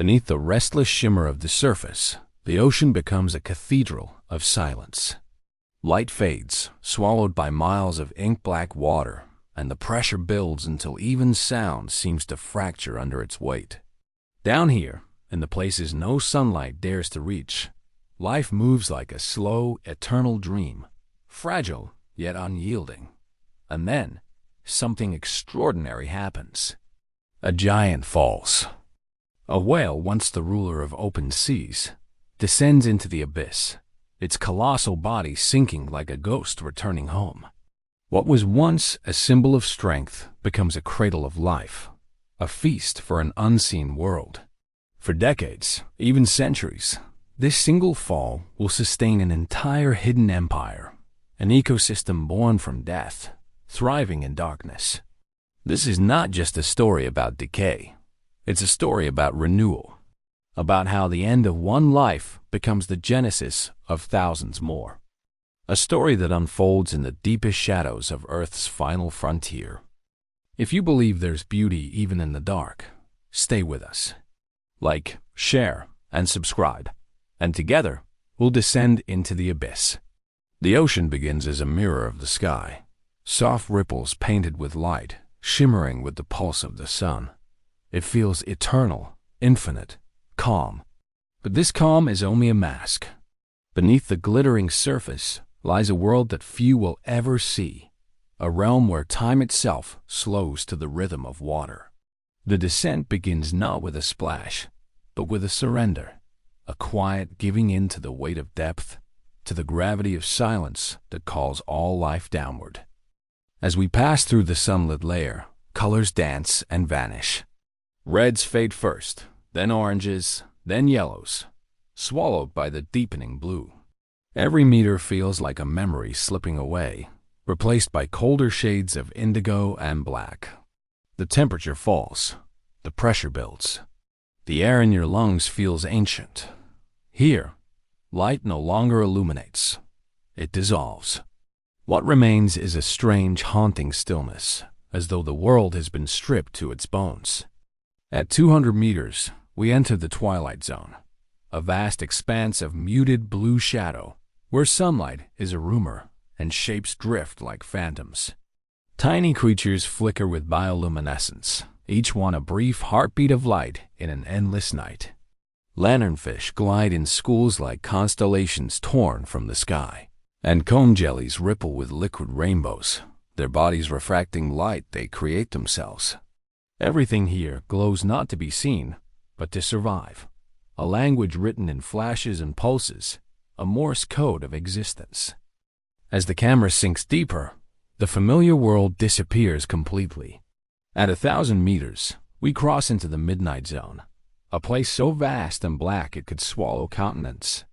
Beneath the restless shimmer of the surface, the ocean becomes a cathedral of silence. Light fades, swallowed by miles of ink-black water, and the pressure builds until even sound seems to fracture under its weight. Down here, in the places no sunlight dares to reach, life moves like a slow, eternal dream, fragile yet unyielding. And then, something extraordinary happens. A giant falls. A whale, once the ruler of open seas, descends into the abyss, its colossal body sinking like a ghost returning home. What was once a symbol of strength becomes a cradle of life, a feast for an unseen world. For decades, even centuries, this single fall will sustain an entire hidden empire, an ecosystem born from death, thriving in darkness. This is not just a story about decay. It's a story about renewal, about how the end of one life becomes the genesis of thousands more. A story that unfolds in the deepest shadows of Earth's final frontier. If you believe there's beauty even in the dark, stay with us. Like, share, and subscribe, and together we'll descend into the abyss. The ocean begins as a mirror of the sky, soft ripples painted with light, shimmering with the pulse of the sun. It feels eternal, infinite, calm. But this calm is only a mask. Beneath the glittering surface lies a world that few will ever see, a realm where time itself slows to the rhythm of water. The descent begins not with a splash, but with a surrender, a quiet giving in to the weight of depth, to the gravity of silence that calls all life downward. As we pass through the sunlit layer, colors dance and vanish. Reds fade first, then oranges, then yellows, swallowed by the deepening blue. Every meter feels like a memory slipping away, replaced by colder shades of indigo and black. The temperature falls, the pressure builds. The air in your lungs feels ancient. Here, light no longer illuminates. It dissolves. What remains is a strange, haunting stillness, as though the world has been stripped to its bones. At 200 meters, we enter the twilight zone, a vast expanse of muted blue shadow, where sunlight is a rumor and shapes drift like phantoms. Tiny creatures flicker with bioluminescence, each one a brief heartbeat of light in an endless night. Lanternfish glide in schools like constellations torn from the sky, and comb jellies ripple with liquid rainbows, their bodies refracting light they create themselves. Everything here glows not to be seen, but to survive. A language written in flashes and pulses, a Morse code of existence. As the camera sinks deeper, the familiar world disappears completely. At 1,000 meters, we cross into the midnight zone, a place so vast and black it could swallow continents.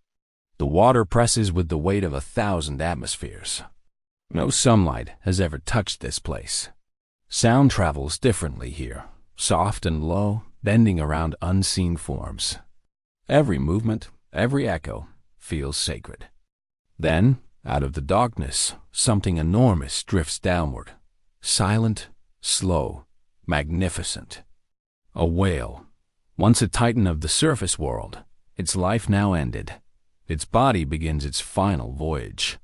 The water presses with the weight of 1,000 atmospheres. No sunlight has ever touched this place. Sound travels differently here, soft and low, bending around unseen forms. Every movement, every echo, feels sacred. Then, out of the darkness, something enormous drifts downward. Silent, slow, magnificent. A whale. Once a titan of the surface world, its life now ended. Its body begins its final voyage.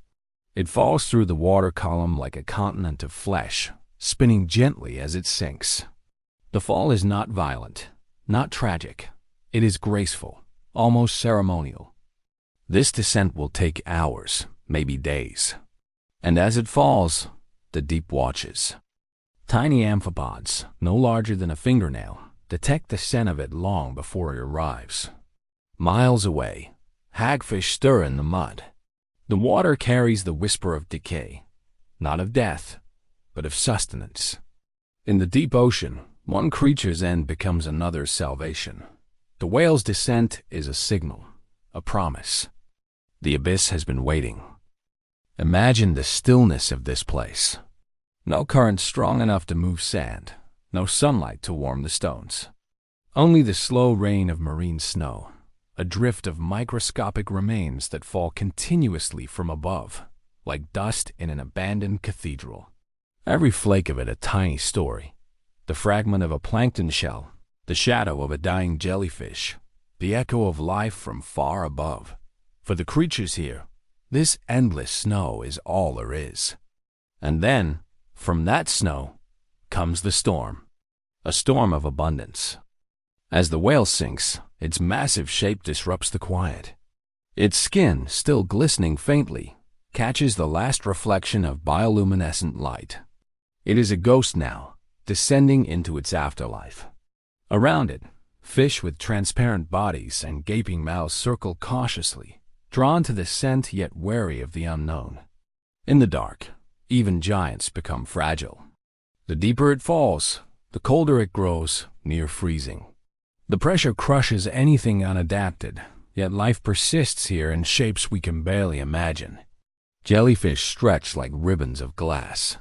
It falls through the water column like a continent of flesh, spinning gently as it sinks. The fall is not violent, not tragic. It is graceful, almost ceremonial. This descent will take hours, maybe days. And as it falls, the deep watches. Tiny amphipods, no larger than a fingernail, detect the scent of it long before it arrives. Miles away, hagfish stir in the mud. The water carries the whisper of decay, not of death, but of sustenance. In the deep ocean, one creature's end becomes another's salvation. The whale's descent is a signal, a promise. The abyss has been waiting. Imagine the stillness of this place. No current strong enough to move sand, no sunlight to warm the stones. Only the slow rain of marine snow, a drift of microscopic remains that fall continuously from above, like dust in an abandoned cathedral. Every flake of it a tiny story. The fragment of a plankton shell, the shadow of a dying jellyfish, the echo of life from far above. For the creatures here, this endless snow is all there is. And then, from that snow, comes the storm, a storm of abundance. As the whale sinks, its massive shape disrupts the quiet. Its skin, still glistening faintly, catches the last reflection of bioluminescent light. It is a ghost now, descending into its afterlife. Around it, fish with transparent bodies and gaping mouths circle cautiously, drawn to the scent yet wary of the unknown. In the dark, even giants become fragile. The deeper it falls, the colder it grows, near freezing. The pressure crushes anything unadapted, yet life persists here in shapes we can barely imagine. Jellyfish stretch like ribbons of glass.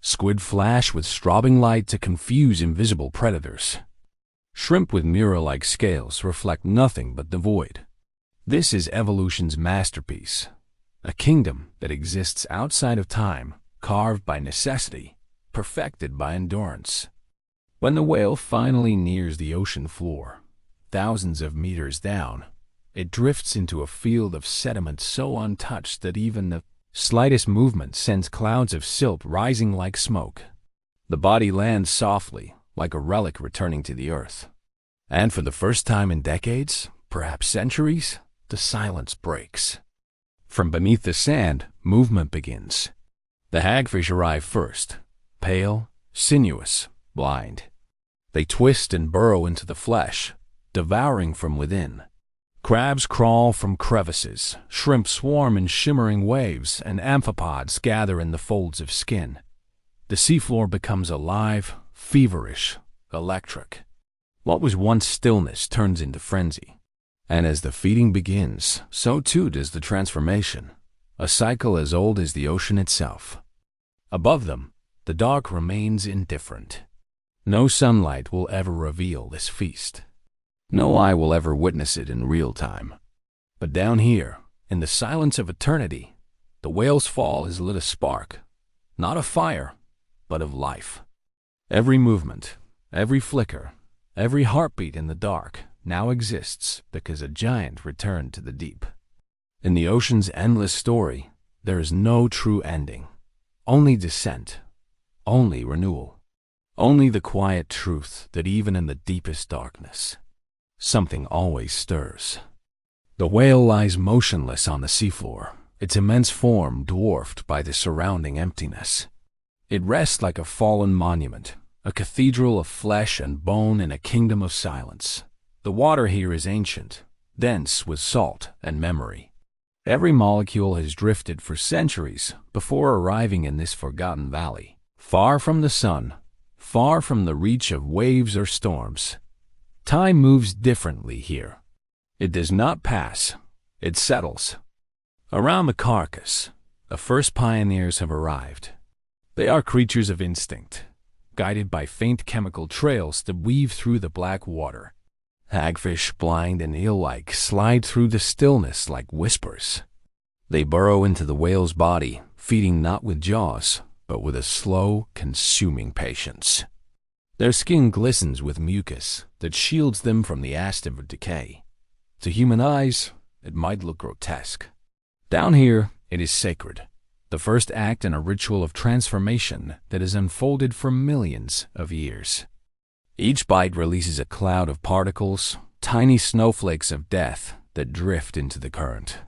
Squid flash with strobing light to confuse invisible predators. Shrimp with mirror-like scales reflect nothing but the void. This is evolution's masterpiece, a kingdom that exists outside of time, carved by necessity, perfected by endurance. When the whale finally nears the ocean floor, thousands of meters down, it drifts into a field of sediment so untouched that even the slightest movement sends clouds of silt rising like smoke. The body lands softly, like a relic returning to the earth. And for the first time in decades, perhaps centuries, the silence breaks. From beneath the sand, movement begins. The hagfish arrive first, pale, sinuous, blind. They twist and burrow into the flesh, devouring from within. Crabs crawl from crevices, shrimp swarm in shimmering waves, and amphipods gather in the folds of skin. The seafloor becomes alive, feverish, electric. What was once stillness turns into frenzy. And as the feeding begins, so too does the transformation, a cycle as old as the ocean itself. Above them, the dark remains indifferent. No sunlight will ever reveal this feast. No eye will ever witness it in real time. But down here, in the silence of eternity, the whale's fall has lit a spark, not of fire, but of life. Every movement, every flicker, every heartbeat in the dark now exists because a giant returned to the deep. In the ocean's endless story, there is no true ending, only descent, only renewal, only the quiet truth that even in the deepest darkness, something always stirs. The whale lies motionless on the seafloor, its immense form dwarfed by the surrounding emptiness. It rests like a fallen monument, a cathedral of flesh and bone in a kingdom of silence. The water here is ancient, dense with salt and memory. Every molecule has drifted for centuries before arriving in this forgotten valley, far from the sun, far from the reach of waves or storms. Time moves differently here. It does not pass, it settles. Around the carcass, the first pioneers have arrived. They are creatures of instinct, guided by faint chemical trails that weave through the black water. Hagfish, blind and eel-like, slide through the stillness like whispers. They burrow into the whale's body, feeding not with jaws, but with a slow, consuming patience. Their skin glistens with mucus that shields them from the acid of decay. To human eyes, it might look grotesque. Down here, it is sacred, the first act in a ritual of transformation that has unfolded for millions of years. Each bite releases a cloud of particles, tiny snowflakes of death that drift into the current.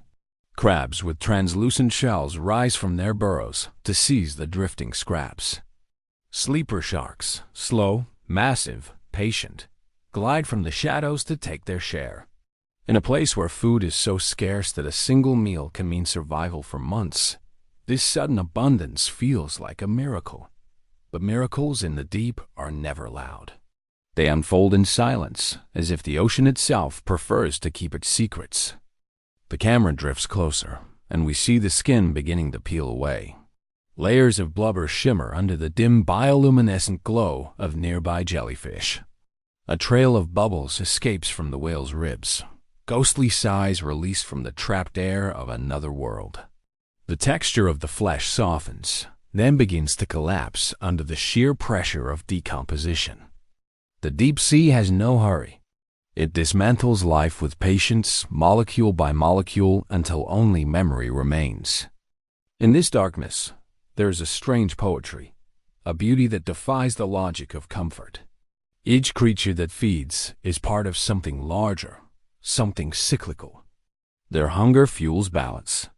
Crabs with translucent shells rise from their burrows to seize the drifting scraps. Sleeper sharks, slow, massive, patient, glide from the shadows to take their share. In a place where food is so scarce that a single meal can mean survival for months, this sudden abundance feels like a miracle. But miracles in the deep are never loud. They unfold in silence, as if the ocean itself prefers to keep its secrets. The camera drifts closer, and we see the skin beginning to peel away. Layers of blubber shimmer under the dim bioluminescent glow of nearby jellyfish. A trail of bubbles escapes from the whale's ribs, ghostly sighs released from the trapped air of another world. The texture of the flesh softens, then begins to collapse under the sheer pressure of decomposition. The deep sea has no hurry. It dismantles life with patience, molecule by molecule, until only memory remains. In this darkness, there is a strange poetry, a beauty that defies the logic of comfort. Each creature that feeds is part of something larger, something cyclical. Their hunger fuels balance.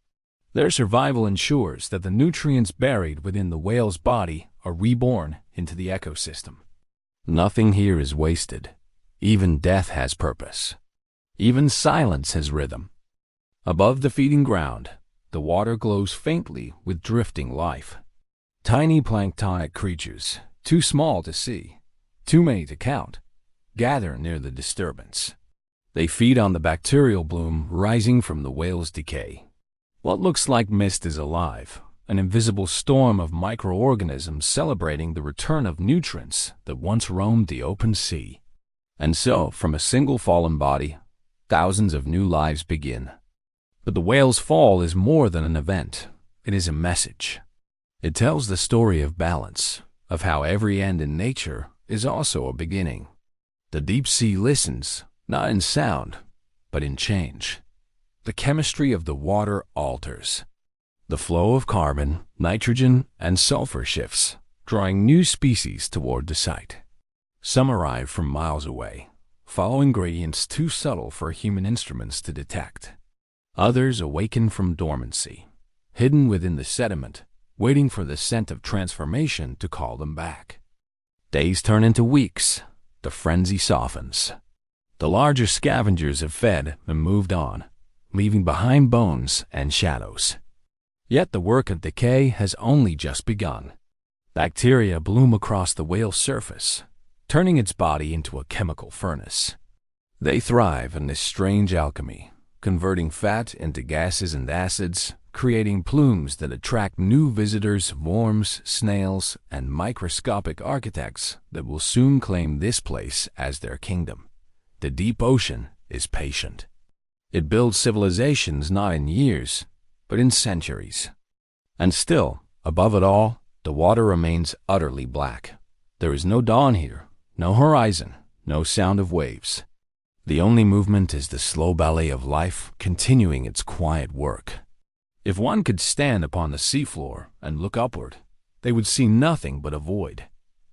Their survival ensures that the nutrients buried within the whale's body are reborn into the ecosystem. Nothing here is wasted. Even death has purpose. Even silence has rhythm. Above the feeding ground, the water glows faintly with drifting life. Tiny planktonic creatures, too small to see, too many to count, gather near the disturbance. They feed on the bacterial bloom rising from the whale's decay. What looks like mist is alive, an invisible storm of microorganisms celebrating the return of nutrients that once roamed the open sea. And so, from a single fallen body, thousands of new lives begin. But the whale's fall is more than an event. It is a message. It tells the story of balance, of how every end in nature is also a beginning. The deep sea listens, not in sound, but in change. The chemistry of the water alters. The flow of carbon, nitrogen, and sulfur shifts, drawing new species toward the site. Some arrive from miles away, following gradients too subtle for human instruments to detect. Others awaken from dormancy, hidden within the sediment, waiting for the scent of transformation to call them back. Days turn into weeks. The frenzy softens. The larger scavengers have fed and moved on, leaving behind bones and shadows. Yet the work of decay has only just begun. Bacteria bloom across the whale's surface, turning its body into a chemical furnace. They thrive in this strange alchemy, converting fat into gases and acids, creating plumes that attract new visitors, worms, snails, and microscopic architects that will soon claim this place as their kingdom. The deep ocean is patient. It builds civilizations not in years, but in centuries. And still, above it all, the water remains utterly black. There is no dawn here, no horizon, no sound of waves. The only movement is the slow ballet of life continuing its quiet work. If one could stand upon the seafloor and look upward, they would see nothing but a void,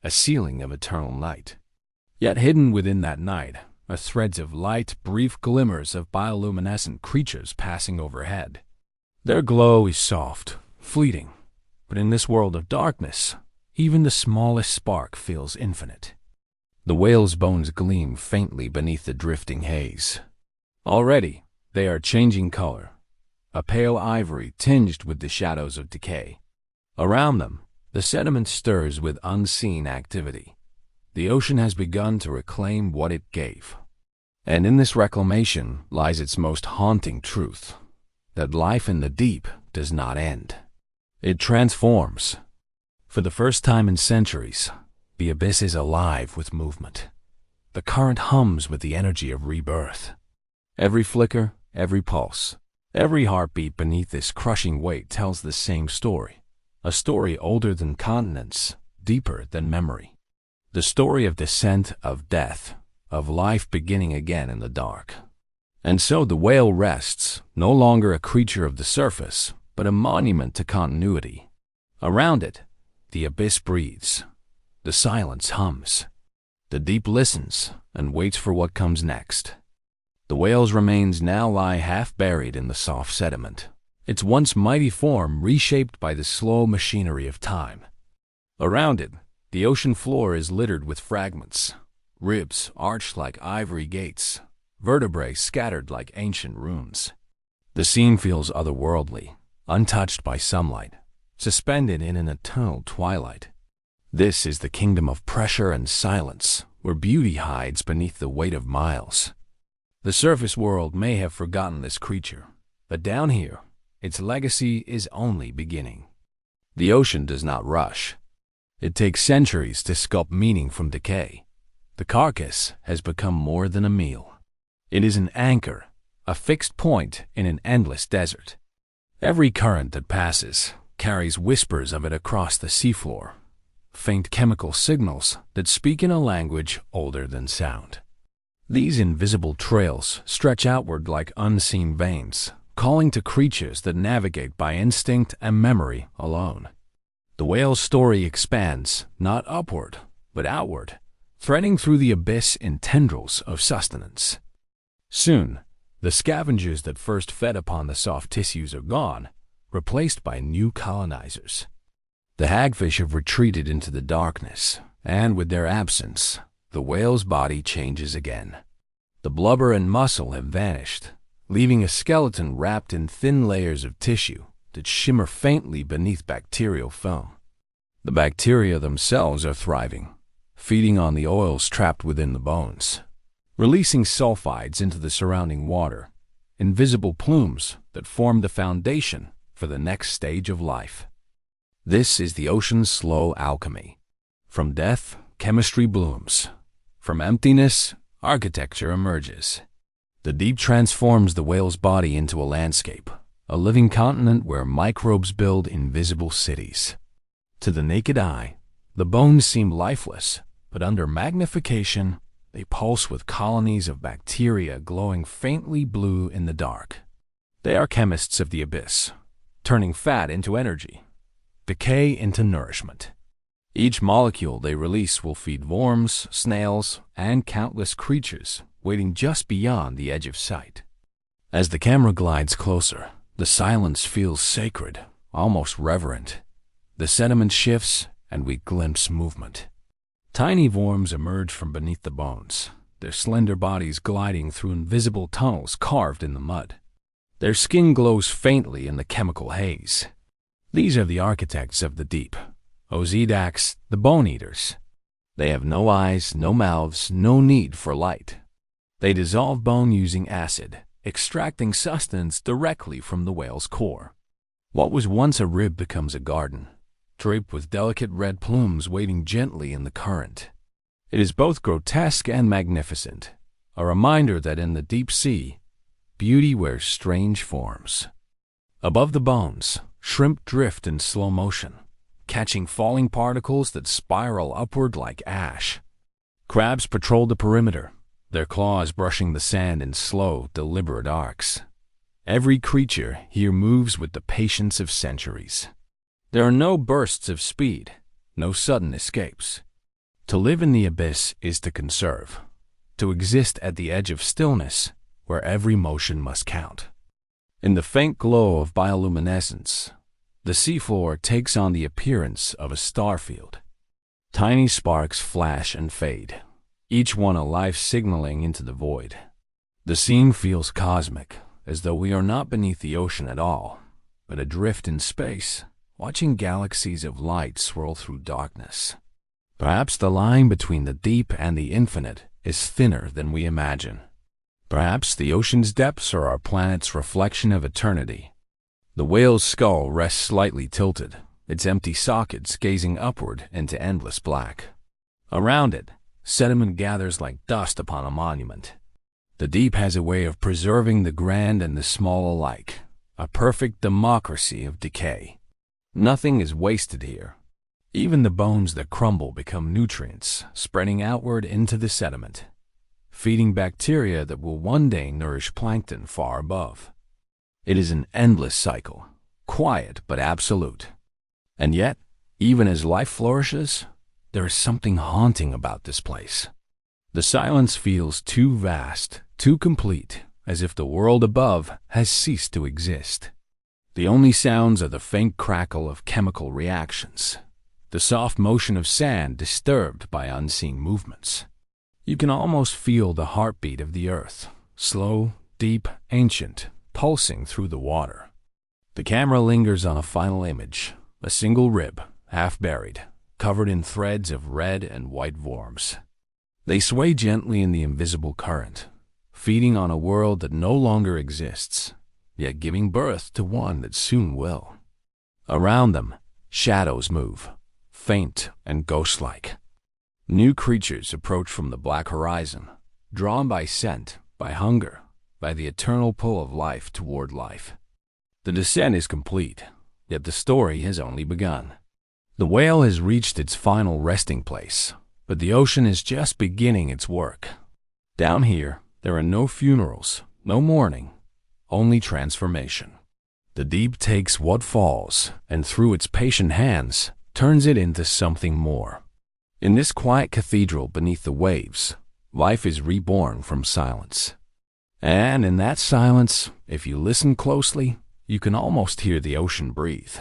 a ceiling of eternal night. Yet hidden within that night are threads of light, brief glimmers of bioluminescent creatures passing overhead. Their glow is soft, fleeting, but in this world of darkness, even the smallest spark feels infinite. The whale's bones gleam faintly beneath the drifting haze. Already, they are changing color, a pale ivory tinged with the shadows of decay. Around them, the sediment stirs with unseen activity. The ocean has begun to reclaim what it gave. And in this reclamation lies its most haunting truth, that life in the deep does not end. It transforms. For the first time in centuries, the abyss is alive with movement. The current hums with the energy of rebirth. Every flicker, every pulse, every heartbeat beneath this crushing weight tells the same story, a story older than continents, deeper than memory. The story of descent, of death, of life beginning again in the dark. And so the whale rests, no longer a creature of the surface, but a monument to continuity. Around it, the abyss breathes. The silence hums. The deep listens and waits for what comes next. The whale's remains now lie half buried in the soft sediment, its once mighty form reshaped by the slow machinery of time. Around it, the ocean floor is littered with fragments, ribs arched like ivory gates, vertebrae scattered like ancient runes. The scene feels otherworldly, untouched by sunlight, suspended in an eternal twilight. This is the kingdom of pressure and silence, where beauty hides beneath the weight of miles. The surface world may have forgotten this creature, but down here, its legacy is only beginning. The ocean does not rush. It takes centuries to sculpt meaning from decay. The carcass has become more than a meal. It is an anchor, a fixed point in an endless desert. Every current that passes carries whispers of it across the seafloor. faint chemical signals that speak in a language older than sound. These invisible trails stretch outward like unseen veins, calling to creatures that navigate by instinct and memory alone. The whale's story expands, not upward, but outward, threading through the abyss in tendrils of sustenance. Soon, the scavengers that first fed upon the soft tissues are gone, replaced by new colonizers. The hagfish have retreated into the darkness, and with their absence, the whale's body changes again. The blubber and muscle have vanished, leaving a skeleton wrapped in thin layers of tissue that shimmer faintly beneath bacterial film. The bacteria themselves are thriving, feeding on the oils trapped within the bones, releasing sulfides into the surrounding water, invisible plumes that form the foundation for the next stage of life. This is the ocean's slow alchemy. From death, chemistry blooms. From emptiness, architecture emerges. The deep transforms the whale's body into a landscape, a living continent where microbes build invisible cities. To the naked eye, the bones seem lifeless, but under magnification, they pulse with colonies of bacteria glowing faintly blue in the dark. They are chemists of the abyss, turning fat into energy, decay into nourishment. Each molecule they release will feed worms, snails, and countless creatures waiting just beyond the edge of sight. As the camera glides closer, the silence feels sacred, almost reverent. The sediment shifts, and we glimpse movement. Tiny worms emerge from beneath the bones, their slender bodies gliding through invisible tunnels carved in the mud. Their skin glows faintly in the chemical haze. These are the architects of the deep, Osedax, the bone eaters. They have no eyes, no mouths, no need for light. They dissolve bone using acid, extracting sustenance directly from the whale's core. What was once a rib becomes a garden, draped with delicate red plumes waving gently in the current. It is both grotesque and magnificent, a reminder that in the deep sea, beauty wears strange forms. Above the bones, shrimp drift in slow motion, catching falling particles that spiral upward like ash. Crabs patrol the perimeter, their claws brushing the sand in slow, deliberate arcs. Every creature here moves with the patience of centuries. There are no bursts of speed, no sudden escapes. To live in the abyss is to conserve, to exist at the edge of stillness, where every motion must count. In the faint glow of bioluminescence, the seafloor takes on the appearance of a starfield. Tiny sparks flash and fade, each one a life signaling into the void. The scene feels cosmic, as though we are not beneath the ocean at all, but adrift in space, watching galaxies of light swirl through darkness. Perhaps the line between the deep and the infinite is thinner than we imagine. Perhaps the ocean's depths are our planet's reflection of eternity. The whale's skull rests slightly tilted, its empty sockets gazing upward into endless black. Around it, sediment gathers like dust upon a monument. The deep has a way of preserving the grand and the small alike, a perfect democracy of decay. Nothing is wasted here. Even the bones that crumble become nutrients, spreading outward into the sediment, feeding bacteria that will one day nourish plankton far above. It is an endless cycle, quiet but absolute. And yet, even as life flourishes, there is something haunting about this place. The silence feels too vast, too complete, as if the world above has ceased to exist. The only sounds are the faint crackle of chemical reactions, the soft motion of sand disturbed by unseen movements. You can almost feel the heartbeat of the earth, slow, deep, ancient, pulsing through the water. The camera lingers on a final image, a single rib, half buried, covered in threads of red and white worms. They sway gently in the invisible current, feeding on a world that no longer exists, yet giving birth to one that soon will. Around them, shadows move, faint and ghost-like. New creatures approach from the black horizon, drawn by scent, by hunger, by the eternal pull of life toward life. The descent is complete, yet the story has only begun. The whale has reached its final resting place, but the ocean is just beginning its work. Down here, there are no funerals, no mourning, only transformation. The deep takes what falls, and through its patient hands, turns it into something more. In this quiet cathedral beneath the waves, life is reborn from silence. And in that silence, if you listen closely, you can almost hear the ocean breathe.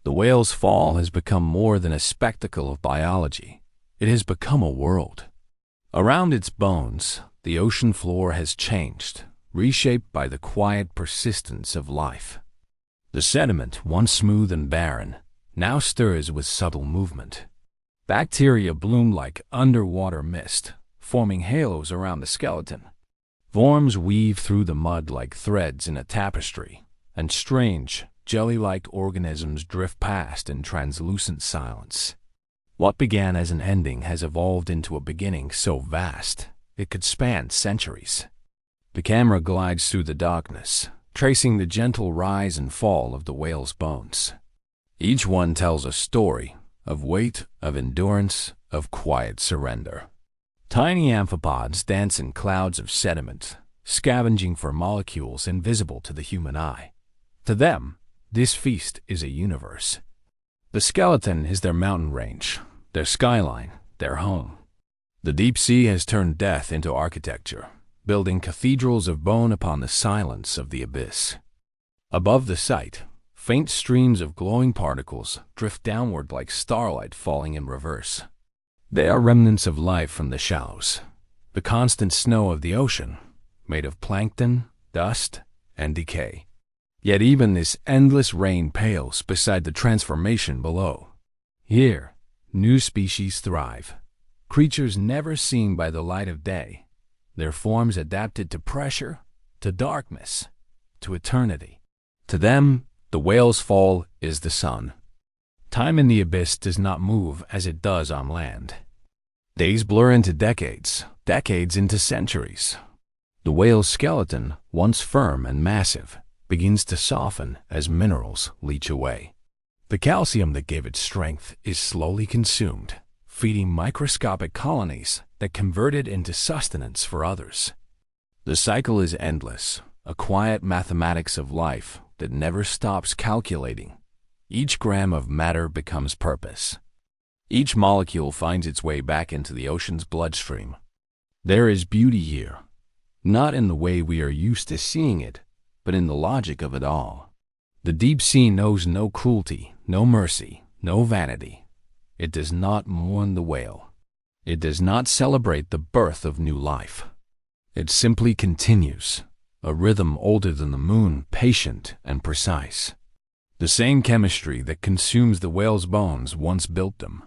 The whale's fall has become more than a spectacle of biology. It has become a world. Around its bones, the ocean floor has changed, reshaped by the quiet persistence of life. The sediment, once smooth and barren, now stirs with subtle movement. Bacteria bloom like underwater mist, forming halos around the skeleton. Worms weave through the mud like threads in a tapestry, and strange, jelly-like organisms drift past in translucent silence. What began as an ending has evolved into a beginning so vast it could span centuries. The camera glides through the darkness, tracing the gentle rise and fall of the whale's bones. Each one tells a story of weight, of endurance, of quiet surrender. Tiny amphipods dance in clouds of sediment, scavenging for molecules invisible to the human eye. To them, this feast is a universe. The skeleton is their mountain range, their skyline, their home. The deep sea has turned death into architecture, building cathedrals of bone upon the silence of the abyss. Above the sight, faint streams of glowing particles drift downward like starlight falling in reverse. They are remnants of life from the shallows, the constant snow of the ocean, made of plankton, dust, and decay. Yet even this endless rain pales beside the transformation below. Here, new species thrive, creatures never seen by the light of day, their forms adapted to pressure, to darkness, to eternity. To them, the whale's fall is the sun. Time in the abyss does not move as it does on land. Days blur into decades, decades into centuries. The whale's skeleton, once firm and massive, begins to soften as minerals leach away. The calcium that gave it strength is slowly consumed, feeding microscopic colonies that convert it into sustenance for others. The cycle is endless, a quiet mathematics of life that never stops calculating. Each gram of matter becomes purpose. Each molecule finds its way back into the ocean's bloodstream. There is beauty here, not in the way we are used to seeing it, but in the logic of it all. The deep sea knows no cruelty, no mercy, no vanity. It does not mourn the whale. It does not celebrate the birth of new life. It simply continues, a rhythm older than the moon, patient and precise. The same chemistry that consumes the whale's bones once built them.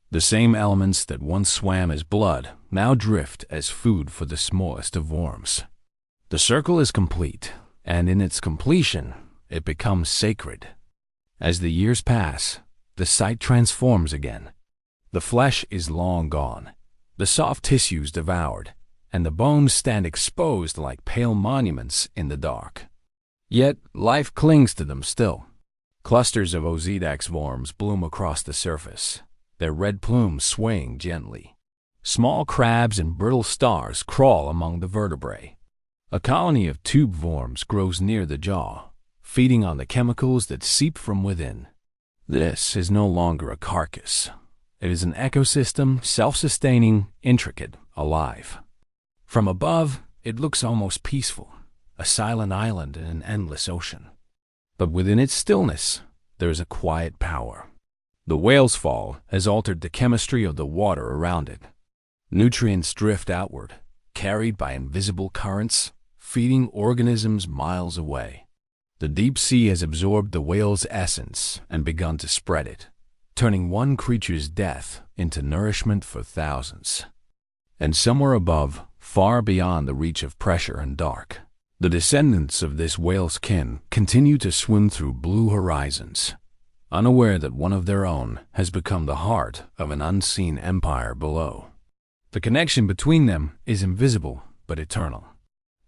The same elements that once swam as blood now drift as food for the smallest of worms. The circle is complete, and in its completion, it becomes sacred. As the years pass, the sight transforms again. The flesh is long gone, the soft tissues devoured, and the bones stand exposed like pale monuments in the dark. Yet life clings to them still. Clusters of Ozidax worms bloom across the surface, their red plumes swaying gently. Small crabs and brittle stars crawl among the vertebrae. A colony of tube worms grows near the jaw, feeding on the chemicals that seep from within. This is no longer a carcass. It is an ecosystem, self-sustaining, intricate, alive. From above, it looks almost peaceful, a silent island in an endless ocean. But within its stillness, there is a quiet power. The whale's fall has altered the chemistry of the water around it. Nutrients drift outward, carried by invisible currents, feeding organisms miles away. The deep sea has absorbed the whale's essence and begun to spread it, turning one creature's death into nourishment for thousands. And somewhere above, far beyond the reach of pressure and dark, the descendants of this whale's kin continue to swim through blue horizons, unaware that one of their own has become the heart of an unseen empire below. The connection between them is invisible but eternal.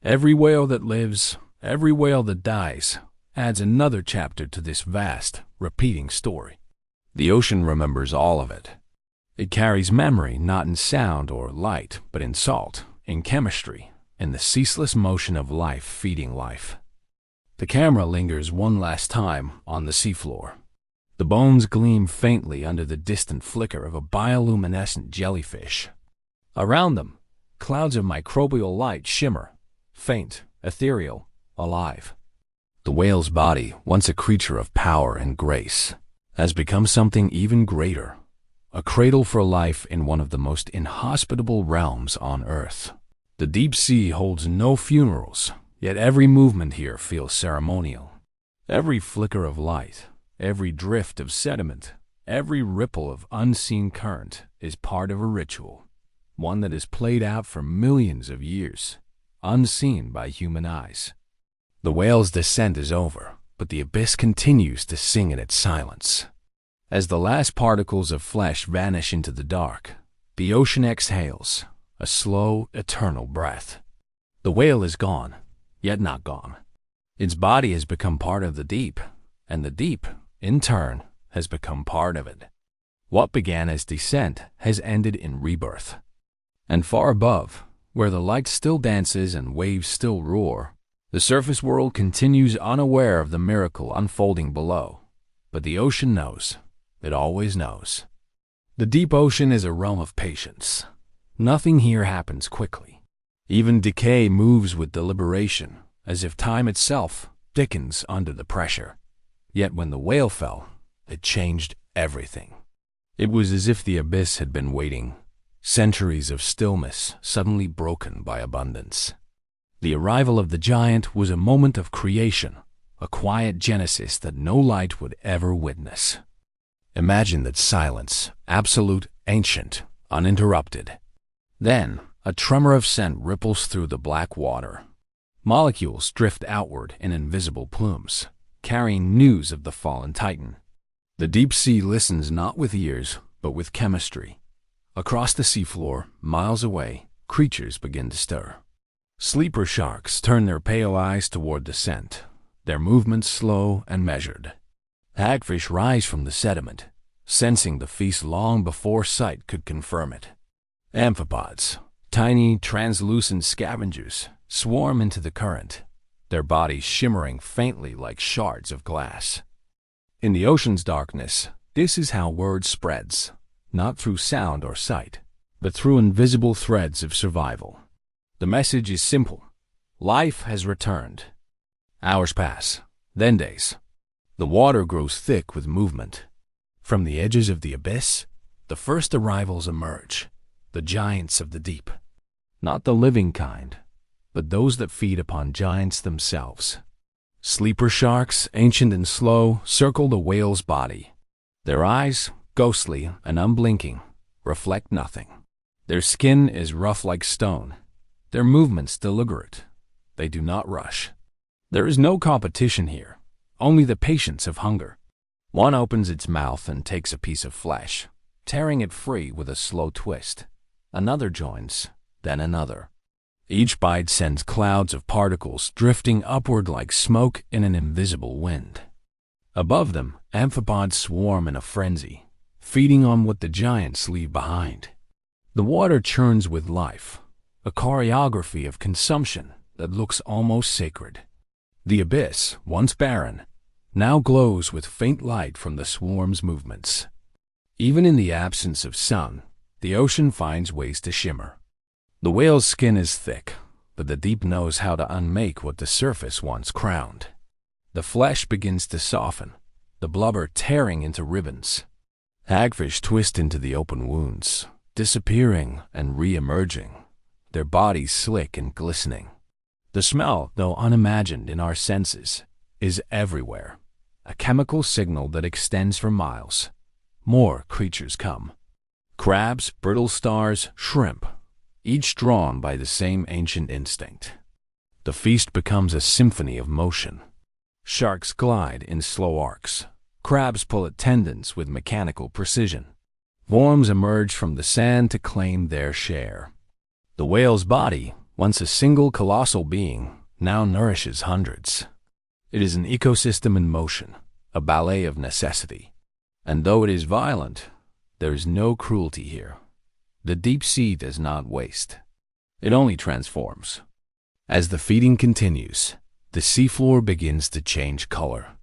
Every whale that lives, every whale that dies, adds another chapter to this vast, repeating story. The ocean remembers all of it. It carries memory not in sound or light, but in salt, in chemistry, in the ceaseless motion of life feeding life. The camera lingers one last time on the seafloor. The bones gleam faintly under the distant flicker of a bioluminescent jellyfish. Around them, clouds of microbial light shimmer, faint, ethereal, alive. The whale's body, once a creature of power and grace, has become something even greater, a cradle for life in one of the most inhospitable realms on Earth. The deep sea holds no funerals, yet every movement here feels ceremonial. Every flicker of light, every drift of sediment, every ripple of unseen current is part of a ritual, one that is played out for millions of years, unseen by human eyes. The whale's descent is over, but the abyss continues to sing in its silence. As the last particles of flesh vanish into the dark, the ocean exhales, a slow, eternal breath. The whale is gone, yet not gone. Its body has become part of the deep, and the deep, in turn, has become part of it. What began as descent has ended in rebirth. And far above, where the light still dances and waves still roar, the surface world continues unaware of the miracle unfolding below. But the ocean knows. It always knows. The deep ocean is a realm of patience. Nothing here happens quickly. Even decay moves with deliberation, as if time itself thickens under the pressure. Yet when the whale fell, it changed everything. It was as if the abyss had been waiting, centuries of stillness suddenly broken by abundance. The arrival of the giant was a moment of creation, a quiet genesis that no light would ever witness. Imagine that silence, absolute, ancient, uninterrupted. Then, a tremor of scent ripples through the black water. Molecules drift outward in invisible plumes, carrying news of the fallen titan. The deep sea listens not with ears, but with chemistry. Across the seafloor, miles away, creatures begin to stir. Sleeper sharks turn their pale eyes toward the scent, their movements slow and measured. Hagfish rise from the sediment, sensing the feast long before sight could confirm it. Amphipods, tiny, translucent scavengers, swarm into the current, their bodies shimmering faintly like shards of glass. In the ocean's darkness, this is how word spreads, not through sound or sight, but through invisible threads of survival. The message is simple. Life has returned. Hours pass, then days. The water grows thick with movement. From the edges of the abyss, the first arrivals emerge, the giants of the deep. Not the living kind, but those that feed upon giants themselves. Sleeper sharks, ancient and slow, circle the whale's body. Their eyes, ghostly and unblinking, reflect nothing. Their skin is rough like stone. Their movements deliberate. They do not rush. There is no competition here, only the patience of hunger. One opens its mouth and takes a piece of flesh, tearing it free with a slow twist. Another joins, then another. Each bite sends clouds of particles drifting upward like smoke in an invisible wind. Above them, amphipods swarm in a frenzy, feeding on what the giants leave behind. The water churns with life, a choreography of consumption that looks almost sacred. The abyss, once barren, now glows with faint light from the swarm's movements. Even in the absence of sun, the ocean finds ways to shimmer. The whale's skin is thick, but the deep knows how to unmake what the surface once crowned. The flesh begins to soften, the blubber tearing into ribbons. Hagfish twist into the open wounds, disappearing and re-emerging, their bodies slick and glistening. The smell, though unimagined in our senses, is everywhere, a chemical signal that extends for miles. More creatures come. Crabs, brittle stars, shrimp, each drawn by the same ancient instinct. The feast becomes a symphony of motion. Sharks glide in slow arcs. Crabs pull at tendons with mechanical precision. Worms emerge from the sand to claim their share. The whale's body, once a single colossal being, now nourishes hundreds. It is an ecosystem in motion, a ballet of necessity. And though it is violent, there is no cruelty here. The deep sea does not waste. It only transforms. As the feeding continues, the seafloor begins to change color.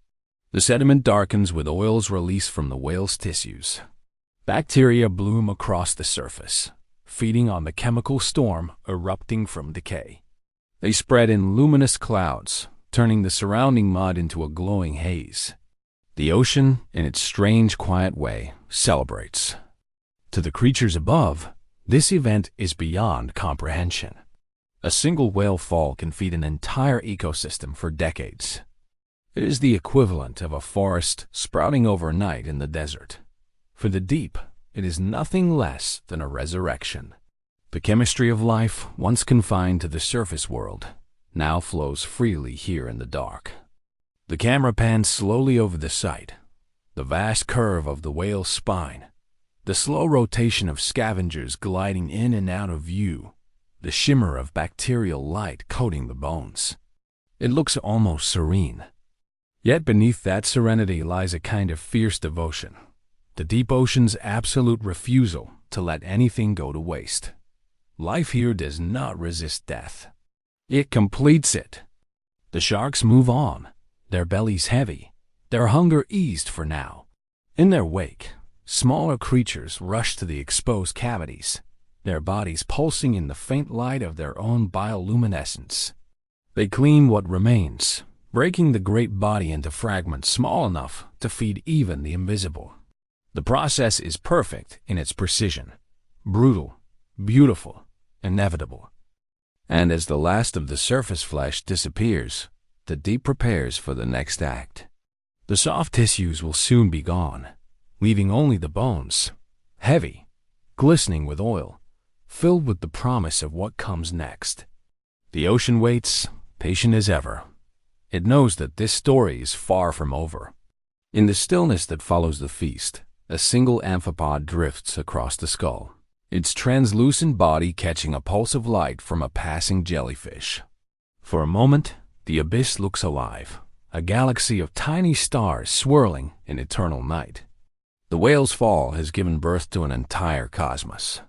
The sediment darkens with oils released from the whale's tissues. Bacteria bloom across the surface, feeding on the chemical storm erupting from decay. They spread in luminous clouds, turning the surrounding mud into a glowing haze. The ocean, in its strange, quiet way, celebrates. To the creatures above, this event is beyond comprehension. A single whale fall can feed an entire ecosystem for decades. It is the equivalent of a forest sprouting overnight in the desert. For the deep, it is nothing less than a resurrection. The chemistry of life, once confined to the surface world, now flows freely here in the dark. The camera pans slowly over the sight. The vast curve of the whale's spine, the slow rotation of scavengers gliding in and out of view, the shimmer of bacterial light coating the bones. It looks almost serene. Yet beneath that serenity lies a kind of fierce devotion, the deep ocean's absolute refusal to let anything go to waste. Life here does not resist death. It completes it. The sharks move on, their bellies heavy, their hunger eased for now. In their wake, smaller creatures rush to the exposed cavities, their bodies pulsing in the faint light of their own bioluminescence. They clean what remains, breaking the great body into fragments small enough to feed even the invisible. The process is perfect in its precision, brutal, beautiful, inevitable. And as the last of the surface flesh disappears, the deep prepares for the next act. The soft tissues will soon be gone, leaving only the bones, heavy, glistening with oil, filled with the promise of what comes next. The ocean waits, patient as ever. It knows that this story is far from over. In the stillness that follows the feast, a single amphipod drifts across the skull, its translucent body catching a pulse of light from a passing jellyfish. For a moment, the abyss looks alive, a galaxy of tiny stars swirling in eternal night. The whale's fall has given birth to an entire cosmos.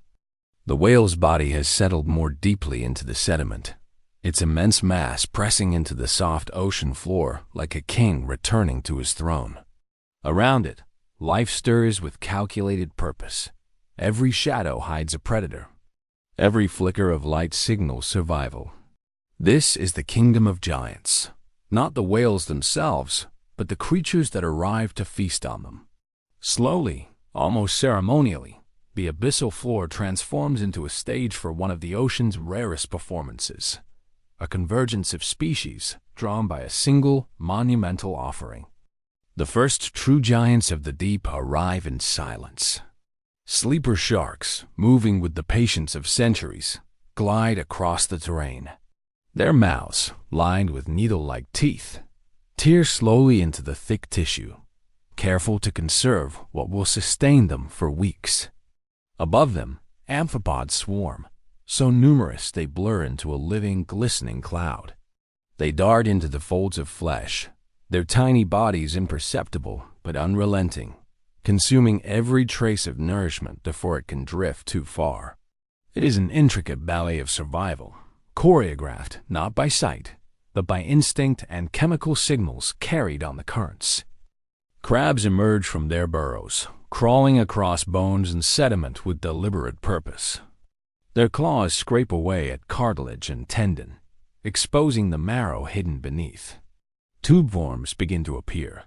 The whale's body has settled more deeply into the sediment, its immense mass pressing into the soft ocean floor like a king returning to his throne. Around it, life stirs with calculated purpose. Every shadow hides a predator. Every flicker of light signals survival. This is the kingdom of giants, not the whales themselves, but the creatures that arrive to feast on them. Slowly, almost ceremonially, the abyssal floor transforms into a stage for one of the ocean's rarest performances, a convergence of species drawn by a single monumental offering. The first true giants of the deep arrive in silence. Sleeper sharks, moving with the patience of centuries, glide across the terrain. Their mouths, lined with needle-like teeth, tear slowly into the thick tissue, careful to conserve what will sustain them for weeks. Above them, amphipods swarm, so numerous they blur into a living, glistening cloud. They dart into the folds of flesh, their tiny bodies imperceptible but unrelenting, consuming every trace of nourishment before it can drift too far. It is an intricate ballet of survival, choreographed not by sight, but by instinct and chemical signals carried on the currents. Crabs emerge from their burrows, crawling across bones and sediment with deliberate purpose. Their claws scrape away at cartilage and tendon, exposing the marrow hidden beneath. Tube worms begin to appear,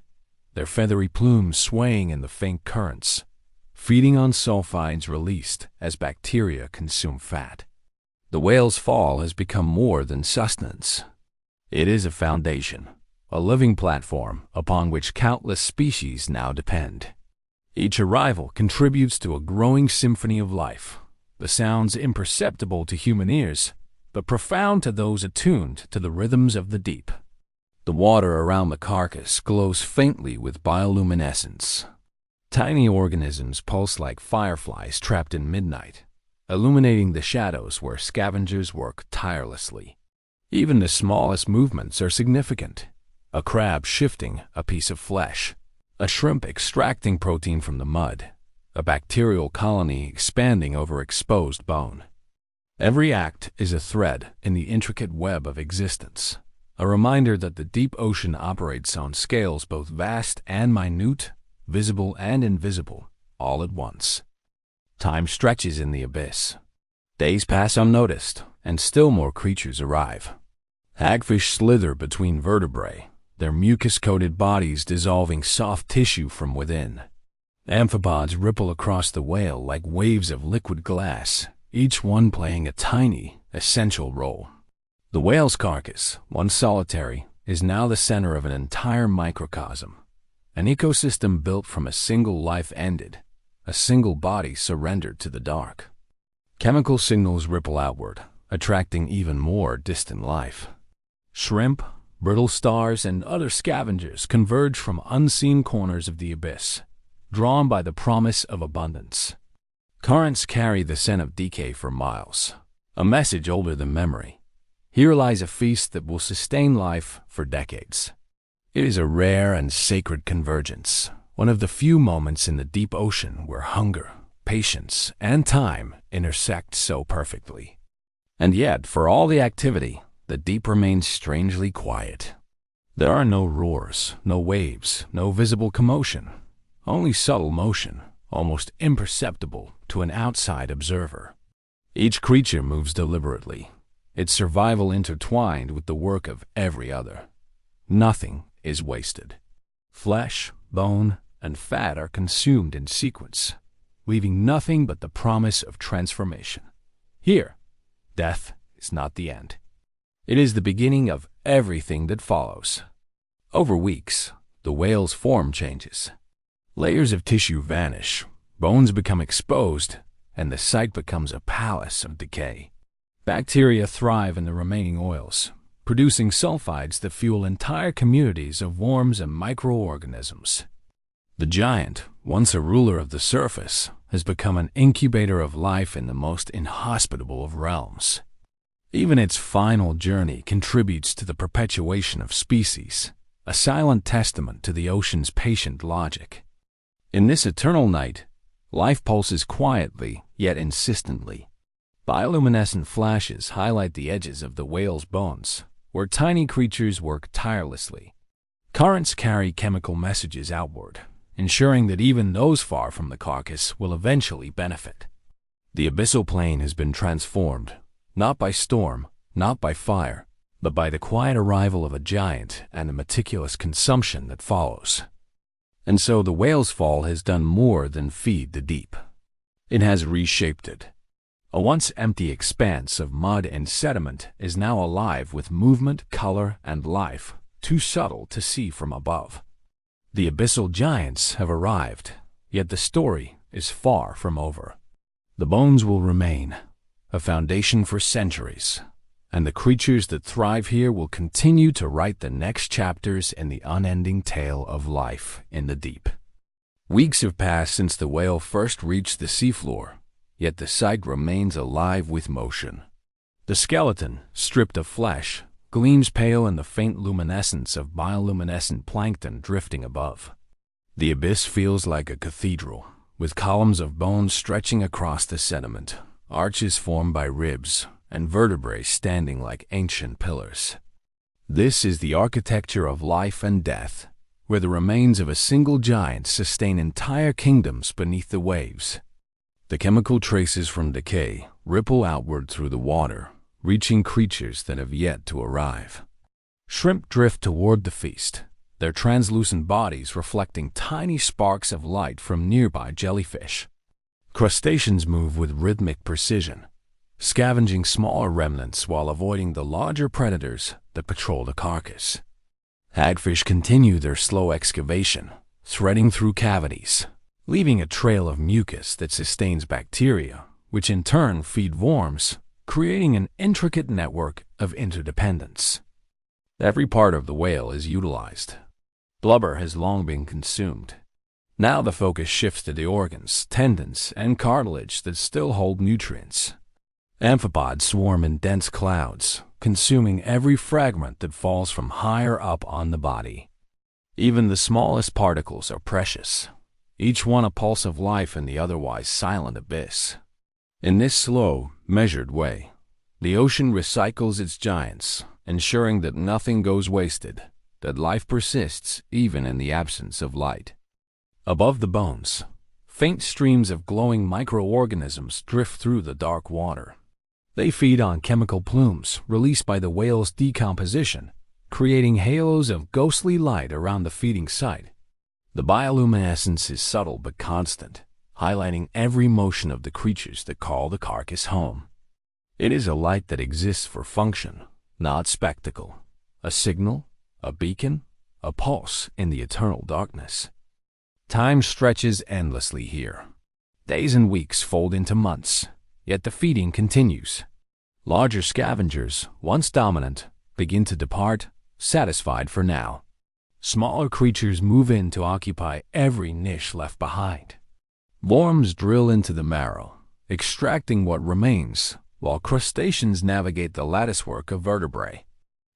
their feathery plumes swaying in the faint currents, feeding on sulfides released as bacteria consume fat. The whale's fall has become more than sustenance. It is a foundation, a living platform upon which countless species now depend. Each arrival contributes to a growing symphony of life, the sounds imperceptible to human ears, but profound to those attuned to the rhythms of the deep. The water around the carcass glows faintly with bioluminescence. Tiny organisms pulse like fireflies trapped in midnight, illuminating the shadows where scavengers work tirelessly. Even the smallest movements are significant. A crab shifting a piece of flesh, a shrimp extracting protein from the mud, a bacterial colony expanding over exposed bone. Every act is a thread in the intricate web of existence, a reminder that the deep ocean operates on scales both vast and minute, visible and invisible, all at once. Time stretches in the abyss. Days pass unnoticed, and still more creatures arrive. Hagfish slither between vertebrae, their mucus-coated bodies dissolving soft tissue from within. Amphipods ripple across the whale like waves of liquid glass, each one playing a tiny, essential role. The whale's carcass, once solitary, is now the center of an entire microcosm, an ecosystem built from a single life ended, a single body surrendered to the dark. Chemical signals ripple outward, attracting even more distant life. Shrimp, brittle stars, and other scavengers converge from unseen corners of the abyss, drawn by the promise of abundance. Currents carry the scent of decay for miles, a message older than memory. Here lies a feast that will sustain life for decades. It is a rare and sacred convergence, one of the few moments in the deep ocean where hunger, patience, and time intersect so perfectly. And yet, for all the activity, the deep remains strangely quiet. There are no roars, no waves, no visible commotion, only subtle motion, almost imperceptible to an outside observer. Each creature moves deliberately, its survival intertwined with the work of every other. Nothing is wasted. Flesh, bone, and fat are consumed in sequence, leaving nothing but the promise of transformation. Here, death is not the end. It is the beginning of everything that follows. Over weeks, the whale's form changes. Layers of tissue vanish, bones become exposed, and the site becomes a palace of decay. Bacteria thrive in the remaining oils, producing sulfides that fuel entire communities of worms and microorganisms. The giant, once a ruler of the surface, has become an incubator of life in the most inhospitable of realms. Even its final journey contributes to the perpetuation of species, a silent testament to the ocean's patient logic. In this eternal night, life pulses quietly yet insistently. Bioluminescent flashes highlight the edges of the whale's bones, where tiny creatures work tirelessly. Currents carry chemical messages outward, ensuring that even those far from the carcass will eventually benefit. The abyssal plain has been transformed, not by storm, not by fire, but by the quiet arrival of a giant and the meticulous consumption that follows. And so the whale's fall has done more than feed the deep. It has reshaped it. A once empty expanse of mud and sediment is now alive with movement, color, and life, too subtle to see from above. The abyssal giants have arrived, yet the story is far from over. The bones will remain, a foundation for centuries, and the creatures that thrive here will continue to write the next chapters in the unending tale of life in the deep. Weeks have passed since the whale first reached the seafloor, yet the site remains alive with motion. The skeleton, stripped of flesh, gleams pale in the faint luminescence of bioluminescent plankton drifting above. The abyss feels like a cathedral, with columns of bone stretching across the sediment, arches formed by ribs, and vertebrae standing like ancient pillars. This is the architecture of life and death, where the remains of a single giant sustain entire kingdoms beneath the waves. The chemical traces from decay ripple outward through the water, reaching creatures that have yet to arrive. Shrimp drift toward the feast, their translucent bodies reflecting tiny sparks of light from nearby jellyfish. Crustaceans move with rhythmic precision, scavenging smaller remnants while avoiding the larger predators that patrol the carcass. Hagfish continue their slow excavation, threading through cavities, leaving a trail of mucus that sustains bacteria, which in turn feed worms, creating an intricate network of interdependence. Every part of the whale is utilized. Blubber has long been consumed. Now the focus shifts to the organs, tendons, and cartilage that still hold nutrients. Amphipods swarm in dense clouds, consuming every fragment that falls from higher up on the body. Even the smallest particles are precious, each one a pulse of life in the otherwise silent abyss. In this slow, measured way, the ocean recycles its giants, ensuring that nothing goes wasted, that life persists even in the absence of light. Above the bones, faint streams of glowing microorganisms drift through the dark water. They feed on chemical plumes released by the whale's decomposition, creating halos of ghostly light around the feeding site. The bioluminescence is subtle but constant, highlighting every motion of the creatures that call the carcass home. It is a light that exists for function, not spectacle, a signal, a beacon, a pulse in the eternal darkness. Time stretches endlessly here. Days and weeks fold into months, yet the feeding continues. Larger scavengers, once dominant, begin to depart, satisfied for now. Smaller creatures move in to occupy every niche left behind. Worms drill into the marrow, extracting what remains, while crustaceans navigate the latticework of vertebrae.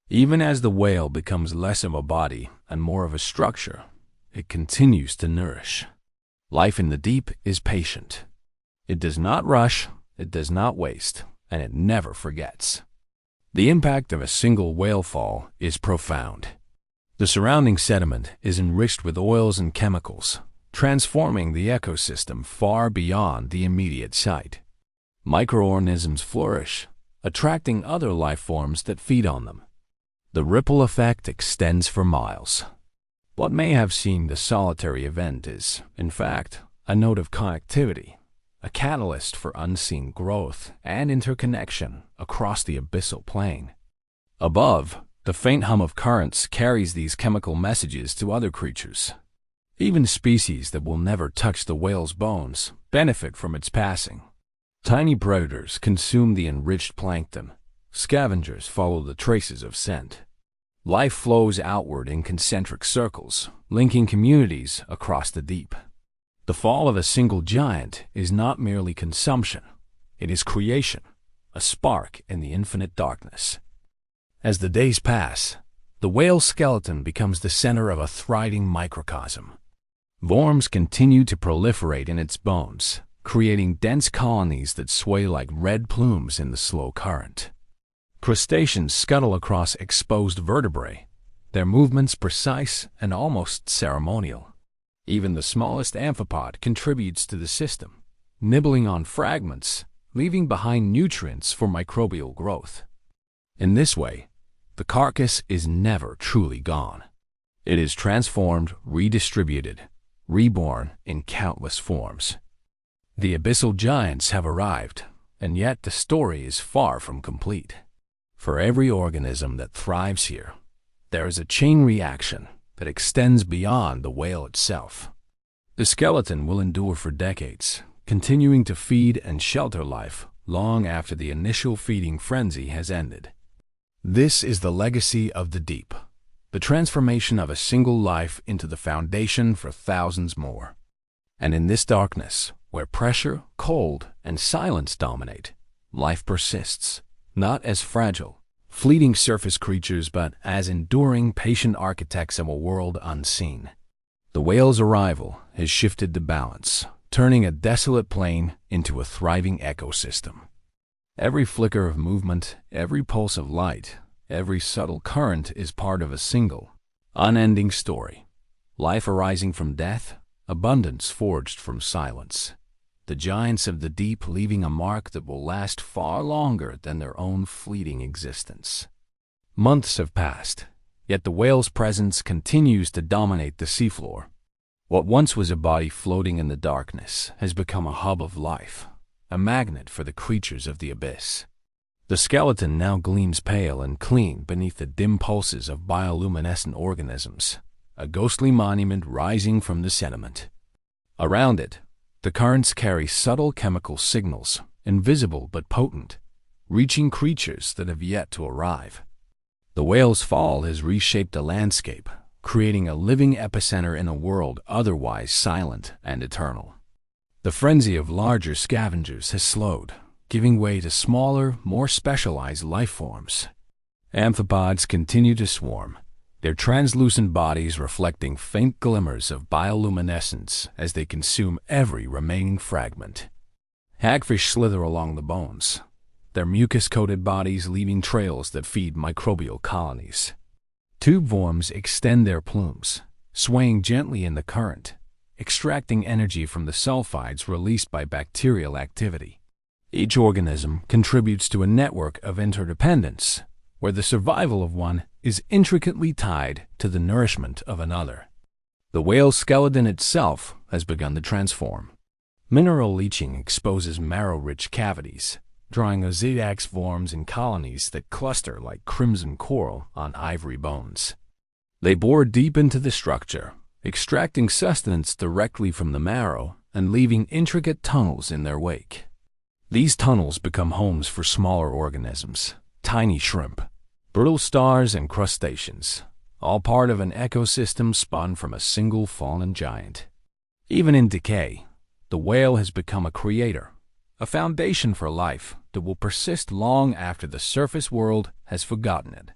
Even as the whale becomes less of a body and more of a structure, it continues to nourish. Life in the deep is patient. It does not rush, it does not waste, and it never forgets. The impact of a single whale fall is profound. The surrounding sediment is enriched with oils and chemicals, transforming the ecosystem far beyond the immediate site. Microorganisms flourish, attracting other life forms that feed on them. The ripple effect extends for miles. What may have seemed a solitary event is, in fact, a node of connectivity, a catalyst for unseen growth and interconnection across the abyssal plain. Above, the faint hum of currents carries these chemical messages to other creatures. Even species that will never touch the whale's bones benefit from its passing. Tiny predators consume the enriched plankton. Scavengers follow the traces of scent. Life flows outward in concentric circles, linking communities across the deep. The fall of a single giant is not merely consumption, it is creation, a spark in the infinite darkness. As the days pass, the whale's skeleton becomes the center of a thriving microcosm. Worms continue to proliferate in its bones, creating dense colonies that sway like red plumes in the slow current. Crustaceans scuttle across exposed vertebrae, their movements precise and almost ceremonial. Even the smallest amphipod contributes to the system, nibbling on fragments, leaving behind nutrients for microbial growth. In this way, the carcass is never truly gone. It is transformed, redistributed, reborn in countless forms. The abyssal giants have arrived, and yet the story is far from complete. For every organism that thrives here, there is a chain reaction that extends beyond the whale itself. The skeleton will endure for decades, continuing to feed and shelter life long after the initial feeding frenzy has ended. This is the legacy of the deep, the transformation of a single life into the foundation for thousands more. And in this darkness, where pressure, cold, and silence dominate, life persists, not as fragile, fleeting surface creatures, but as enduring, patient architects of a world unseen. The whale's arrival has shifted the balance, turning a desolate plain into a thriving ecosystem. Every flicker of movement, every pulse of light, every subtle current is part of a single, unending story. Life arising from death, abundance forged from silence. The giants of the deep leaving a mark that will last far longer than their own fleeting existence. Months have passed, yet the whale's presence continues to dominate the seafloor. What once was a body floating in the darkness has become a hub of life, a magnet for the creatures of the abyss. The skeleton now gleams pale and clean beneath the dim pulses of bioluminescent organisms, a ghostly monument rising from the sediment. Around it, the currents carry subtle chemical signals, invisible but potent, reaching creatures that have yet to arrive. The whale's fall has reshaped the landscape, creating a living epicenter in a world otherwise silent and eternal. The frenzy of larger scavengers has slowed, giving way to smaller, more specialized life forms. Amphipods continue to swarm, their translucent bodies reflecting faint glimmers of bioluminescence as they consume every remaining fragment. Hagfish slither along the bones, their mucus-coated bodies leaving trails that feed microbial colonies. Tube worms extend their plumes, swaying gently in the current, extracting energy from the sulfides released by bacterial activity. Each organism contributes to a network of interdependence, where the survival of one is intricately tied to the nourishment of another. The whale skeleton itself has begun to transform. Mineral leaching exposes marrow-rich cavities, drawing Ozidax worms in colonies that cluster like crimson coral on ivory bones. They bore deep into the structure, extracting sustenance directly from the marrow and leaving intricate tunnels in their wake. These tunnels become homes for smaller organisms, tiny shrimp, brittle stars, and crustaceans, all part of an ecosystem spun from a single fallen giant. Even in decay, the whale has become a creator, a foundation for life that will persist long after the surface world has forgotten it.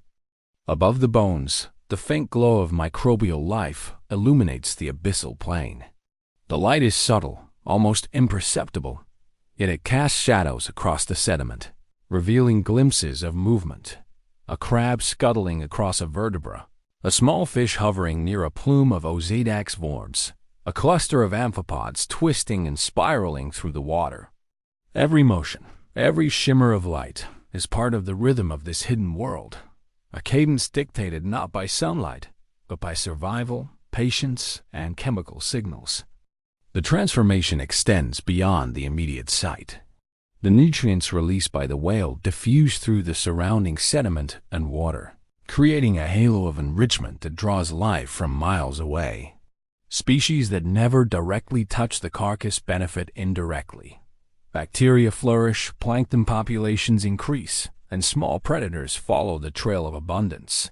Above the bones, the faint glow of microbial life illuminates the abyssal plain. The light is subtle, almost imperceptible, yet it casts shadows across the sediment, revealing glimpses of movement. A crab scuttling across a vertebra, a small fish hovering near a plume of Ozidax worms, a cluster of amphipods twisting and spiraling through the water. Every motion, every shimmer of light is part of the rhythm of this hidden world, a cadence dictated not by sunlight, but by survival, patience, and chemical signals. The transformation extends beyond the immediate sight. The nutrients released by the whale diffuse through the surrounding sediment and water, creating a halo of enrichment that draws life from miles away. Species that never directly touch the carcass benefit indirectly. Bacteria flourish, plankton populations increase, and small predators follow the trail of abundance.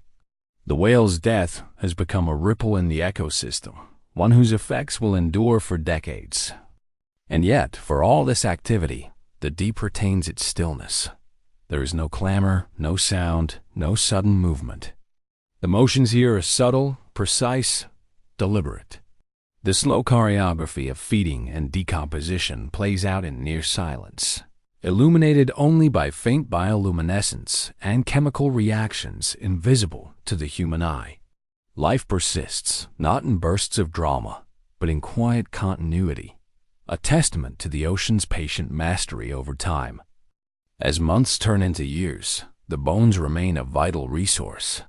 The whale's death has become a ripple in the ecosystem, one whose effects will endure for decades. And yet, for all this activity, the deep retains its stillness. There is no clamor, no sound, no sudden movement. The motions here are subtle, precise, deliberate. The slow choreography of feeding and decomposition plays out in near silence, illuminated only by faint bioluminescence and chemical reactions invisible to the human eye. Life persists, not in bursts of drama, but in quiet continuity, a testament to the ocean's patient mastery over time. As months turn into years, the bones remain a vital resource.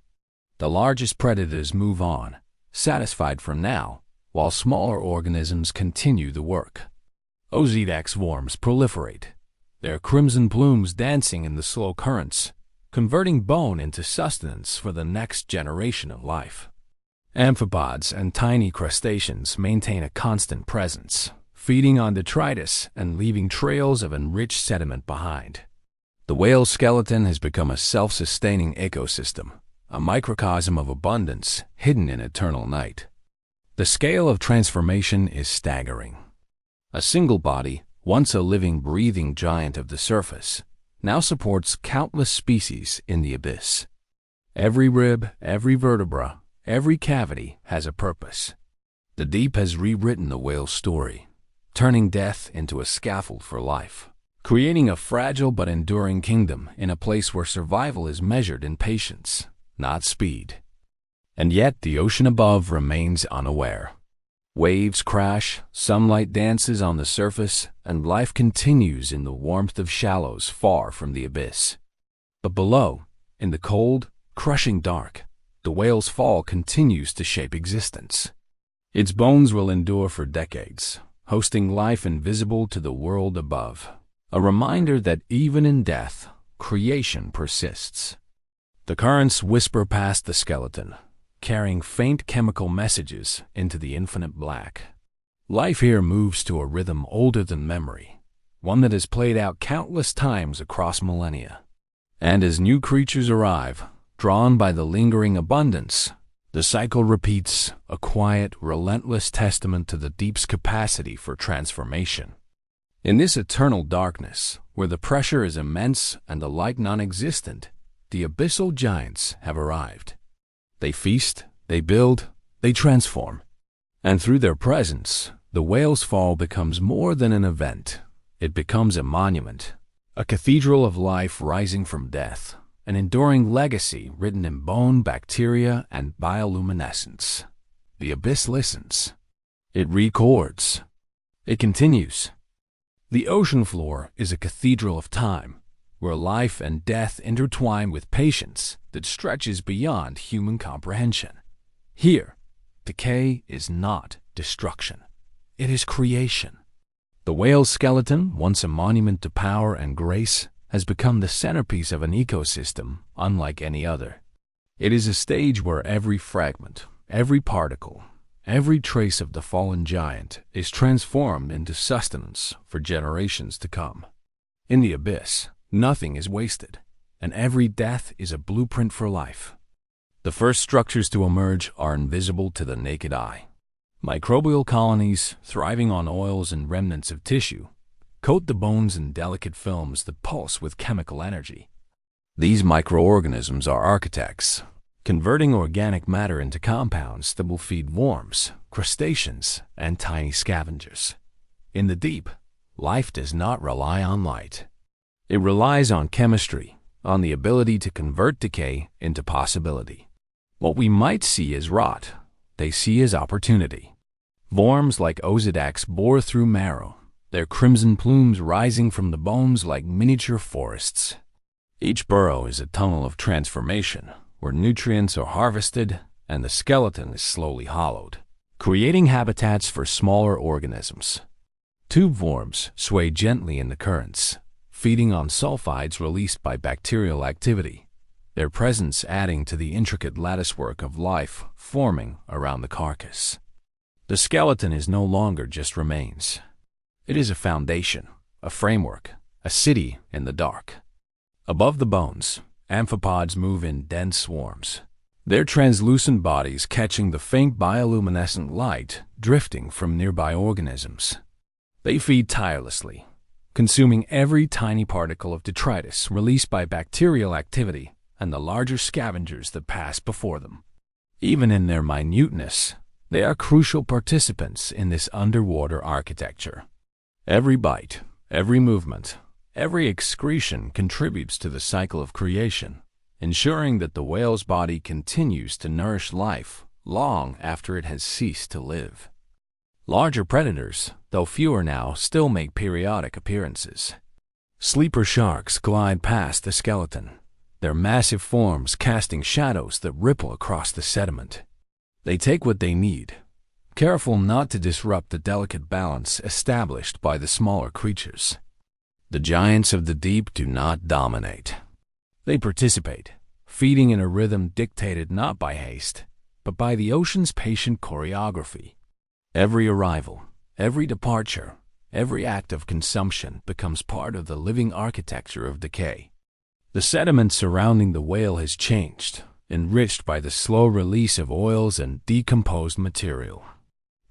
The largest predators move on, satisfied for now, while smaller organisms continue the work. Ozidax worms proliferate, their crimson plumes dancing in the slow currents, converting bone into sustenance for the next generation of life. Amphipods and tiny crustaceans maintain a constant presence, feeding on detritus and leaving trails of enriched sediment behind. The whale skeleton has become a self-sustaining ecosystem, a microcosm of abundance hidden in eternal night. The scale of transformation is staggering. A single body, once a living, breathing giant of the surface, now supports countless species in the abyss. Every rib, every vertebra, every cavity has a purpose. The deep has rewritten the whale's story, turning death into a scaffold for life, creating a fragile but enduring kingdom in a place where survival is measured in patience, not speed. And yet the ocean above remains unaware. Waves crash, sunlight dances on the surface, and life continues in the warmth of shallows far from the abyss. But below, in the cold, crushing dark, the whale's fall continues to shape existence. Its bones will endure for decades, hosting life invisible to the world above, a reminder that even in death, creation persists. The currents whisper past the skeleton, carrying faint chemical messages into the infinite black. Life here moves to a rhythm older than memory, one that has played out countless times across millennia. And as new creatures arrive, drawn by the lingering abundance, the cycle repeats, a quiet, relentless testament to the deep's capacity for transformation. In this eternal darkness, where the pressure is immense and the light non-existent, the abyssal giants have arrived. They feast, they build, they transform. And through their presence, the whale's fall becomes more than an event. It becomes a monument, a cathedral of life rising from death, an enduring legacy written in bone, bacteria, and bioluminescence. The abyss listens. It records. It continues. The ocean floor is a cathedral of time, where life and death intertwine with patience that stretches beyond human comprehension. Here, decay is not destruction. It is creation. The whale's skeleton, once a monument to power and grace, has become the centerpiece of an ecosystem unlike any other. It is a stage where every fragment, every particle, every trace of the fallen giant is transformed into sustenance for generations to come. In the abyss, nothing is wasted, and every death is a blueprint for life. The first structures to emerge are invisible to the naked eye. Microbial colonies, thriving on oils and remnants of tissue, coat the bones in delicate films that pulse with chemical energy. These microorganisms are architects, converting organic matter into compounds that will feed worms, crustaceans, and tiny scavengers. In the deep, life does not rely on light. It relies on chemistry, on the ability to convert decay into possibility. What we might see as rot, they see as opportunity. Worms like Ozidax bore through marrow, their crimson plumes rising from the bones like miniature forests. Each burrow is a tunnel of transformation, where nutrients are harvested and the skeleton is slowly hollowed, creating habitats for smaller organisms. Tube worms sway gently in the currents, feeding on sulfides released by bacterial activity, their presence adding to the intricate latticework of life forming around the carcass. The skeleton is no longer just remains. It is a foundation, a framework, a city in the dark. Above the bones, amphipods move in dense swarms, their translucent bodies catching the faint bioluminescent light drifting from nearby organisms. They feed tirelessly, consuming every tiny particle of detritus released by bacterial activity and the larger scavengers that pass before them. Even in their minuteness, they are crucial participants in this underwater architecture. Every bite, every movement, every excretion contributes to the cycle of creation, ensuring that the whale's body continues to nourish life long after it has ceased to live. Larger predators, though fewer now, still make periodic appearances. Sleeper sharks glide past the skeleton, their massive forms casting shadows that ripple across the sediment. They take what they need, careful not to disrupt the delicate balance established by the smaller creatures. The giants of the deep do not dominate. They participate, feeding in a rhythm dictated not by haste, but by the ocean's patient choreography. Every arrival, every departure, every act of consumption becomes part of the living architecture of decay. The sediment surrounding the whale has changed, enriched by the slow release of oils and decomposed material.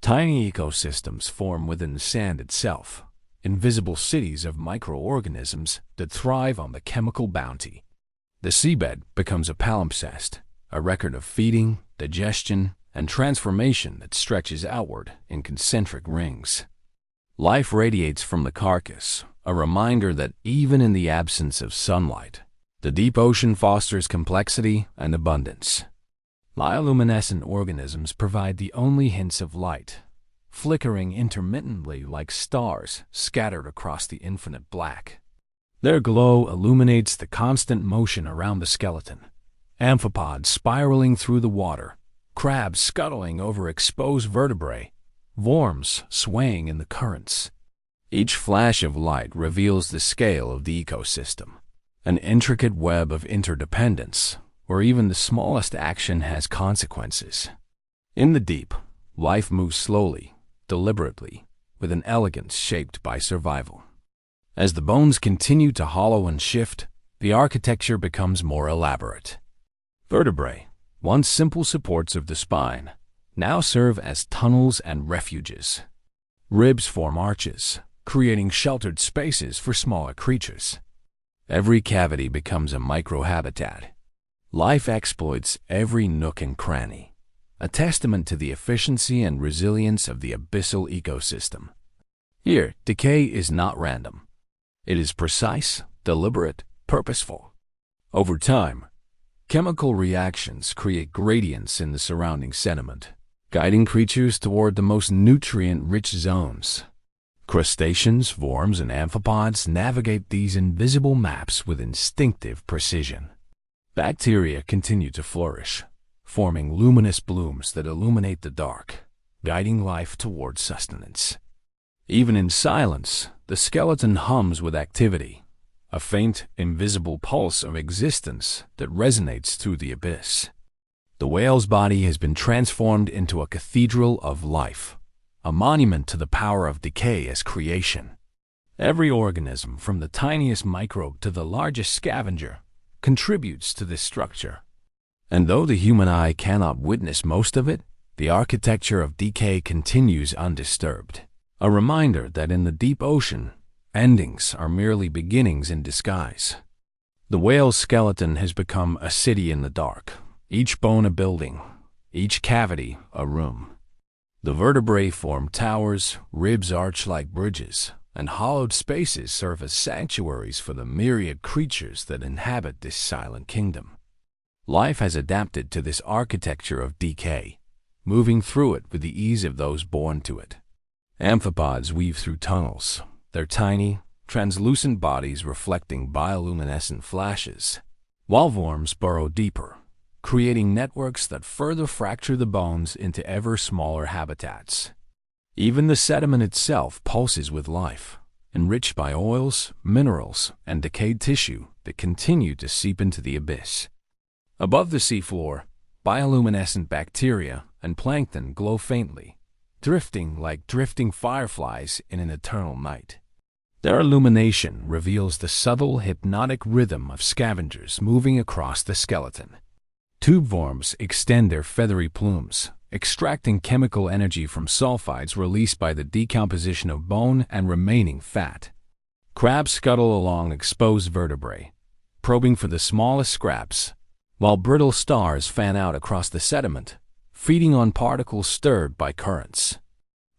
Tiny ecosystems form within the sand itself, invisible cities of microorganisms that thrive on the chemical bounty. The seabed becomes a palimpsest, a record of feeding, digestion, and transformation that stretches outward in concentric rings. Life radiates from the carcass, a reminder that even in the absence of sunlight, the deep ocean fosters complexity and abundance. Bioluminescent organisms provide the only hints of light, flickering intermittently like stars scattered across the infinite black. Their glow illuminates the constant motion around the skeleton, amphipods spiraling through the water, crabs scuttling over exposed vertebrae, worms swaying in the currents. Each flash of light reveals the scale of the ecosystem, an intricate web of interdependence where even the smallest action has consequences. In the deep, life moves slowly, deliberately, with an elegance shaped by survival. As the bones continue to hollow and shift, the architecture becomes more elaborate. Vertebrae, once simple supports of the spine, now serve as tunnels and refuges. Ribs form arches, creating sheltered spaces for smaller creatures. Every cavity becomes a microhabitat. Life exploits every nook and cranny, a testament to the efficiency and resilience of the abyssal ecosystem. Here, decay is not random. It is precise, deliberate, purposeful. Over time, chemical reactions create gradients in the surrounding sediment, guiding creatures toward the most nutrient-rich zones. Crustaceans, worms, and amphipods navigate these invisible maps with instinctive precision. Bacteria continue to flourish, forming luminous blooms that illuminate the dark, guiding life toward sustenance. Even in silence, the skeleton hums with activity, a faint, invisible pulse of existence that resonates through the abyss. The whale's body has been transformed into a cathedral of life, a monument to the power of decay as creation. Every organism, from the tiniest microbe to the largest scavenger, contributes to this structure. And though the human eye cannot witness most of it, the architecture of decay continues undisturbed. A reminder that in the deep ocean, endings are merely beginnings in disguise. The whale's skeleton has become a city in the dark, each bone a building, each cavity a room. The vertebrae form towers, ribs arch like bridges, and hollowed spaces serve as sanctuaries for the myriad creatures that inhabit this silent kingdom. Life has adapted to this architecture of decay, moving through it with the ease of those born to it. Amphipods weave through tunnels, their tiny, translucent bodies reflecting bioluminescent flashes, while worms burrow deeper, creating networks that further fracture the bones into ever smaller habitats. Even the sediment itself pulses with life, enriched by oils, minerals, and decayed tissue that continue to seep into the abyss. Above the seafloor, bioluminescent bacteria and plankton glow faintly, drifting like drifting fireflies in an eternal night. Their illumination reveals the subtle, hypnotic rhythm of scavengers moving across the skeleton. Tube worms extend their feathery plumes, extracting chemical energy from sulfides released by the decomposition of bone and remaining fat. Crabs scuttle along exposed vertebrae, probing for the smallest scraps, while brittle stars fan out across the sediment, feeding on particles stirred by currents.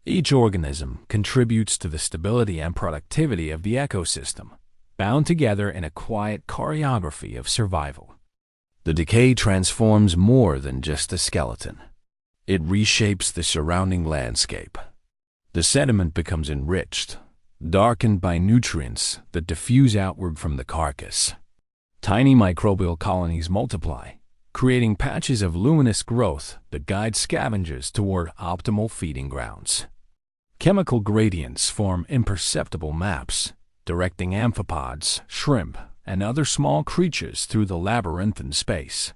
Each organism contributes to the stability and productivity of the ecosystem, bound together in a quiet choreography of survival. The decay transforms more than just the skeleton. It reshapes the surrounding landscape. The sediment becomes enriched, darkened by nutrients that diffuse outward from the carcass. Tiny microbial colonies multiply, creating patches of luminous growth that guide scavengers toward optimal feeding grounds. Chemical gradients form imperceptible maps, directing amphipods, shrimp, and other small creatures through the labyrinthine space.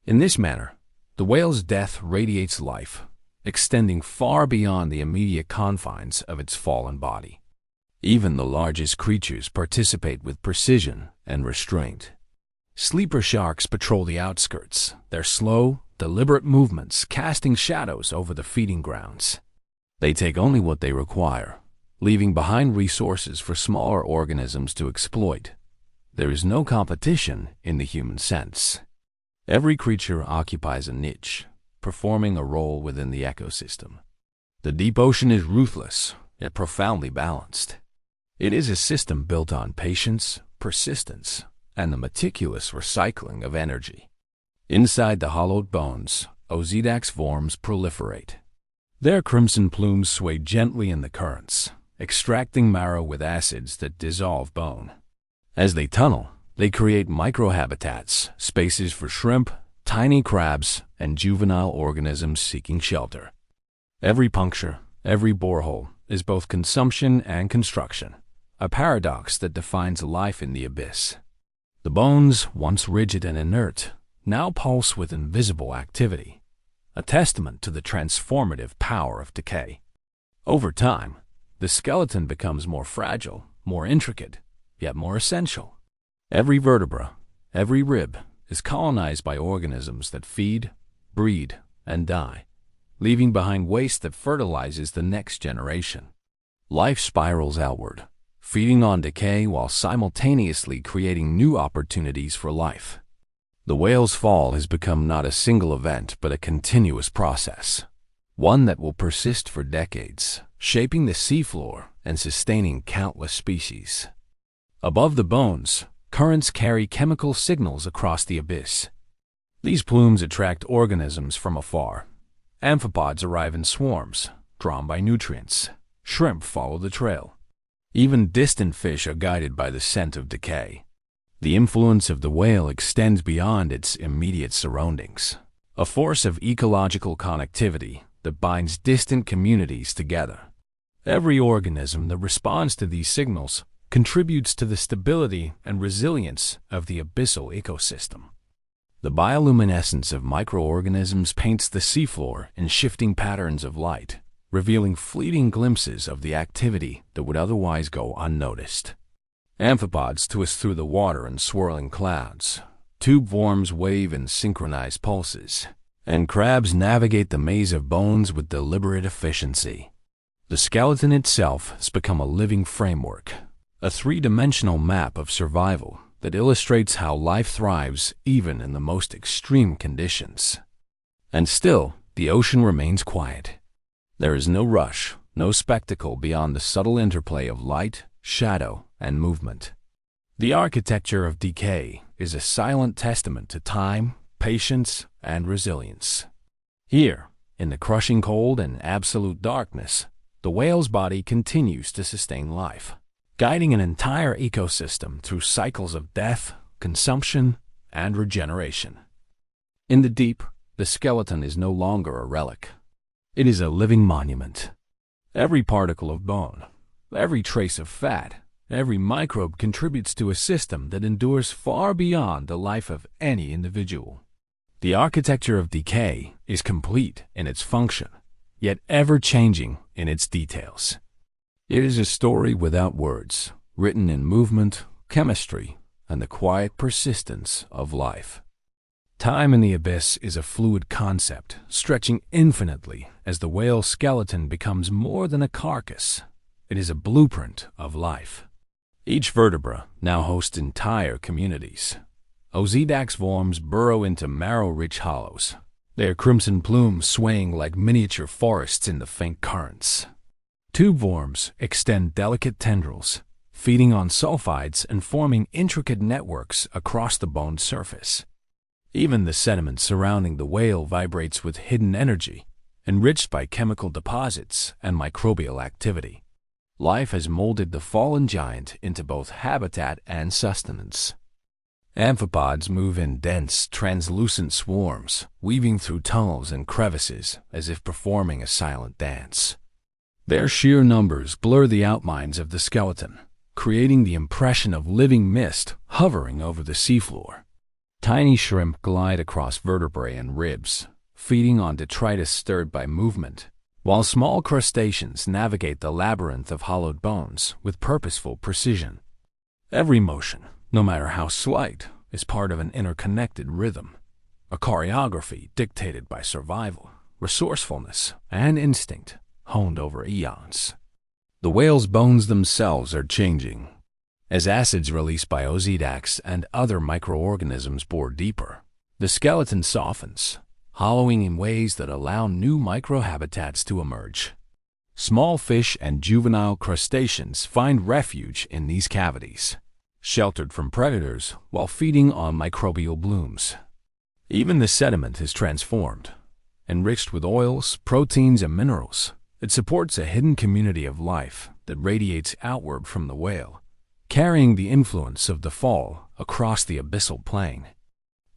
In this manner, the whale's death radiates life, extending far beyond the immediate confines of its fallen body. Even the largest creatures participate with precision and restraint. Sleeper sharks patrol the outskirts, their slow, deliberate movements casting shadows over the feeding grounds. They take only what they require, leaving behind resources for smaller organisms to exploit. There is no competition in the human sense. Every creature occupies a niche, performing a role within the ecosystem. The deep ocean is ruthless, yet profoundly balanced. It is a system built on patience, persistence, and the meticulous recycling of energy. Inside the hollowed bones, Ozidax worms proliferate. Their crimson plumes sway gently in the currents, extracting marrow with acids that dissolve bone. As they tunnel, they create microhabitats, spaces for shrimp, tiny crabs, and juvenile organisms seeking shelter. Every puncture, every borehole, is both consumption and construction, a paradox that defines life in the abyss. The bones, once rigid and inert, now pulse with invisible activity, a testament to the transformative power of decay. Over time, the skeleton becomes more fragile, more intricate, yet more essential. Every vertebra, every rib, is colonized by organisms that feed, breed, and die, leaving behind waste that fertilizes the next generation. Life spirals outward, feeding on decay while simultaneously creating new opportunities for life. The whale's fall has become not a single event but a continuous process, one that will persist for decades, shaping the seafloor and sustaining countless species. Above the bones, currents carry chemical signals across the abyss. These plumes attract organisms from afar. Amphipods arrive in swarms, drawn by nutrients. Shrimp follow the trail. Even distant fish are guided by the scent of decay. The influence of the whale extends beyond its immediate surroundings, a force of ecological connectivity that binds distant communities together. Every organism that responds to these signals contributes to the stability and resilience of the abyssal ecosystem. The bioluminescence of microorganisms paints the seafloor in shifting patterns of light, revealing fleeting glimpses of the activity that would otherwise go unnoticed. Amphipods twist through the water in swirling clouds. Tube worms wave in synchronized pulses, and crabs navigate the maze of bones with deliberate efficiency. The skeleton itself has become a living framework, a three-dimensional map of survival that illustrates how life thrives even in the most extreme conditions. And still, the ocean remains quiet. There is no rush, no spectacle beyond the subtle interplay of light, shadow, and movement. The architecture of decay is a silent testament to time, patience, and resilience. Here, in the crushing cold and absolute darkness, the whale's body continues to sustain life, guiding an entire ecosystem through cycles of death, consumption, and regeneration. In the deep, the skeleton is no longer a relic. It is a living monument. Every particle of bone, every trace of fat, every microbe contributes to a system that endures far beyond the life of any individual. The architecture of decay is complete in its function, yet ever-changing in its details. It is a story without words, written in movement, chemistry, and the quiet persistence of life. Time in the abyss is a fluid concept, stretching infinitely as the whale's skeleton becomes more than a carcass. It is a blueprint of life. Each vertebra now hosts entire communities. Osedax worms burrow into marrow-rich hollows, their crimson plumes swaying like miniature forests in the faint currents. Tube worms extend delicate tendrils, feeding on sulfides and forming intricate networks across the bone's surface. Even the sediment surrounding the whale vibrates with hidden energy, enriched by chemical deposits and microbial activity. Life has molded the fallen giant into both habitat and sustenance. Amphipods move in dense, translucent swarms, weaving through tunnels and crevices as if performing a silent dance. Their sheer numbers blur the outlines of the skeleton, creating the impression of living mist hovering over the seafloor. Tiny shrimp glide across vertebrae and ribs, feeding on detritus stirred by movement, while small crustaceans navigate the labyrinth of hollowed bones with purposeful precision. Every motion, no matter how slight, is part of an interconnected rhythm, a choreography dictated by survival, resourcefulness, and instinct, honed over eons. The whale's bones themselves are changing. As acids released by Osedax and other microorganisms bore deeper, the skeleton softens, hollowing in ways that allow new microhabitats to emerge. Small fish and juvenile crustaceans find refuge in these cavities, sheltered from predators while feeding on microbial blooms. Even the sediment is transformed, enriched with oils, proteins, and minerals. It supports a hidden community of life that radiates outward from the whale, carrying the influence of the fall across the abyssal plain.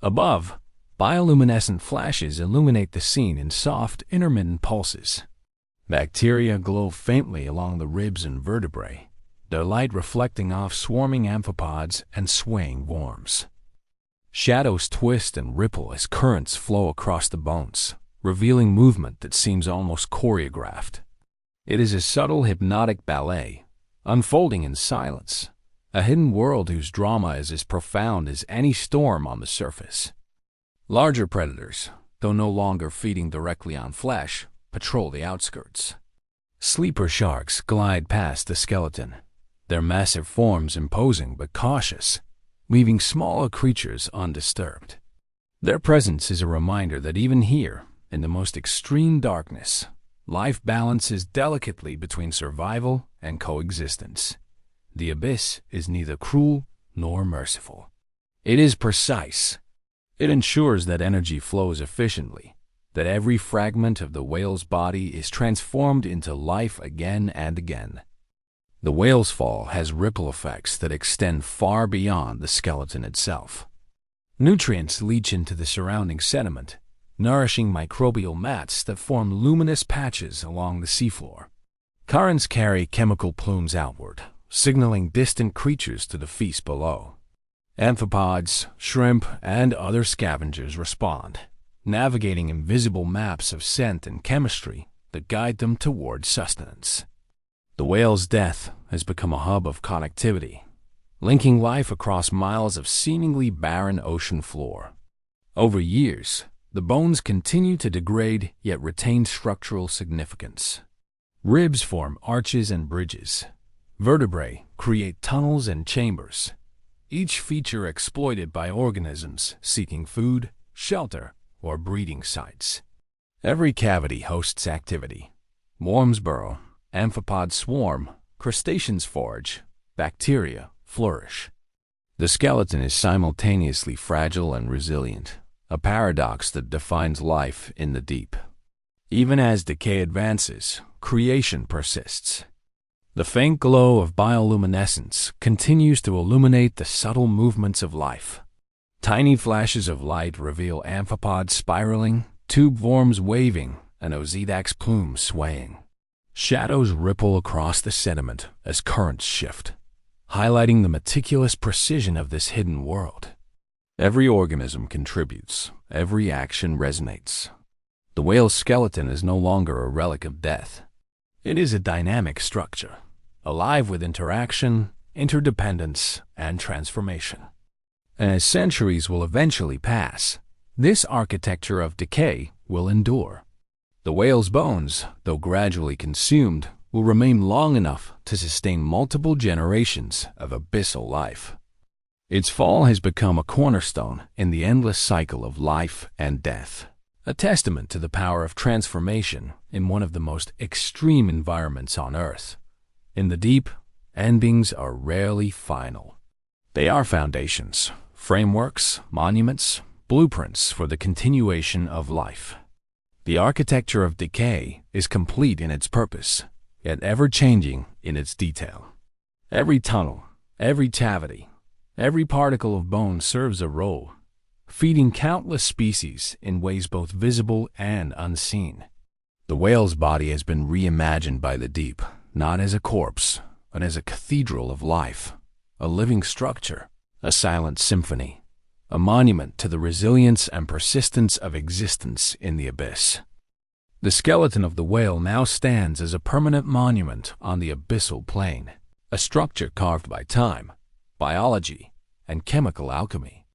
Above, bioluminescent flashes illuminate the scene in soft, intermittent pulses. Bacteria glow faintly along the ribs and vertebrae, their light reflecting off swarming amphipods and swaying worms. Shadows twist and ripple as currents flow across the bones, revealing movement that seems almost choreographed. It is a subtle hypnotic ballet, unfolding in silence, a hidden world whose drama is as profound as any storm on the surface. Larger predators, though no longer feeding directly on flesh, patrol the outskirts. Sleeper sharks glide past the skeleton, their massive forms imposing but cautious, leaving smaller creatures undisturbed. Their presence is a reminder that even here, in the most extreme darkness, life balances delicately between survival and coexistence. The abyss is neither cruel nor merciful. It is precise. It ensures that energy flows efficiently, that every fragment of the whale's body is transformed into life again and again. The whale's fall has ripple effects that extend far beyond the skeleton itself. Nutrients leach into the surrounding sediment, nourishing microbial mats that form luminous patches along the seafloor. Currents carry chemical plumes outward, signaling distant creatures to the feast below. Amphipods, shrimp, and other scavengers respond, navigating invisible maps of scent and chemistry that guide them toward sustenance. The whale's death has become a hub of connectivity, linking life across miles of seemingly barren ocean floor. Over years, the bones continue to degrade yet retain structural significance. Ribs form arches and bridges. Vertebrae create tunnels and chambers, each feature exploited by organisms seeking food, shelter, or breeding sites. Every cavity hosts activity. Worms burrow, amphipods swarm, crustaceans forage, bacteria flourish. The skeleton is simultaneously fragile and resilient, a paradox that defines life in the deep. Even as decay advances, creation persists. The faint glow of bioluminescence continues to illuminate the subtle movements of life. Tiny flashes of light reveal amphipods spiraling, tube worms waving, and osedax plumes swaying. Shadows ripple across the sediment as currents shift, highlighting the meticulous precision of this hidden world. Every organism contributes, every action resonates. The whale's skeleton is no longer a relic of death. It is a dynamic structure, alive with interaction, interdependence, and transformation. And as centuries will eventually pass, this architecture of decay will endure. The whale's bones, though gradually consumed, will remain long enough to sustain multiple generations of abyssal life. Its fall has become a cornerstone in the endless cycle of life and death, a testament to the power of transformation in one of the most extreme environments on Earth. In the deep, endings are rarely final. They are foundations, frameworks, monuments, blueprints for the continuation of life. The architecture of decay is complete in its purpose, yet ever-changing in its detail. Every tunnel, every cavity, every particle of bone serves a role, feeding countless species in ways both visible and unseen. The whale's body has been reimagined by the deep, not as a corpse, but as a cathedral of life, a living structure, a silent symphony, a monument to the resilience and persistence of existence in the abyss. The skeleton of the whale now stands as a permanent monument on the abyssal plane, a structure carved by time, biology, and chemical alchemy.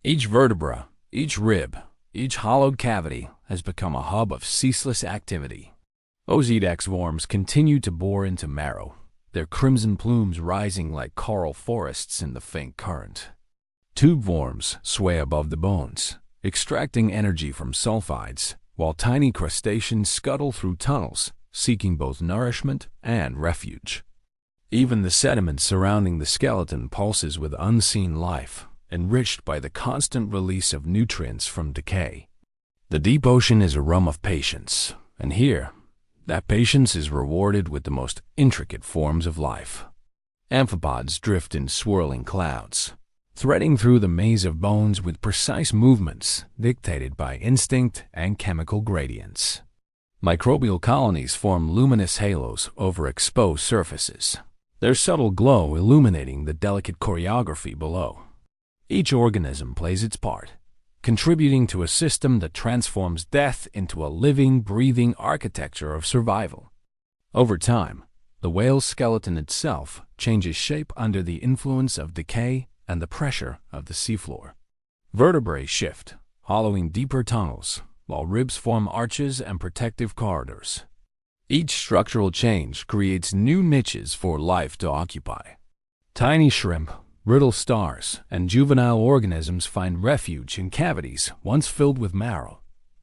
Each vertebra, each rib, each hollowed cavity has become a hub of ceaseless activity. Osedax worms continue to bore into marrow, their crimson plumes rising like coral forests in the faint current. Tube worms sway above the bones, extracting energy from sulfides, while tiny crustaceans scuttle through tunnels, seeking both nourishment and refuge. Even the sediment surrounding the skeleton pulses with unseen life, enriched by the constant release of nutrients from decay. The deep ocean is a realm of patience, and here, that patience is rewarded with the most intricate forms of life. Amphipods drift in swirling clouds, threading through the maze of bones with precise movements dictated by instinct and chemical gradients. Microbial colonies form luminous halos over exposed surfaces, their subtle glow illuminating the delicate choreography below. Each organism plays its part, contributing to a system that transforms death into a living, breathing architecture of survival. Over time, the whale's skeleton itself changes shape under the influence of decay and the pressure of the seafloor. Vertebrae shift, hollowing deeper tunnels, while ribs form arches and protective corridors. Each structural change creates new niches for life to occupy. Tiny shrimp, Brittle stars and juvenile organisms find refuge in cavities once filled with marrow,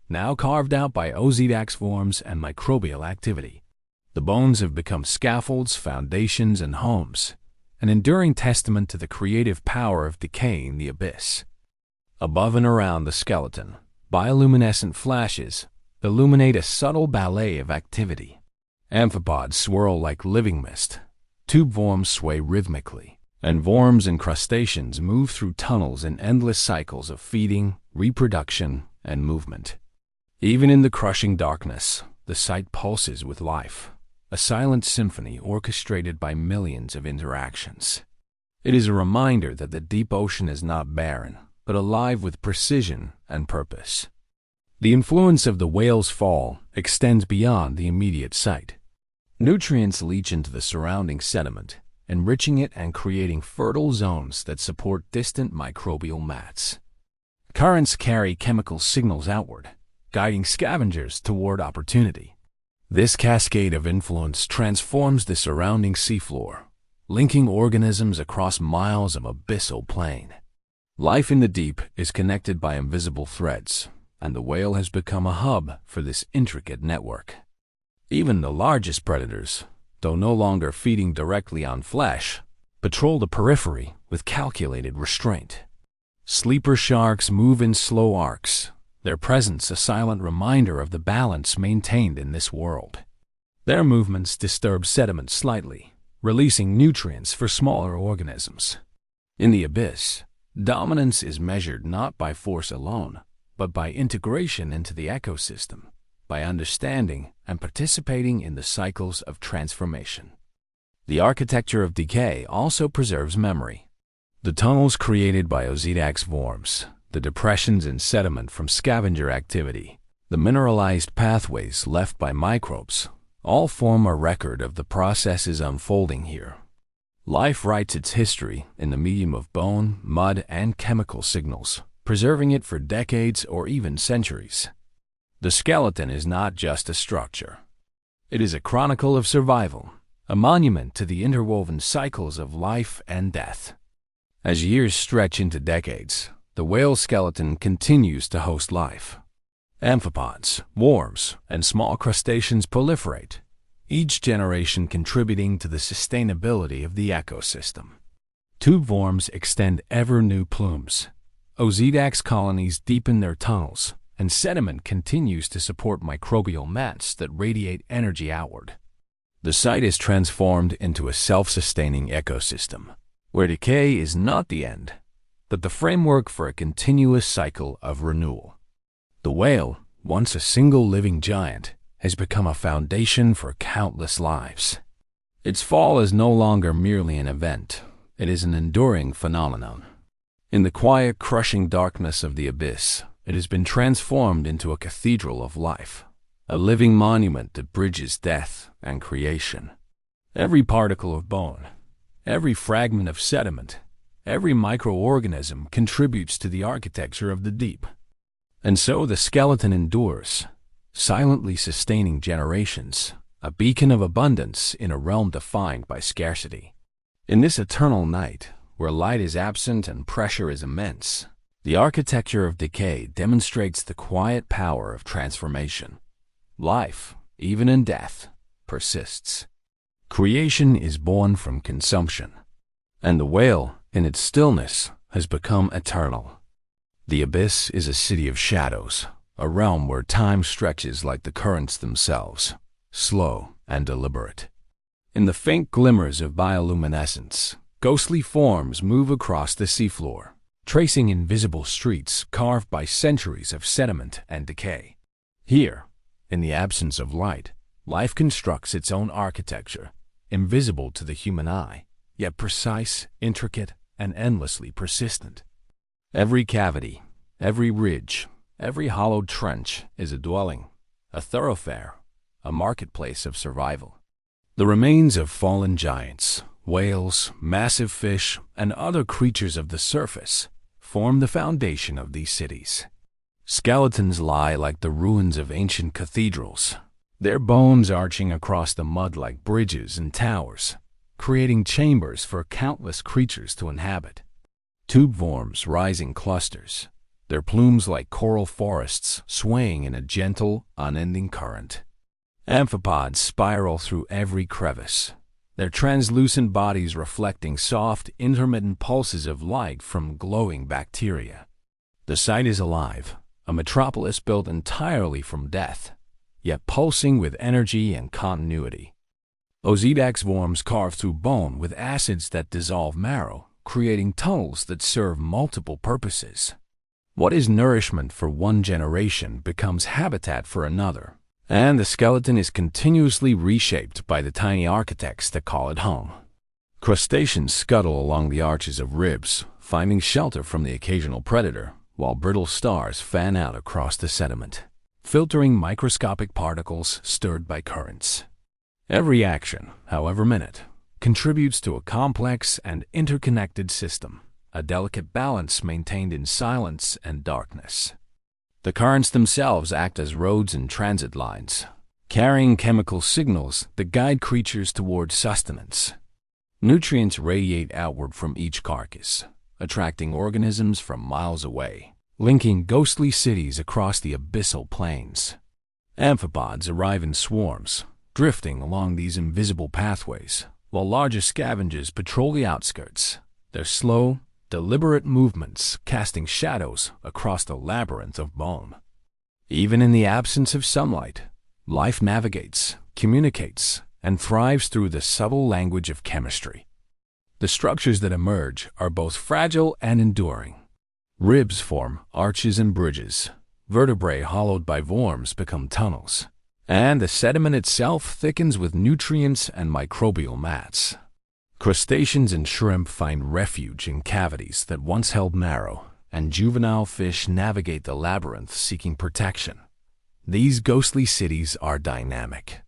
now carved out by Ozydax forms and microbial activity. The bones have become scaffolds, foundations, and homes, an enduring testament to the creative power of decay in the abyss. Above and around the skeleton, bioluminescent flashes illuminate a subtle ballet of activity. Amphipods swirl like living mist, tube worms sway rhythmically, and worms and crustaceans move through tunnels in endless cycles of feeding, reproduction, and movement. Even in the crushing darkness, the site pulses with life, a silent symphony orchestrated by millions of interactions. It is a reminder that the deep ocean is not barren, but alive with precision and purpose. The influence of the whale's fall extends beyond the immediate site. Nutrients leach into the surrounding sediment, enriching it and creating fertile zones that support distant microbial mats. Currents carry chemical signals outward, guiding scavengers toward opportunity. This cascade of influence transforms the surrounding seafloor, linking organisms across miles of abyssal plain. Life in the deep is connected by invisible threads, and the whale has become a hub for this intricate network. Even the largest predators, though no longer feeding directly on flesh, patrol the periphery with calculated restraint. Sleeper sharks move in slow arcs, their presence a silent reminder of the balance maintained in this world. Their movements disturb sediment slightly, releasing nutrients for smaller organisms. In the abyss, dominance is measured not by force alone, but by integration into the ecosystem, by understanding and participating in the cycles of transformation. The architecture of decay also preserves memory. The tunnels created by Ozydax worms, the depressions in sediment from scavenger activity, the mineralized pathways left by microbes, all form a record of the processes unfolding here. Life writes its history in the medium of bone, mud, and chemical signals, preserving it for decades or even centuries. The skeleton is not just a structure. It is a chronicle of survival, a monument to the interwoven cycles of life and death. As years stretch into decades, the whale skeleton continues to host life. Amphipods, worms, and small crustaceans proliferate, each generation contributing to the sustainability of the ecosystem. Tube worms extend ever new plumes. Ozydax colonies deepen their tunnels, and sediment continues to support microbial mats that radiate energy outward. The site is transformed into a self-sustaining ecosystem, where decay is not the end, but the framework for a continuous cycle of renewal. The whale, once a single living giant, has become a foundation for countless lives. Its fall is no longer merely an event, it is an enduring phenomenon. In the quiet, crushing darkness of the abyss, it has been transformed into a cathedral of life, a living monument that bridges death and creation. Every particle of bone, every fragment of sediment, every microorganism contributes to the architecture of the deep. And so the skeleton endures, silently sustaining generations, a beacon of abundance in a realm defined by scarcity. In this eternal night, where light is absent and pressure is immense, the architecture of decay demonstrates the quiet power of transformation. Life, even in death, persists. Creation is born from consumption, and the whale, in its stillness, has become eternal. The abyss is a city of shadows, a realm where time stretches like the currents themselves, slow and deliberate. In the faint glimmers of bioluminescence, ghostly forms move across the seafloor, tracing invisible streets carved by centuries of sediment and decay. Here, in the absence of light, life constructs its own architecture, invisible to the human eye, yet precise, intricate, and endlessly persistent. Every cavity, every ridge, every hollowed trench is a dwelling, a thoroughfare, a marketplace of survival. The remains of fallen giants, whales, massive fish, and other creatures of the surface form the foundation of these cities. Skeletons lie like the ruins of ancient cathedrals, their bones arching across the mud like bridges and towers, creating chambers for countless creatures to inhabit. Tube worms rise in clusters, their plumes like coral forests swaying in a gentle, unending current. Amphipods spiral through every crevice, their translucent bodies reflecting soft, intermittent pulses of light from glowing bacteria. The site is alive, a metropolis built entirely from death, yet pulsing with energy and continuity. Osedax worms carve through bone with acids that dissolve marrow, creating tunnels that serve multiple purposes. What is nourishment for one generation becomes habitat for another, and the skeleton is continuously reshaped by the tiny architects that call it home. Crustaceans scuttle along the arches of ribs, finding shelter from the occasional predator, while brittle stars fan out across the sediment, filtering microscopic particles stirred by currents. Every action, however minute, contributes to a complex and interconnected system, a delicate balance maintained in silence and darkness. The currents themselves act as roads and transit lines, carrying chemical signals that guide creatures toward sustenance. Nutrients radiate outward from each carcass, attracting organisms from miles away, linking ghostly cities across the abyssal plains. Amphipods arrive in swarms, drifting along these invisible pathways, while larger scavengers patrol the outskirts, their slow, deliberate movements casting shadows across the labyrinth of bone. Even in the absence of sunlight, life navigates, communicates, and thrives through the subtle language of chemistry. The structures that emerge are both fragile and enduring. Ribs form arches and bridges, vertebrae hollowed by worms become tunnels, and the sediment itself thickens with nutrients and microbial mats. Crustaceans and shrimp find refuge in cavities that once held marrow, and juvenile fish navigate the labyrinth seeking protection. These ghostly cities are dynamic.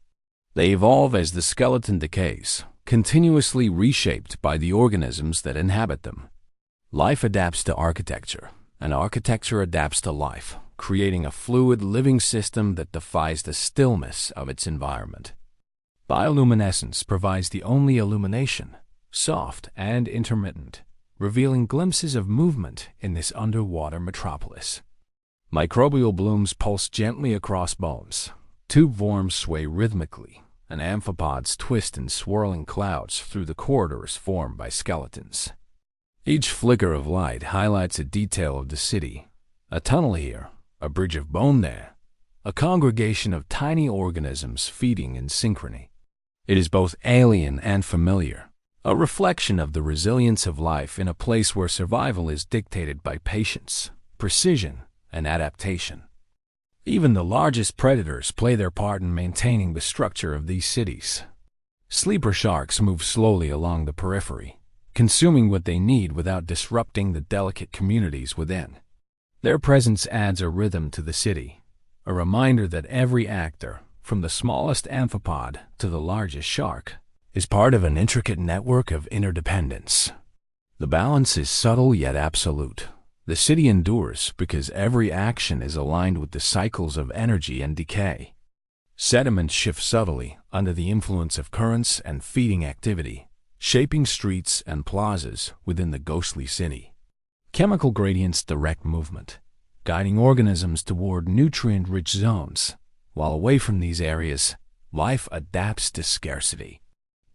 They evolve as the skeleton decays, continuously reshaped by the organisms that inhabit them. Life adapts to architecture, and architecture adapts to life, creating a fluid living system that defies the stillness of its environment. Bioluminescence provides the only illumination, soft and intermittent, revealing glimpses of movement in this underwater metropolis. Microbial blooms pulse gently across bones, tube worms sway rhythmically, and amphipods twist in swirling clouds through the corridors formed by skeletons. Each flicker of light highlights a detail of the city, a tunnel here, a bridge of bone there, a congregation of tiny organisms feeding in synchrony. It is both alien and familiar, a reflection of the resilience of life in a place where survival is dictated by patience, precision, and adaptation. Even the largest predators play their part in maintaining the structure of these cities. Sleeper sharks move slowly along the periphery, consuming what they need without disrupting the delicate communities within. Their presence adds a rhythm to the city, a reminder that every actor, from the smallest amphipod to the largest shark, is part of an intricate network of interdependence. The balance is subtle yet absolute. The city endures because every action is aligned with the cycles of energy and decay. Sediments shift subtly under the influence of currents and feeding activity, shaping streets and plazas within the ghostly city. Chemical gradients direct movement, guiding organisms toward nutrient-rich zones, while away from these areas, life adapts to scarcity.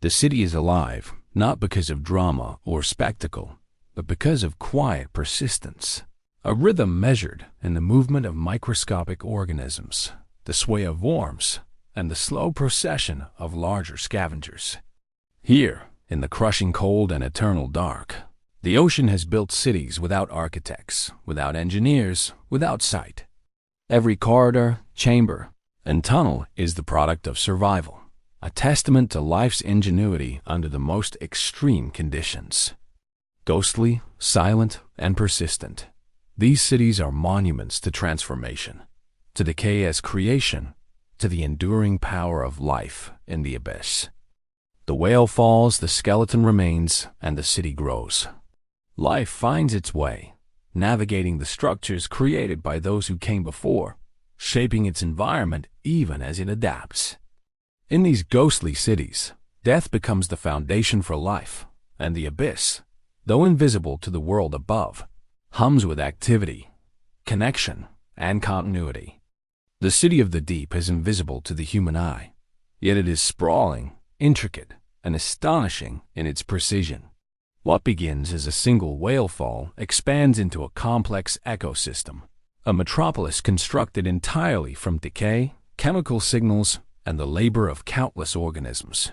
The city is alive, not because of drama or spectacle, but because of quiet persistence, a rhythm measured in the movement of microscopic organisms, the sway of worms, and the slow procession of larger scavengers. Here, in the crushing cold and eternal dark, the ocean has built cities without architects, without engineers, without sight. Every corridor, chamber, and tunnel is the product of survival, a testament to life's ingenuity under the most extreme conditions. Ghostly, silent, and persistent, these cities are monuments to transformation, to decay as creation, to the enduring power of life in the abyss. The whale falls, the skeleton remains, and the city grows. Life finds its way, navigating the structures created by those who came before, shaping its environment even as it adapts. In these ghostly cities, Death becomes the foundation for life, and the abyss, though invisible to the world above, hums with activity, connection, and continuity. The city of the deep is invisible to the human eye, yet it is sprawling, intricate, and astonishing in its precision. What begins as a single whale fall expands into a complex ecosystem, a metropolis constructed entirely from decay, chemical signals, and the labor of countless organisms.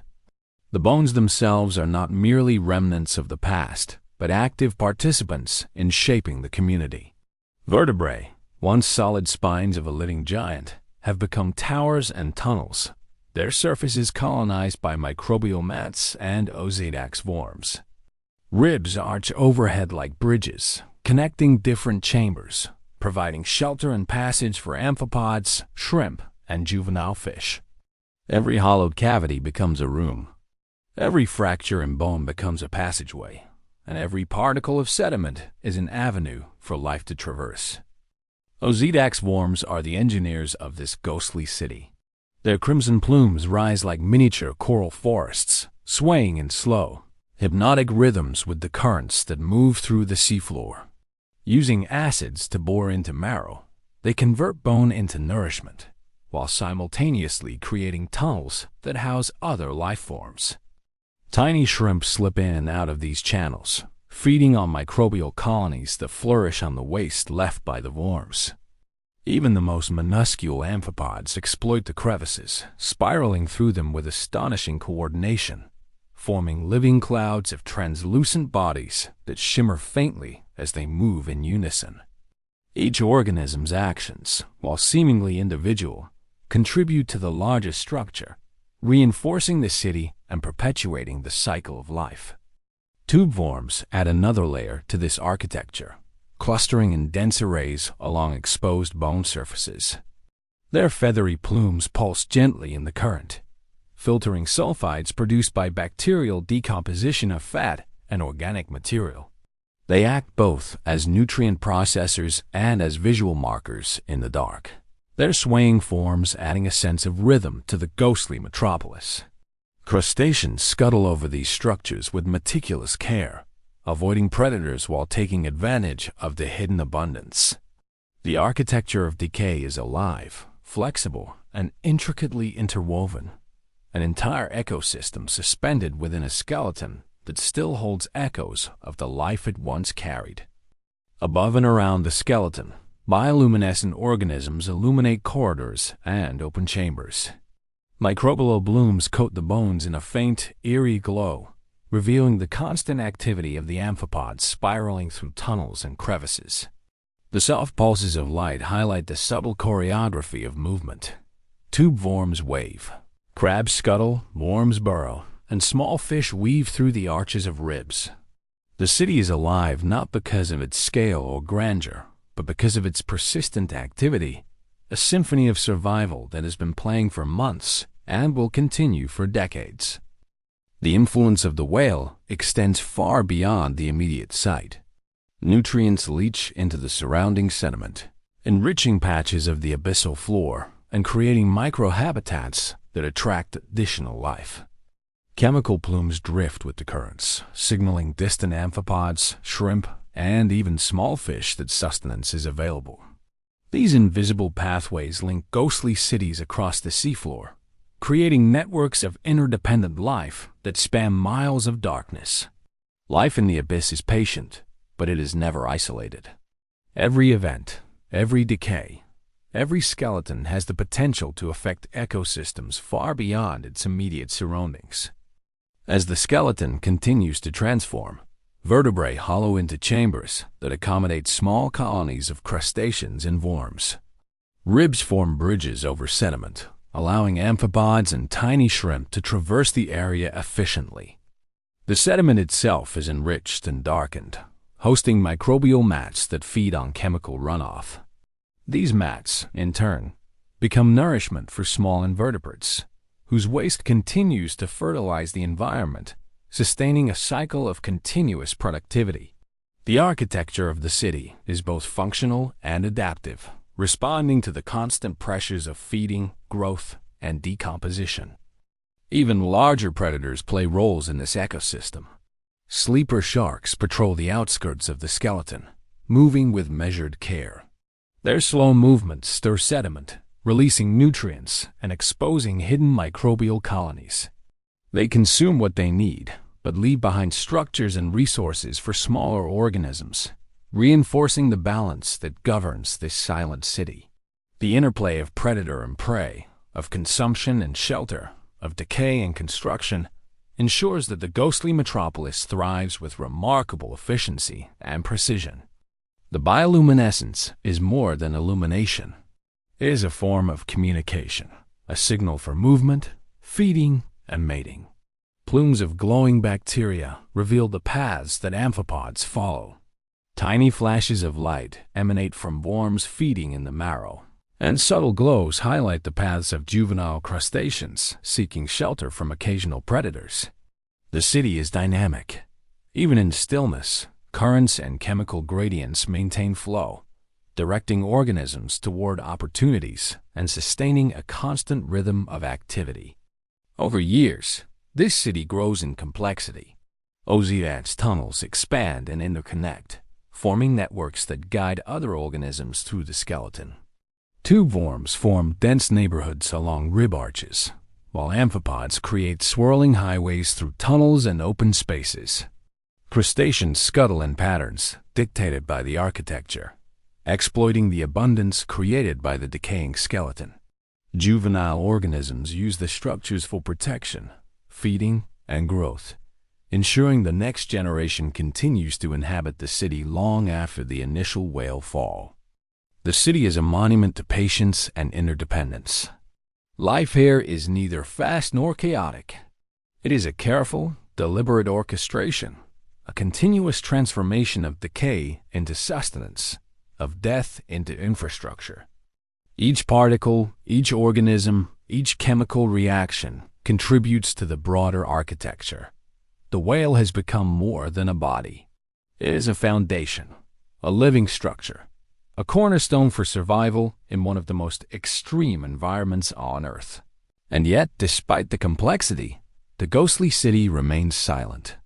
The bones themselves are not merely remnants of the past, but active participants in shaping the community. Vertebrae, once solid spines of a living giant, have become towers and tunnels, their surfaces colonized by microbial mats and Osedax worms. Ribs arch overhead like bridges, connecting different chambers, providing shelter and passage for amphipods, shrimp, and juvenile fish. Every hollowed cavity becomes a room. Every fracture in bone becomes a passageway, and every particle of sediment is an avenue for life to traverse. Osedax worms are the engineers of this ghostly city. Their crimson plumes rise like miniature coral forests, swaying in slow, hypnotic rhythms with the currents that move through the seafloor. Using acids to bore into marrow, they convert bone into nourishment, while simultaneously creating tunnels that house other life forms. Tiny shrimp slip in and out of these channels, feeding on microbial colonies that flourish on the waste left by the worms. Even the most minuscule amphipods exploit the crevices, spiraling through them with astonishing coordination, forming living clouds of translucent bodies that shimmer faintly as they move in unison. Each organism's actions, while seemingly individual, contribute to the larger structure, reinforcing the city and perpetuating the cycle of life. Tube worms add another layer to this architecture, clustering in dense arrays along exposed bone surfaces. Their feathery plumes pulse gently in the current, filtering sulfides produced by bacterial decomposition of fat and organic material. They act both as nutrient processors and as visual markers in the dark, their swaying forms adding a sense of rhythm to the ghostly metropolis. Crustaceans scuttle over these structures with meticulous care, avoiding predators while taking advantage of the hidden abundance. The architecture of decay is alive, flexible, and intricately interwoven, an entire ecosystem suspended within a skeleton that still holds echoes of the life it once carried. Above and around the skeleton, bioluminescent organisms illuminate corridors and open chambers. Microbial blooms coat the bones in a faint, eerie glow, revealing the constant activity of the amphipods spiraling through tunnels and crevices. The soft pulses of light highlight the subtle choreography of movement. Tube worms wave, crabs scuttle, worms burrow, and small fish weave through the arches of ribs. The city is alive not because of its scale or grandeur, but because of its persistent activity, a symphony of survival that has been playing for months and will continue for decades. The influence of the whale extends far beyond the immediate site. Nutrients leach into the surrounding sediment, enriching patches of the abyssal floor and creating microhabitats that attract additional life. Chemical plumes drift with the currents, signaling distant amphipods, shrimp, and even small fish that sustenance is available. These invisible pathways link ghostly cities across the seafloor, creating networks of interdependent life that span miles of darkness. Life in the abyss is patient, but it is never isolated. Every event, every decay, every skeleton has the potential to affect ecosystems far beyond its immediate surroundings. As the skeleton continues to transform, vertebrae hollow into chambers that accommodate small colonies of crustaceans and worms. Ribs form bridges over sediment, allowing amphipods and tiny shrimp to traverse the area efficiently. The sediment itself is enriched and darkened, hosting microbial mats that feed on chemical runoff. These mats, in turn, become nourishment for small invertebrates, whose waste continues to fertilize the environment, sustaining a cycle of continuous productivity. The architecture of the city is both functional and adaptive, responding to the constant pressures of feeding, growth, and decomposition. Even larger predators play roles in this ecosystem. Sleeper sharks patrol the outskirts of the skeleton, moving with measured care. Their slow movements stir sediment, releasing nutrients and exposing hidden microbial colonies. They consume what they need, but leave behind structures and resources for smaller organisms, reinforcing the balance that governs this silent city. The interplay of predator and prey, of consumption and shelter, of decay and construction, ensures that the ghostly metropolis thrives with remarkable efficiency and precision. The bioluminescence is more than illumination. It is a form of communication, a signal for movement, feeding, and mating. Plumes of glowing bacteria reveal the paths that amphipods follow. Tiny flashes of light emanate from worms feeding in the marrow, and subtle glows highlight the paths of juvenile crustaceans seeking shelter from occasional predators. The city is dynamic. Even in stillness, currents and chemical gradients maintain flow, directing organisms toward opportunities and sustaining a constant rhythm of activity. Over years, this city grows in complexity. Oz's tunnels expand and interconnect, forming networks that guide other organisms through the skeleton. Tube worms form dense neighborhoods along rib arches, while amphipods create swirling highways through tunnels and open spaces. Crustaceans scuttle in patterns dictated by the architecture, exploiting the abundance created by the decaying skeleton. Juvenile organisms use the structures for protection, feeding, and growth, ensuring the next generation continues to inhabit the city long after the initial whale fall. The city is a monument to patience and interdependence. Life here is neither fast nor chaotic. It is a careful, deliberate orchestration, a continuous transformation of decay into sustenance, of death into infrastructure. Each particle, each organism, each chemical reaction contributes to the broader architecture. The whale has become more than a body. It is a foundation, a living structure, a cornerstone for survival in one of the most extreme environments on Earth. And yet, despite the complexity, the ghostly city remains silent.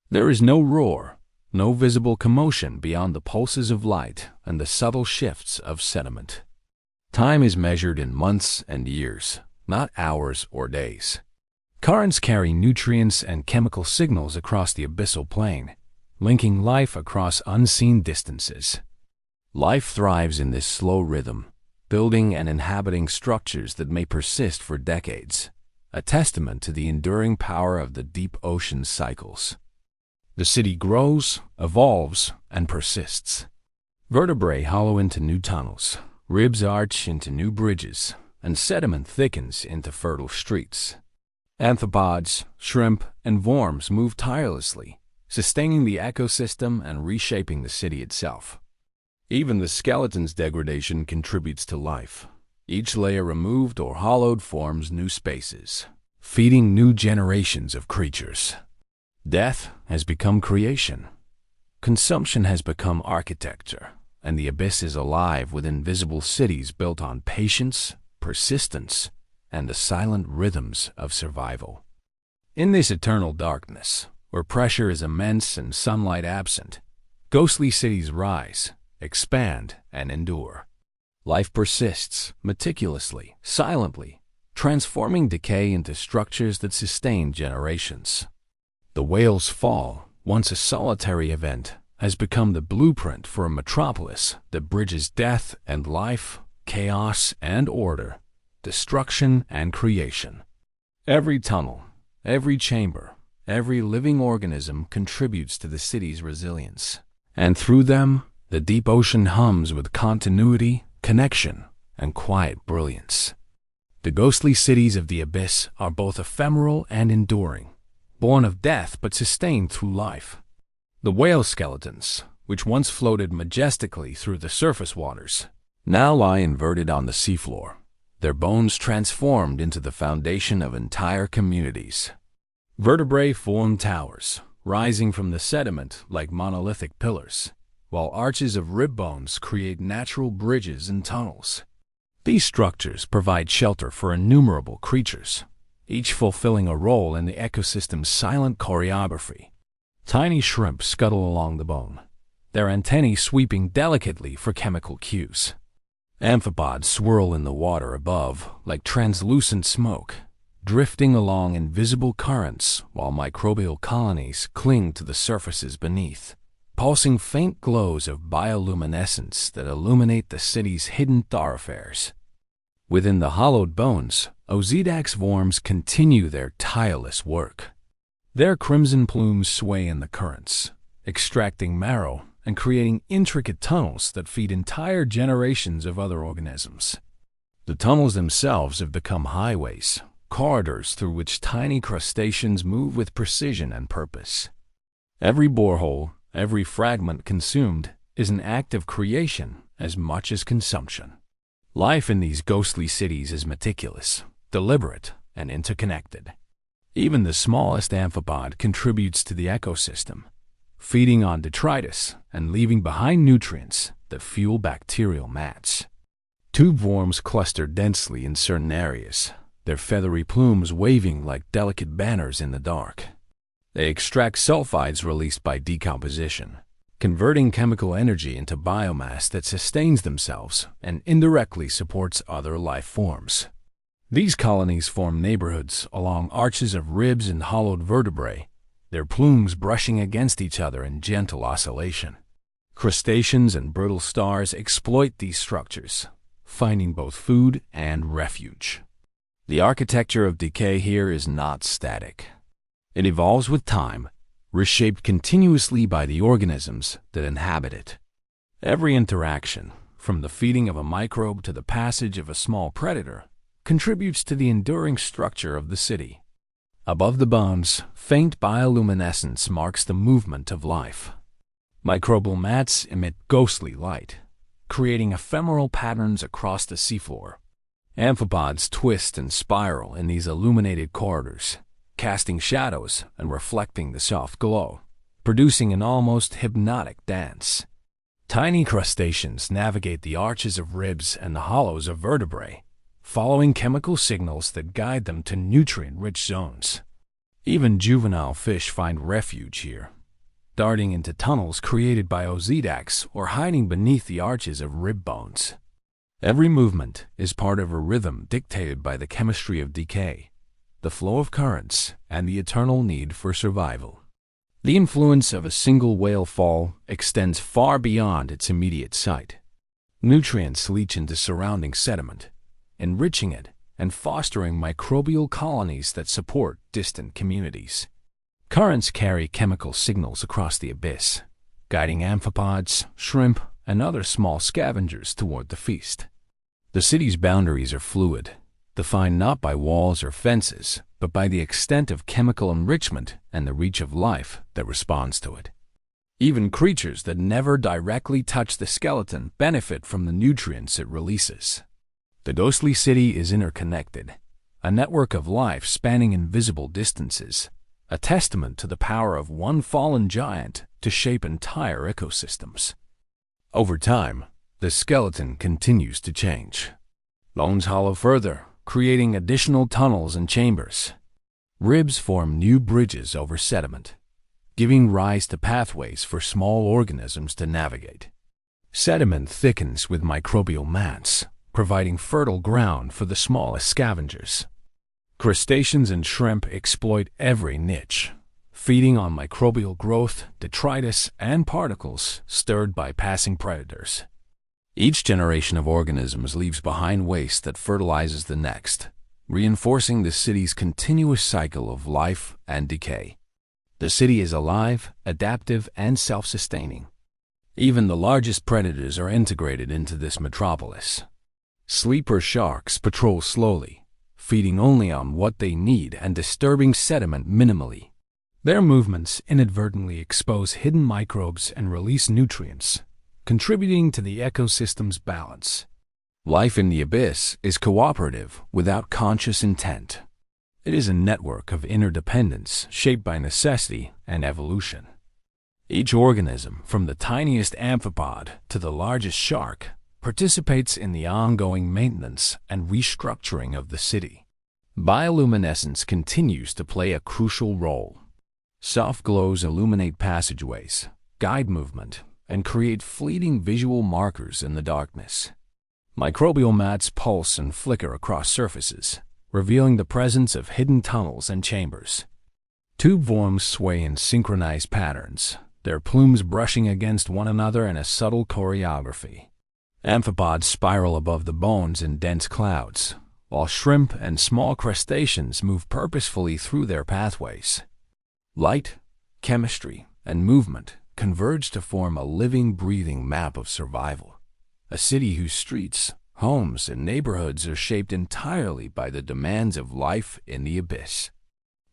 There is no roar, no visible commotion beyond the pulses of light and the subtle shifts of sediment. Time is measured in months and years, not hours or days. Currents carry nutrients and chemical signals across the abyssal plain, linking life across unseen distances. Life thrives in this slow rhythm, building and inhabiting structures that may persist for decades, a testament to the enduring power of the deep ocean's cycles. The city grows, evolves, and persists. Vertebrae hollow into new tunnels, ribs arch into new bridges, and sediment thickens into fertile streets. Amphipods, shrimp, and worms move tirelessly, sustaining the ecosystem and reshaping the city itself. Even the skeleton's degradation contributes to life. Each layer removed or hollowed forms new spaces, feeding new generations of creatures. Death has become creation. Consumption has become architecture, and the abyss is alive with invisible cities built on patience, persistence, and the silent rhythms of survival. In this eternal darkness, where pressure is immense and sunlight absent, ghostly cities rise, expand, and endure. Life persists, meticulously, silently, transforming decay into structures that sustain generations. The whale's fall, once a solitary event, has become the blueprint for a metropolis that bridges death and life, chaos and order, destruction and creation. Every tunnel, every chamber, every living organism contributes to the city's resilience. And through them, the deep ocean hums with continuity, connection, and quiet brilliance. The ghostly cities of the abyss are both ephemeral and enduring, born of death but sustained through life. The whale skeletons, which once floated majestically through the surface waters, now lie inverted on the seafloor, their bones transformed into the foundation of entire communities. Vertebrae form towers, rising from the sediment like monolithic pillars, while arches of rib bones create natural bridges and tunnels. These structures provide shelter for innumerable creatures, each fulfilling a role in the ecosystem's silent choreography. Tiny shrimp scuttle along the bone, their antennae sweeping delicately for chemical cues. Amphipods swirl in the water above like translucent smoke, drifting along invisible currents while microbial colonies cling to the surfaces beneath, pulsing faint glows of bioluminescence that illuminate the city's hidden thoroughfares. Within the hollowed bones, Ozidax worms continue their tireless work. Their crimson plumes sway in the currents, extracting marrow and creating intricate tunnels that feed entire generations of other organisms. The tunnels themselves have become highways, corridors through which tiny crustaceans move with precision and purpose. Every borehole, every fragment consumed, is an act of creation as much as consumption. Life in these ghostly cities is meticulous, deliberate, and interconnected. Even the smallest amphipod contributes to the ecosystem, feeding on detritus and leaving behind nutrients that fuel bacterial mats. Tube worms cluster densely in certain areas, their feathery plumes waving like delicate banners in the dark. They extract sulfides released by decomposition, converting chemical energy into biomass that sustains themselves and indirectly supports other life forms. These colonies form neighborhoods along arches of ribs and hollowed vertebrae, their plumes brushing against each other in gentle oscillation. Crustaceans and brittle stars exploit these structures, finding both food and refuge. The architecture of decay here is not static. It evolves with time, reshaped continuously by the organisms that inhabit it. Every interaction, from the feeding of a microbe to the passage of a small predator, contributes to the enduring structure of the city. Above the bones, faint bioluminescence marks the movement of life. Microbial mats emit ghostly light, creating ephemeral patterns across the seafloor. Amphipods twist and spiral in these illuminated corridors, casting shadows and reflecting the soft glow, producing an almost hypnotic dance. Tiny crustaceans navigate the arches of ribs and the hollows of vertebrae, following chemical signals that guide them to nutrient-rich zones. Even juvenile fish find refuge here, darting into tunnels created by Ozidax or hiding beneath the arches of rib bones. Every movement is part of a rhythm dictated by the chemistry of decay, the flow of currents, and the eternal need for survival. The influence of a single whale fall extends far beyond its immediate site. Nutrients leach into surrounding sediment, enriching it and fostering microbial colonies that support distant communities. Currents carry chemical signals across the abyss, guiding amphipods, shrimp, and other small scavengers toward the feast. The city's boundaries are fluid, defined not by walls or fences, but by the extent of chemical enrichment and the reach of life that responds to it. Even creatures that never directly touch the skeleton benefit from the nutrients it releases. The ghostly city is interconnected, a network of life spanning invisible distances, a testament to the power of one fallen giant to shape entire ecosystems. Over time, the skeleton continues to change. Bones hollow further, creating additional tunnels and chambers. Ribs form new bridges over sediment, giving rise to pathways for small organisms to navigate. Sediment thickens with microbial mats, providing fertile ground for the smallest scavengers. Crustaceans and shrimp exploit every niche, feeding on microbial growth, detritus, and particles stirred by passing predators. Each generation of organisms leaves behind waste that fertilizes the next, reinforcing the city's continuous cycle of life and decay. The city is alive, adaptive, and self-sustaining. Even the largest predators are integrated into this metropolis. Sleeper sharks patrol slowly, feeding only on what they need and disturbing sediment minimally. Their movements inadvertently expose hidden microbes and release nutrients, contributing to the ecosystem's balance. Life in the abyss is cooperative without conscious intent. It is a network of interdependence shaped by necessity and evolution. Each organism, from the tiniest amphipod to the largest shark, participates in the ongoing maintenance and restructuring of the city. Bioluminescence continues to play a crucial role. Soft glows illuminate passageways, guide movement, and create fleeting visual markers in the darkness. Microbial mats pulse and flicker across surfaces, revealing the presence of hidden tunnels and chambers. Tube worms sway in synchronized patterns, their plumes brushing against one another in a subtle choreography. Amphipods spiral above the bones in dense clouds, while shrimp and small crustaceans move purposefully through their pathways. Light, chemistry, and movement converge to form a living, breathing map of survival. A city whose streets, homes, and neighborhoods are shaped entirely by the demands of life in the abyss.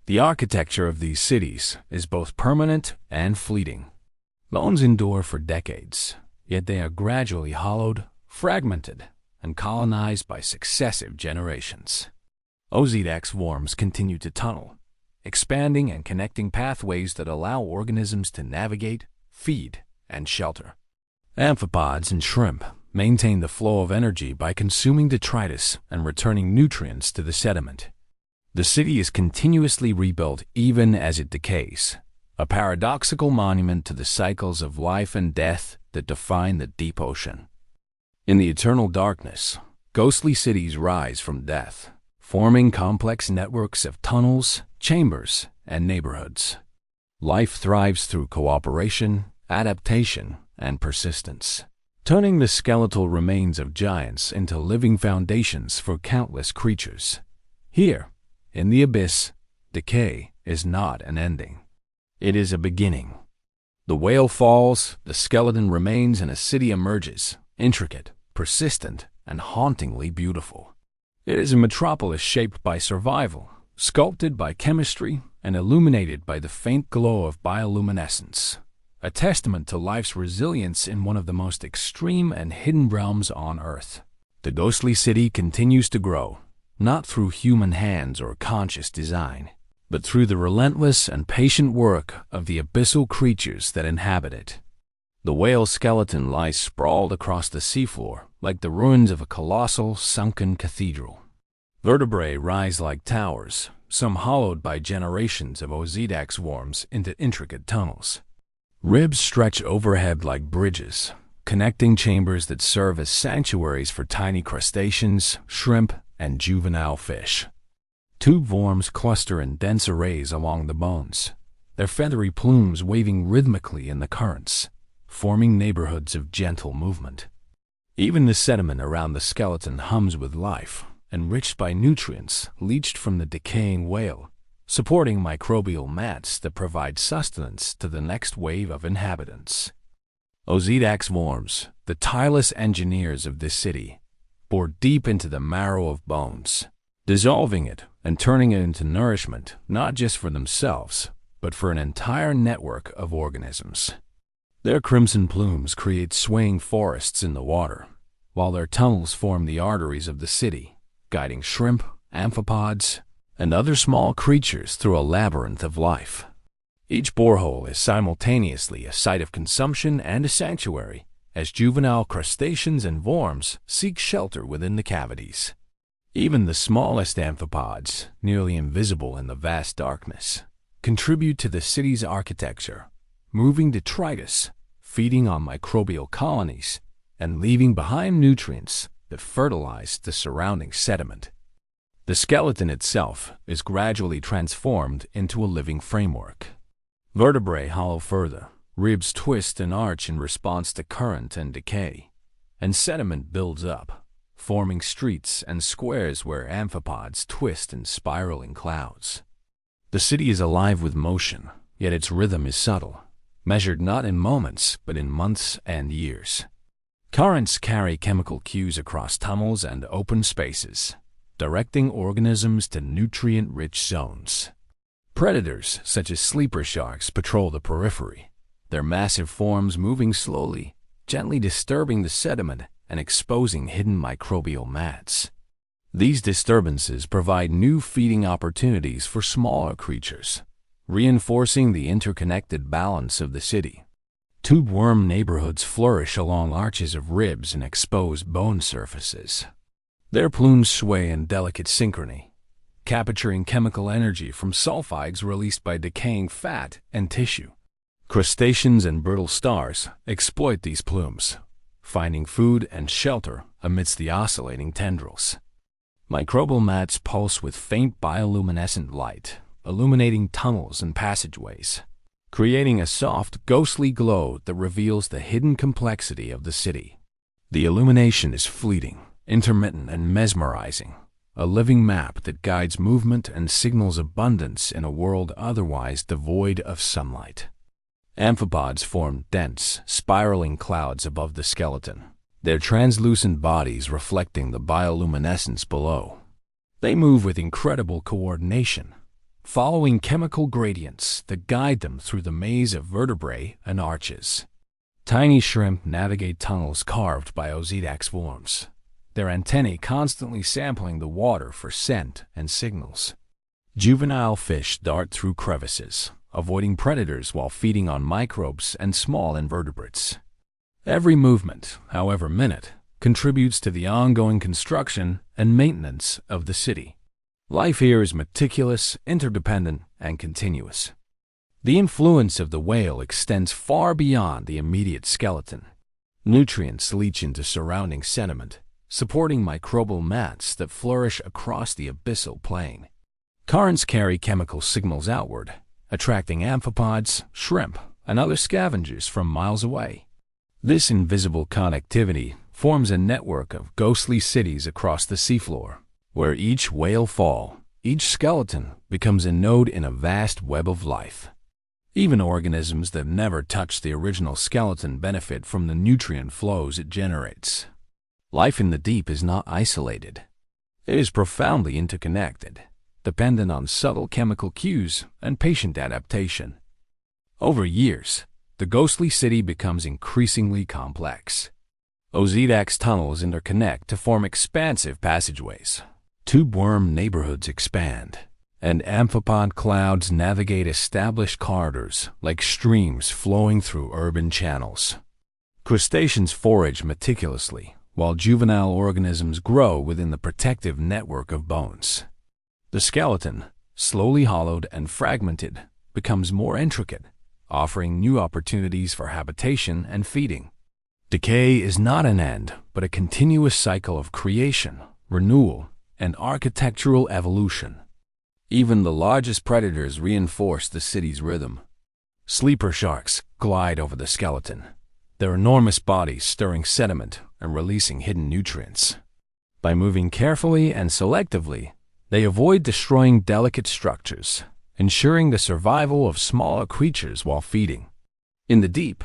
The architecture of these cities is both permanent and fleeting. Bones endure for decades, yet they are gradually hollowed, fragmented, and colonized by successive generations. Untouched worms continue to tunnel, expanding and connecting pathways that allow organisms to navigate, feed, and shelter. Amphipods and shrimp maintain the flow of energy by consuming detritus and returning nutrients to the sediment. The city is continuously rebuilt even as it decays, a paradoxical monument to the cycles of life and death that define the deep ocean. In the eternal darkness, ghostly cities rise from death, forming complex networks of tunnels, chambers, and neighborhoods. Life thrives through cooperation, adaptation, and persistence, turning the skeletal remains of giants into living foundations for countless creatures. Here, in the abyss, decay is not an ending. It is a beginning. The whale falls, the skeleton remains, and a city emerges, intricate, persistent, and hauntingly beautiful. It is a metropolis shaped by survival, sculpted by chemistry, and illuminated by the faint glow of bioluminescence, a testament to life's resilience in one of the most extreme and hidden realms on Earth. The ghostly city continues to grow, not through human hands or conscious design, but through the relentless and patient work of the abyssal creatures that inhabit it. The whale skeleton lies sprawled across the seafloor like the ruins of a colossal, sunken cathedral. Vertebrae rise like towers, some hollowed by generations of Untouched worms into intricate tunnels. Ribs stretch overhead like bridges, connecting chambers that serve as sanctuaries for tiny crustaceans, shrimp, and juvenile fish. Tube worms cluster in dense arrays along the bones, their feathery plumes waving rhythmically in the currents, forming neighborhoods of gentle movement. Even the sediment around the skeleton hums with life, enriched by nutrients leached from the decaying whale, supporting microbial mats that provide sustenance to the next wave of inhabitants. Untouched worms, the tireless engineers of this city, bore deep into the marrow of bones, dissolving it and turning it into nourishment not just for themselves, but for an entire network of organisms. Their crimson plumes create swaying forests in the water, while their tunnels form the arteries of the city, guiding shrimp, amphipods, and other small creatures through a labyrinth of life. Each borehole is simultaneously a site of consumption and a sanctuary, as juvenile crustaceans and worms seek shelter within the cavities. Even the smallest amphipods, nearly invisible in the vast darkness, contribute to the city's architecture, moving detritus, feeding on microbial colonies, and leaving behind nutrients that fertilize the surrounding sediment. The skeleton itself is gradually transformed into a living framework. Vertebrae hollow further, ribs twist and arch in response to current and decay, and sediment builds up, forming streets and squares where amphipods twist in spiraling clouds. The city is alive with motion, yet its rhythm is subtle, measured not in moments but in months and years. Currents carry chemical cues across tunnels and open spaces, directing organisms to nutrient-rich zones. Predators, such as sleeper sharks, patrol the periphery, their massive forms moving slowly, gently disturbing the sediment and exposing hidden microbial mats. These disturbances provide new feeding opportunities for smaller creatures, reinforcing the interconnected balance of the city. Tube worm neighborhoods flourish along arches of ribs and exposed bone surfaces. Their plumes sway in delicate synchrony, capturing chemical energy from sulfides released by decaying fat and tissue. Crustaceans and brittle stars exploit these plumes, finding food and shelter amidst the oscillating tendrils. Microbial mats pulse with faint bioluminescent light, illuminating tunnels and passageways, creating a soft, ghostly glow that reveals the hidden complexity of the city. The illumination is fleeting, intermittent, and mesmerizing, a living map that guides movement and signals abundance in a world otherwise devoid of sunlight. Amphipods form dense, spiraling clouds above the skeleton, their translucent bodies reflecting the bioluminescence below. They move with incredible coordination, following chemical gradients that guide them through the maze of vertebrae and arches. Tiny shrimp navigate tunnels carved by Ozydax worms, their antennae constantly sampling the water for scent and signals. Juvenile fish dart through crevices, avoiding predators while feeding on microbes and small invertebrates. Every movement, however minute, contributes to the ongoing construction and maintenance of the city. Life here is meticulous, interdependent, and continuous. The influence of the whale extends far beyond the immediate skeleton. Nutrients leach into surrounding sediment, supporting microbial mats that flourish across the abyssal plain. Currents carry chemical signals outward, attracting amphipods, shrimp, and other scavengers from miles away. This invisible connectivity forms a network of ghostly cities across the seafloor, where each whale fall, each skeleton becomes a node in a vast web of life. Even organisms that never touch the original skeleton benefit from the nutrient flows it generates. Life in the deep is not isolated. It is profoundly interconnected, dependent on subtle chemical cues and patient adaptation. Over years, the ghostly city becomes increasingly complex. Ozydax tunnels interconnect to form expansive passageways. Tube worm neighborhoods expand, and amphipod clouds navigate established corridors like streams flowing through urban channels. Crustaceans forage meticulously, while juvenile organisms grow within the protective network of bones. The skeleton, slowly hollowed and fragmented, becomes more intricate, offering new opportunities for habitation and feeding. Decay is not an end, but a continuous cycle of creation, renewal, and architectural evolution. Even the largest predators reinforce the city's rhythm. Sleeper sharks glide over the skeleton, their enormous bodies stirring sediment and releasing hidden nutrients. By moving carefully and selectively, they avoid destroying delicate structures, ensuring the survival of smaller creatures while feeding. In the deep,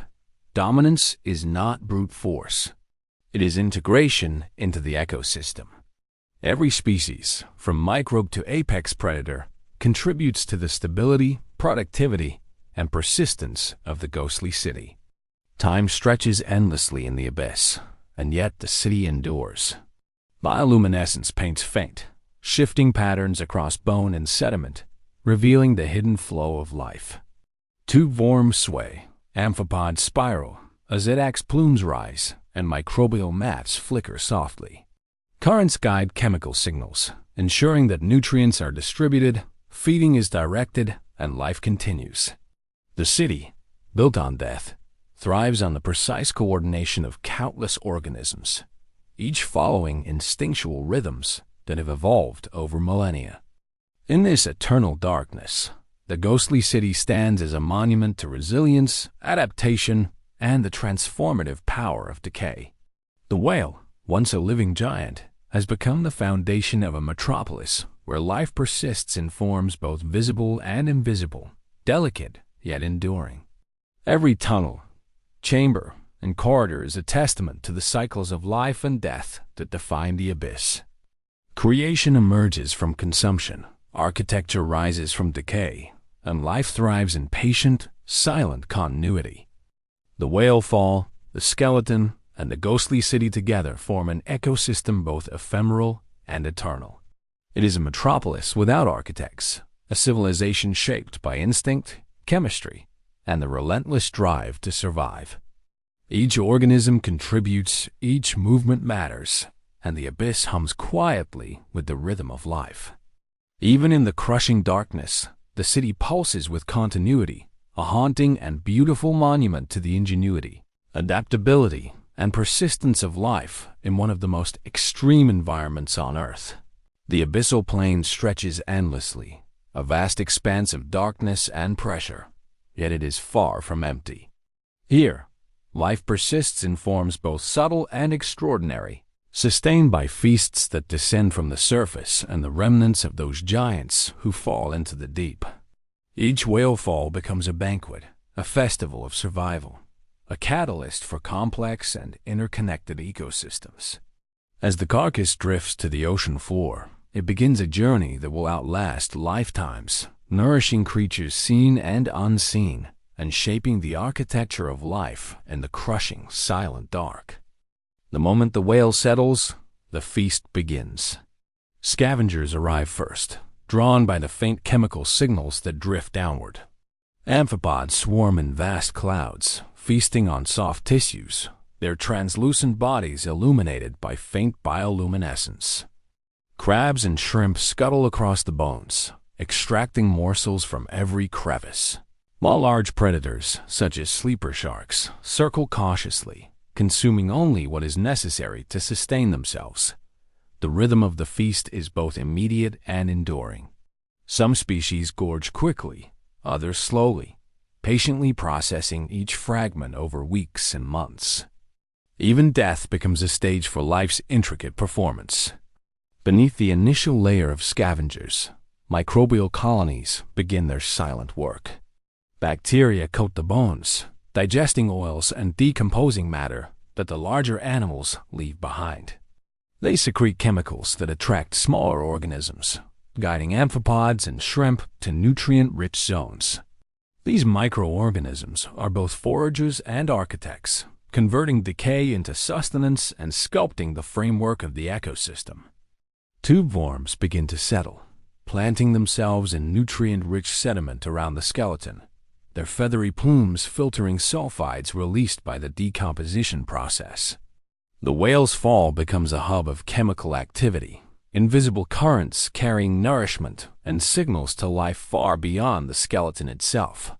dominance is not brute force. It is integration into the ecosystem. Every species, from microbe to apex predator, contributes to the stability, productivity, and persistence of the ghostly city. Time stretches endlessly in the abyss, and yet the city endures. Bioluminescence paints faint, shifting patterns across bone and sediment, revealing the hidden flow of life. Tube worms sway, amphipods spiral, Ozydax plumes rise, and microbial mats flicker softly. Currents guide chemical signals, ensuring that nutrients are distributed, feeding is directed, and life continues. The city, built on death, thrives on the precise coordination of countless organisms, each following instinctual rhythms that have evolved over millennia. In this eternal darkness, the ghostly city stands as a monument to resilience, adaptation, and the transformative power of decay. The whale, once a living giant, has become the foundation of a metropolis where life persists in forms both visible and invisible, delicate yet enduring. Every tunnel, chamber, and corridor is a testament to the cycles of life and death that define the abyss. Creation emerges from consumption, architecture rises from decay, and life thrives in patient, silent continuity. The whale fall, the skeleton, and the ghostly city together form an ecosystem both ephemeral and eternal. It is a metropolis without architects, a civilization shaped by instinct, chemistry, and the relentless drive to survive. Each organism contributes, each movement matters, and the abyss hums quietly with the rhythm of life. Even in the crushing darkness, the city pulses with continuity, a haunting and beautiful monument to the ingenuity, adaptability, and persistence of life in one of the most extreme environments on Earth. The abyssal plain stretches endlessly, a vast expanse of darkness and pressure, yet it is far from empty. Here, life persists in forms both subtle and extraordinary, sustained by feasts that descend from the surface and the remnants of those giants who fall into the deep. Each whale fall becomes a banquet, a festival of survival, a catalyst for complex and interconnected ecosystems. As the carcass drifts to the ocean floor, it begins a journey that will outlast lifetimes, nourishing creatures seen and unseen, and shaping the architecture of life in the crushing, silent dark. The moment the whale settles, the feast begins. Scavengers arrive first, drawn by the faint chemical signals that drift downward. Amphipods swarm in vast clouds, feasting on soft tissues, their translucent bodies illuminated by faint bioluminescence. Crabs and shrimp scuttle across the bones, extracting morsels from every crevice, while large predators, such as sleeper sharks, circle cautiously, consuming only what is necessary to sustain themselves. The rhythm of the feast is both immediate and enduring. Some species gorge quickly, others slowly, patiently processing each fragment over weeks and months. Even death becomes a stage for life's intricate performance. Beneath the initial layer of scavengers, microbial colonies begin their silent work. Bacteria coat the bones, digesting oils and decomposing matter that the larger animals leave behind. They secrete chemicals that attract smaller organisms, guiding amphipods and shrimp to nutrient-rich zones. These microorganisms are both foragers and architects, converting decay into sustenance and sculpting the framework of the ecosystem. Tube worms begin to settle, planting themselves in nutrient-rich sediment around the skeleton, their feathery plumes filtering sulfides released by the decomposition process. The whale's fall becomes a hub of chemical activity, invisible currents carrying nourishment and signals to life far beyond the skeleton itself.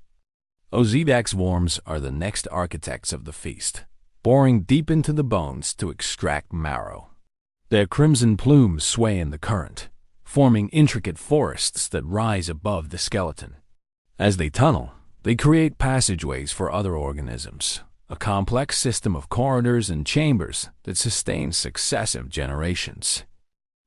Ozydax worms are the next architects of the feast, boring deep into the bones to extract marrow. Their crimson plumes sway in the current, forming intricate forests that rise above the skeleton. As they tunnel, they create passageways for other organisms, a complex system of corridors and chambers that sustains successive generations.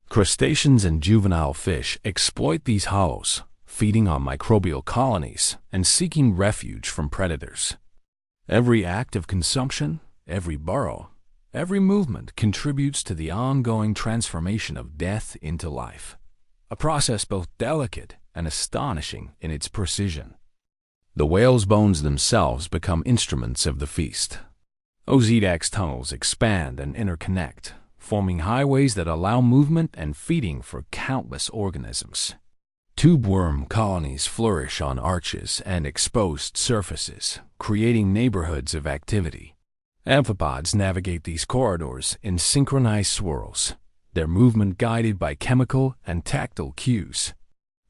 Crustaceans and juvenile fish exploit these hollows, feeding on microbial colonies and seeking refuge from predators. Every act of consumption, every burrow, every movement contributes to the ongoing transformation of death into life, a process both delicate and astonishing in its precision. The whale's bones themselves become instruments of the feast. Ozydax tunnels expand and interconnect, forming highways that allow movement and feeding for countless organisms. Tube worm colonies flourish on arches and exposed surfaces, creating neighborhoods of activity. Amphipods navigate these corridors in synchronized swirls, their movement guided by chemical and tactile cues.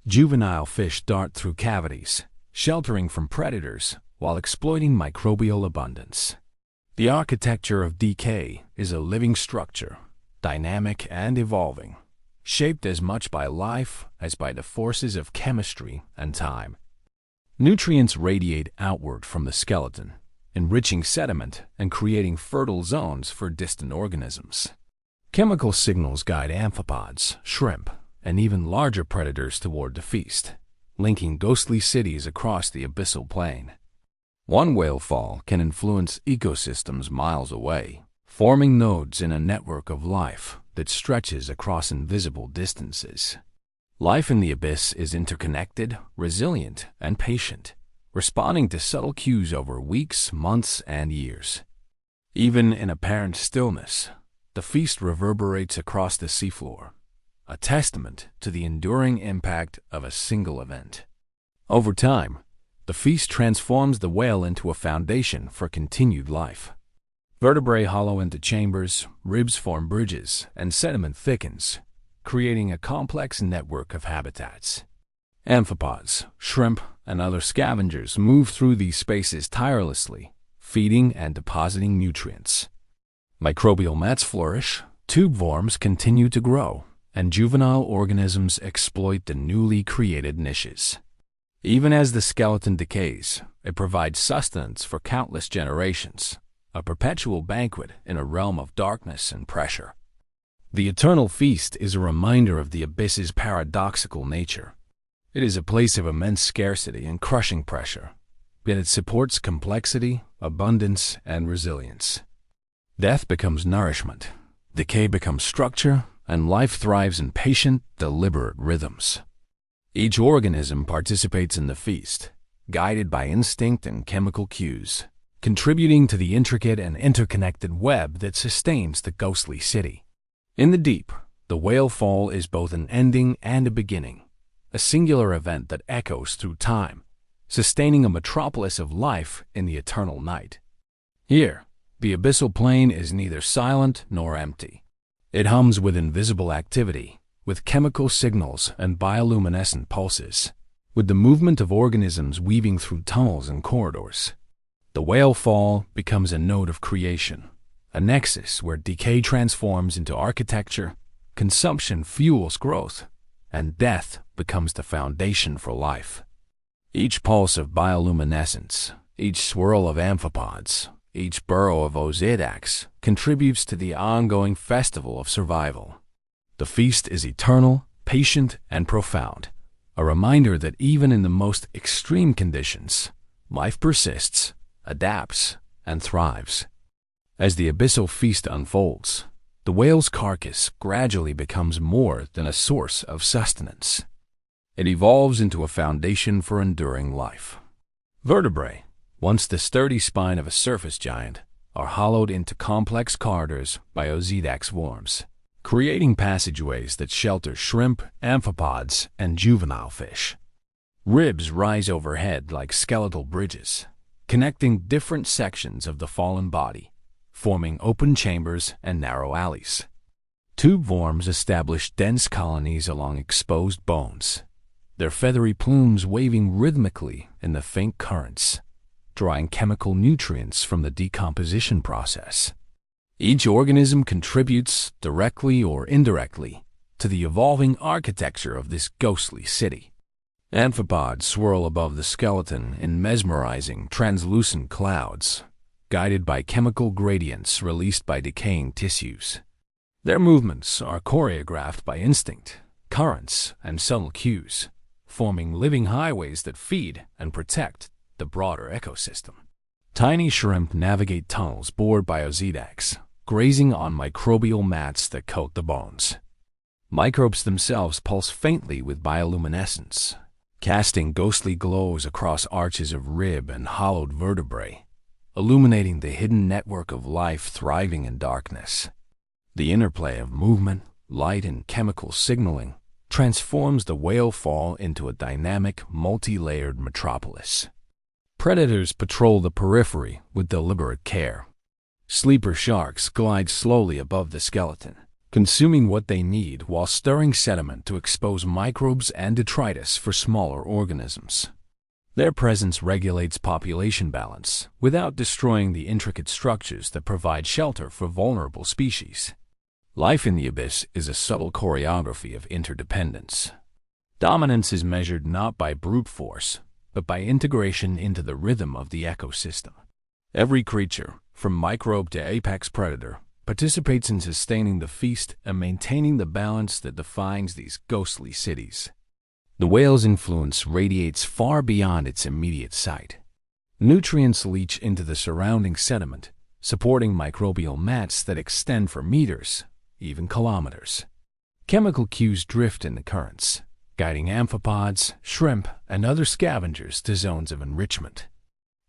Juvenile fish dart through cavities, sheltering from predators while exploiting microbial abundance. The architecture of decay is a living structure, dynamic and evolving, shaped as much by life as by the forces of chemistry and time. Nutrients radiate outward from the skeleton, enriching sediment and creating fertile zones for distant organisms. Chemical signals guide amphipods, shrimp, and even larger predators toward the feast, linking ghostly cities across the abyssal plain. One whale fall can influence ecosystems miles away, forming nodes in a network of life that stretches across invisible distances. Life in the abyss is interconnected, resilient, and patient, responding to subtle cues over weeks, months, and years. Even in apparent stillness, the feast reverberates across the seafloor, a testament to the enduring impact of a single event. Over time, the feast transforms the whale into a foundation for continued life. Vertebrae hollow into chambers, ribs form bridges, and sediment thickens, creating a complex network of habitats. Amphipods, shrimp, and other scavengers move through these spaces tirelessly, feeding and depositing nutrients. Microbial mats flourish, tube worms continue to grow, and juvenile organisms exploit the newly created niches. Even as the skeleton decays, it provides sustenance for countless generations, a perpetual banquet in a realm of darkness and pressure. The eternal feast is a reminder of the abyss's paradoxical nature. It is a place of immense scarcity and crushing pressure, yet it supports complexity, abundance, and resilience. Death becomes nourishment, decay becomes structure, and life thrives in patient, deliberate rhythms. Each organism participates in the feast, guided by instinct and chemical cues, contributing to the intricate and interconnected web that sustains the ghostly city. In the deep, the whale fall is both an ending and a beginning, a singular event that echoes through time, sustaining a metropolis of life in the eternal night. Here, the abyssal plain is neither silent nor empty. It hums with invisible activity, with chemical signals and bioluminescent pulses, with the movement of organisms weaving through tunnels and corridors. The whale fall becomes a node of creation, a nexus where decay transforms into architecture, consumption fuels growth, and death becomes the foundation for life. Each pulse of bioluminescence, each swirl of amphipods, each burrow of Ozydax contributes to the ongoing festival of survival. The feast is eternal, patient, and profound, a reminder that even in the most extreme conditions, life persists, adapts, and thrives. As the abyssal feast unfolds, the whale's carcass gradually becomes more than a source of sustenance. It evolves into a foundation for enduring life. Vertebrae, once the sturdy spine of a surface giant, are hollowed into complex corridors by Ozydax worms, creating passageways that shelter shrimp, amphipods, and juvenile fish. Ribs rise overhead like skeletal bridges, connecting different sections of the fallen body, forming open chambers and narrow alleys. Tube worms establish dense colonies along exposed bones, their feathery plumes waving rhythmically in the faint currents, drawing chemical nutrients from the decomposition process. Each organism contributes, directly or indirectly, to the evolving architecture of this ghostly city. Amphipods swirl above the skeleton in mesmerizing, translucent clouds, guided by chemical gradients released by decaying tissues. Their movements are choreographed by instinct, currents, and subtle cues, forming living highways that feed and protect the broader ecosystem. Tiny shrimp navigate tunnels bored by Ozydax, grazing on microbial mats that coat the bones. Microbes themselves pulse faintly with bioluminescence, casting ghostly glows across arches of rib and hollowed vertebrae, illuminating the hidden network of life thriving in darkness. The interplay of movement, light, and chemical signaling transforms the whale fall into a dynamic, multi-layered metropolis. Predators patrol the periphery with deliberate care. Sleeper sharks glide slowly above the skeleton, consuming what they need while stirring sediment to expose microbes and detritus for smaller organisms. Their presence regulates population balance without destroying the intricate structures that provide shelter for vulnerable species. Life in the abyss is a subtle choreography of interdependence. Dominance is measured not by brute force, but by integration into the rhythm of the ecosystem. Every creature, from microbe to apex predator, participates in sustaining the feast and maintaining the balance that defines these ghostly cities. The whale's influence radiates far beyond its immediate site. Nutrients leach into the surrounding sediment, supporting microbial mats that extend for meters, even kilometers. Chemical cues drift in the currents, guiding amphipods, shrimp, and other scavengers to zones of enrichment.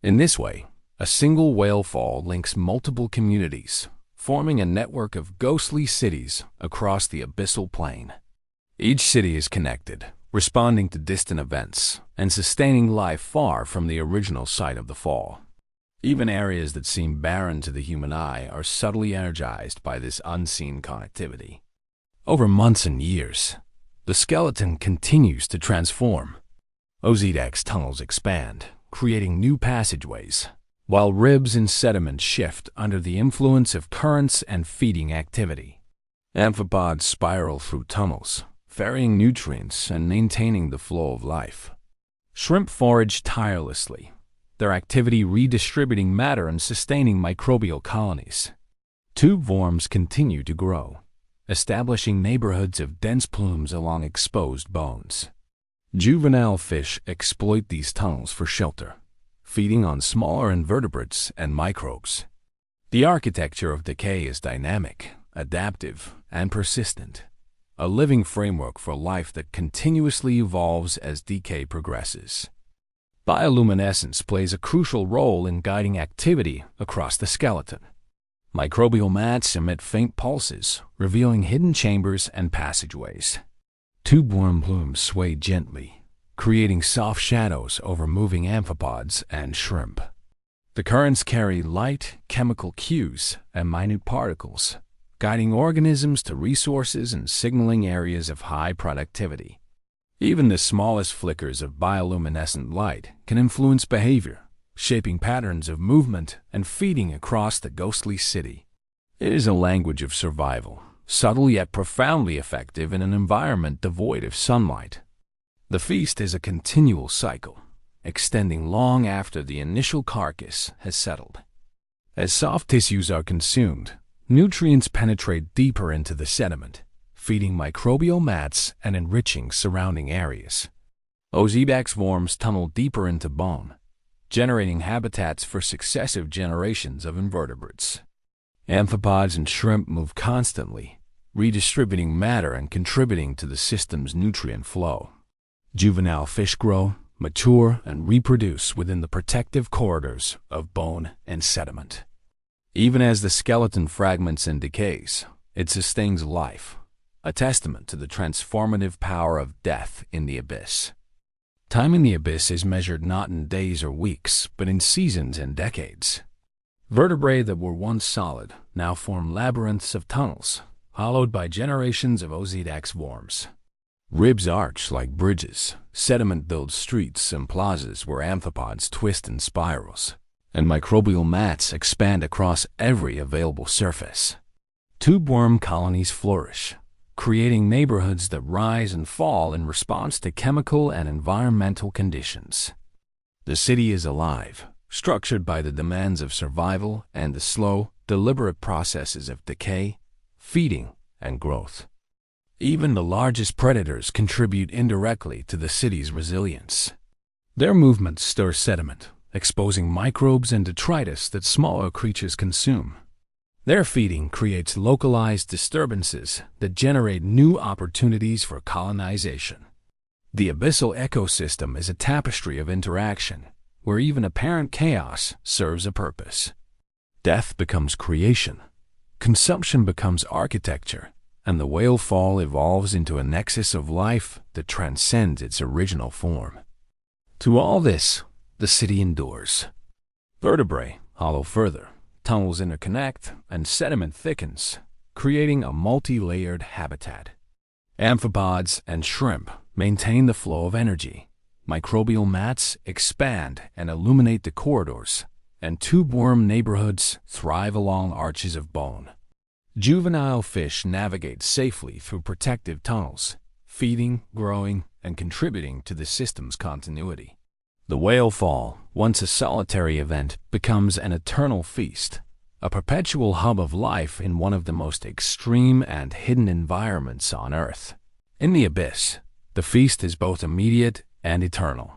In this way, a single whale fall links multiple communities, forming a network of ghostly cities across the abyssal plain. Each city is connected, responding to distant events, and sustaining life far from the original site of the fall. Even areas that seem barren to the human eye are subtly energized by this unseen connectivity. Over months and years, the skeleton continues to transform. OZX tunnels expand, creating new passageways, while ribs and sediment shift under the influence of currents and feeding activity. Amphipods spiral through tunnels, ferrying nutrients and maintaining the flow of life. Shrimp forage tirelessly, their activity redistributing matter and sustaining microbial colonies. Tube worms continue to grow, establishing neighborhoods of dense plumes along exposed bones. Juvenile fish exploit these tunnels for shelter, feeding on smaller invertebrates and microbes. The architecture of decay is dynamic, adaptive, and persistent, a living framework for life that continuously evolves as decay progresses. Bioluminescence plays a crucial role in guiding activity across the skeleton. Microbial mats emit faint pulses, revealing hidden chambers and passageways. Tube worm plumes sway gently, creating soft shadows over moving amphipods and shrimp. The currents carry light, chemical cues, and minute particles, guiding organisms to resources and signaling areas of high productivity. Even the smallest flickers of bioluminescent light can influence behavior, shaping patterns of movement and feeding across the ghostly city. It is a language of survival, subtle yet profoundly effective in an environment devoid of sunlight. The feast is a continual cycle, extending long after the initial carcass has settled. As soft tissues are consumed, nutrients penetrate deeper into the sediment, feeding microbial mats and enriching surrounding areas. OZX worms tunnel deeper into bone, generating habitats for successive generations of invertebrates. Amphipods and shrimp move constantly, redistributing matter and contributing to the system's nutrient flow. Juvenile fish grow, mature, and reproduce within the protective corridors of bone and sediment. Even as the skeleton fragments and decays, it sustains life, a testament to the transformative power of death in the abyss. Time in the abyss is measured not in days or weeks, but in seasons and decades. Vertebrae that were once solid now form labyrinths of tunnels, hollowed by generations of OZX worms. Ribs arch like bridges, sediment builds streets and plazas where amphipods twist in spirals, and microbial mats expand across every available surface. Tube worm colonies flourish, creating neighborhoods that rise and fall in response to chemical and environmental conditions. The city is alive, structured by the demands of survival and the slow, deliberate processes of decay, feeding, and growth. Even the largest predators contribute indirectly to the city's resilience. Their movements stir sediment, exposing microbes and detritus that smaller creatures consume. Their feeding creates localized disturbances that generate new opportunities for colonization. The abyssal ecosystem is a tapestry of interaction, where even apparent chaos serves a purpose. Death becomes creation, consumption becomes architecture, and the whale fall evolves into a nexus of life that transcends its original form. To all this, the city endures. Vertebrae hollow further, tunnels interconnect, and sediment thickens, creating a multi-layered habitat. Amphipods and shrimp maintain the flow of energy. Microbial mats expand and illuminate the corridors, and tube worm neighborhoods thrive along arches of bone. Juvenile fish navigate safely through protective tunnels, feeding, growing, and contributing to the system's continuity. The whale fall, once a solitary event, becomes an eternal feast, a perpetual hub of life in one of the most extreme and hidden environments on Earth. In the abyss, the feast is both immediate and eternal.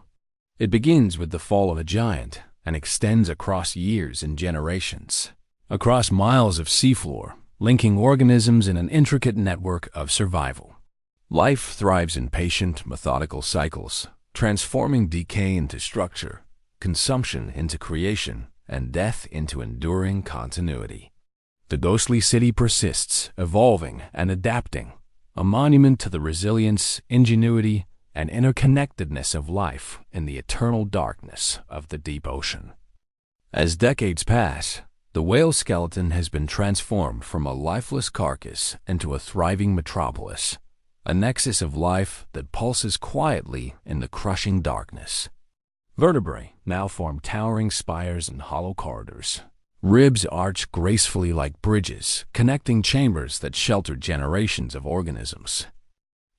It begins with the fall of a giant and extends across years and generations, across miles of seafloor, linking organisms in an intricate network of survival. Life thrives in patient, methodical cycles, transforming decay into structure, consumption into creation, and death into enduring continuity. The ghostly city persists, evolving and adapting, a monument to the resilience, ingenuity, and interconnectedness of life in the eternal darkness of the deep ocean. As decades pass, The whale skeleton has been transformed from a lifeless carcass into a thriving metropolis, a nexus of life that pulses quietly in the crushing darkness. Vertebrae now form towering spires and hollow corridors. Ribs arch gracefully like bridges, connecting chambers that shelter generations of organisms.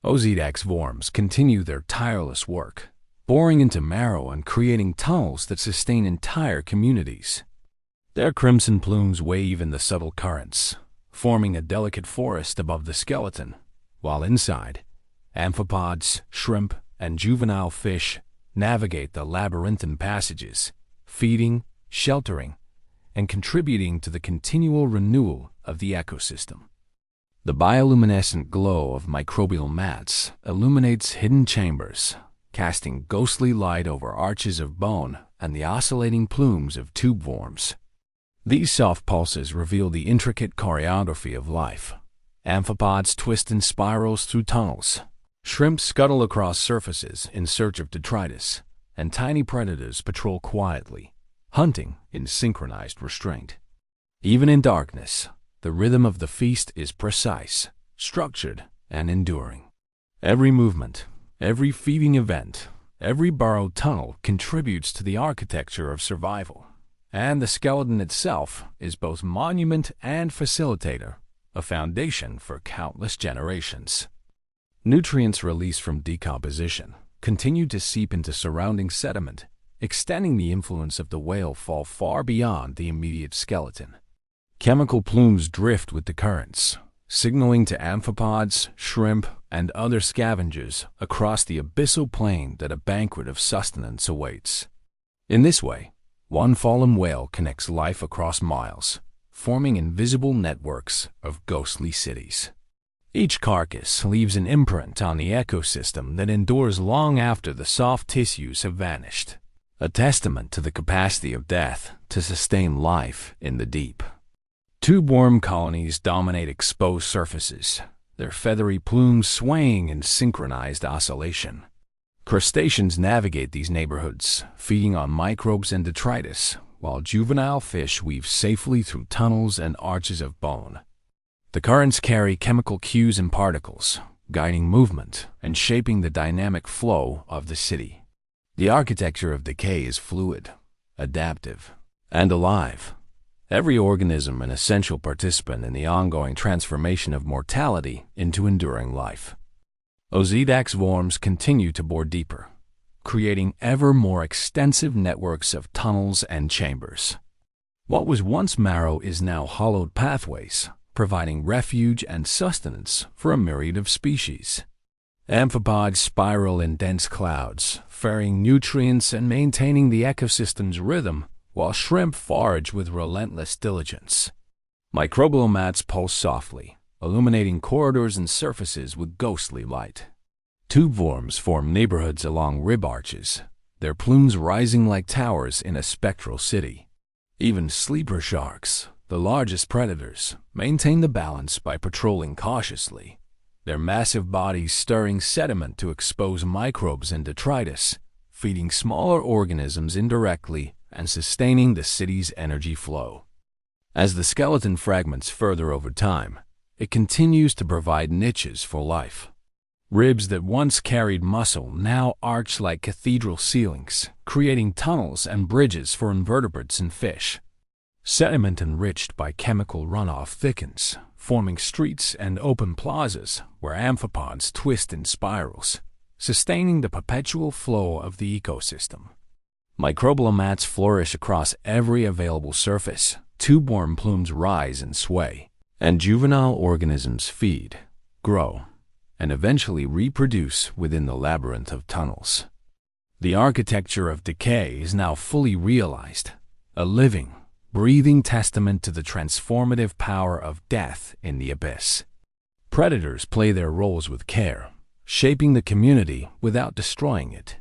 Ozidax worms continue their tireless work, boring into marrow and creating tunnels that sustain entire communities. Their crimson plumes wave in the subtle currents, forming a delicate forest above the skeleton, while inside, amphipods, shrimp, and juvenile fish navigate the labyrinthine passages, feeding, sheltering, and contributing to the continual renewal of the ecosystem. The bioluminescent glow of microbial mats illuminates hidden chambers, casting ghostly light over arches of bone and the oscillating plumes of tube worms. These soft pulses reveal the intricate choreography of life. Amphipods twist in spirals through tunnels. Shrimp scuttle across surfaces in search of detritus, and tiny predators patrol quietly, hunting in synchronized restraint. Even in darkness, the rhythm of the feast is precise, structured, and enduring. Every movement, every feeding event, every burrowed tunnel contributes to the architecture of survival, and the skeleton itself is both monument and facilitator, a foundation for countless generations. Nutrients released from decomposition continue to seep into surrounding sediment, extending the influence of the whale fall far beyond the immediate skeleton. Chemical plumes drift with the currents, signaling to amphipods, shrimp, and other scavengers across the abyssal plain that a banquet of sustenance awaits. In this way, one fallen whale connects life across miles, forming invisible networks of ghostly cities. Each carcass leaves an imprint on the ecosystem that endures long after the soft tissues have vanished, a testament to the capacity of death to sustain life in the deep. Tube worm colonies dominate exposed surfaces, their feathery plumes swaying in synchronized oscillation. Crustaceans navigate these neighborhoods, feeding on microbes and detritus, while juvenile fish weave safely through tunnels and arches of bone. The currents carry chemical cues and particles, guiding movement and shaping the dynamic flow of the city. The architecture of decay is fluid, adaptive, and alive. Every organism an essential participant in the ongoing transformation of mortality into enduring life. Ozidax worms continue to bore deeper, creating ever more extensive networks of tunnels and chambers. What was once marrow is now hollowed pathways, providing refuge and sustenance for a myriad of species. Amphipods spiral in dense clouds, ferrying nutrients and maintaining the ecosystem's rhythm, while shrimp forage with relentless diligence. Microbial mats pulse softly, illuminating corridors and surfaces with ghostly light. Tube worms form neighborhoods along rib arches, their plumes rising like towers in a spectral city. Even sleeper sharks, the largest predators, maintain the balance by patrolling cautiously, their massive bodies stirring sediment to expose microbes and detritus, feeding smaller organisms indirectly and sustaining the city's energy flow. As the skeleton fragments further over time, it continues to provide niches for life. Ribs that once carried muscle now arch like cathedral ceilings, creating tunnels and bridges for invertebrates and fish. Sediment enriched by chemical runoff thickens, forming streets and open plazas where amphipods twist in spirals, sustaining the perpetual flow of the ecosystem. Microbial mats flourish across every available surface, tube worm plumes rise and sway, and juvenile organisms feed, grow, and eventually reproduce within the labyrinth of tunnels. The architecture of decay is now fully realized, a living, breathing testament to the transformative power of death in the abyss. Predators play their roles with care, shaping the community without destroying it.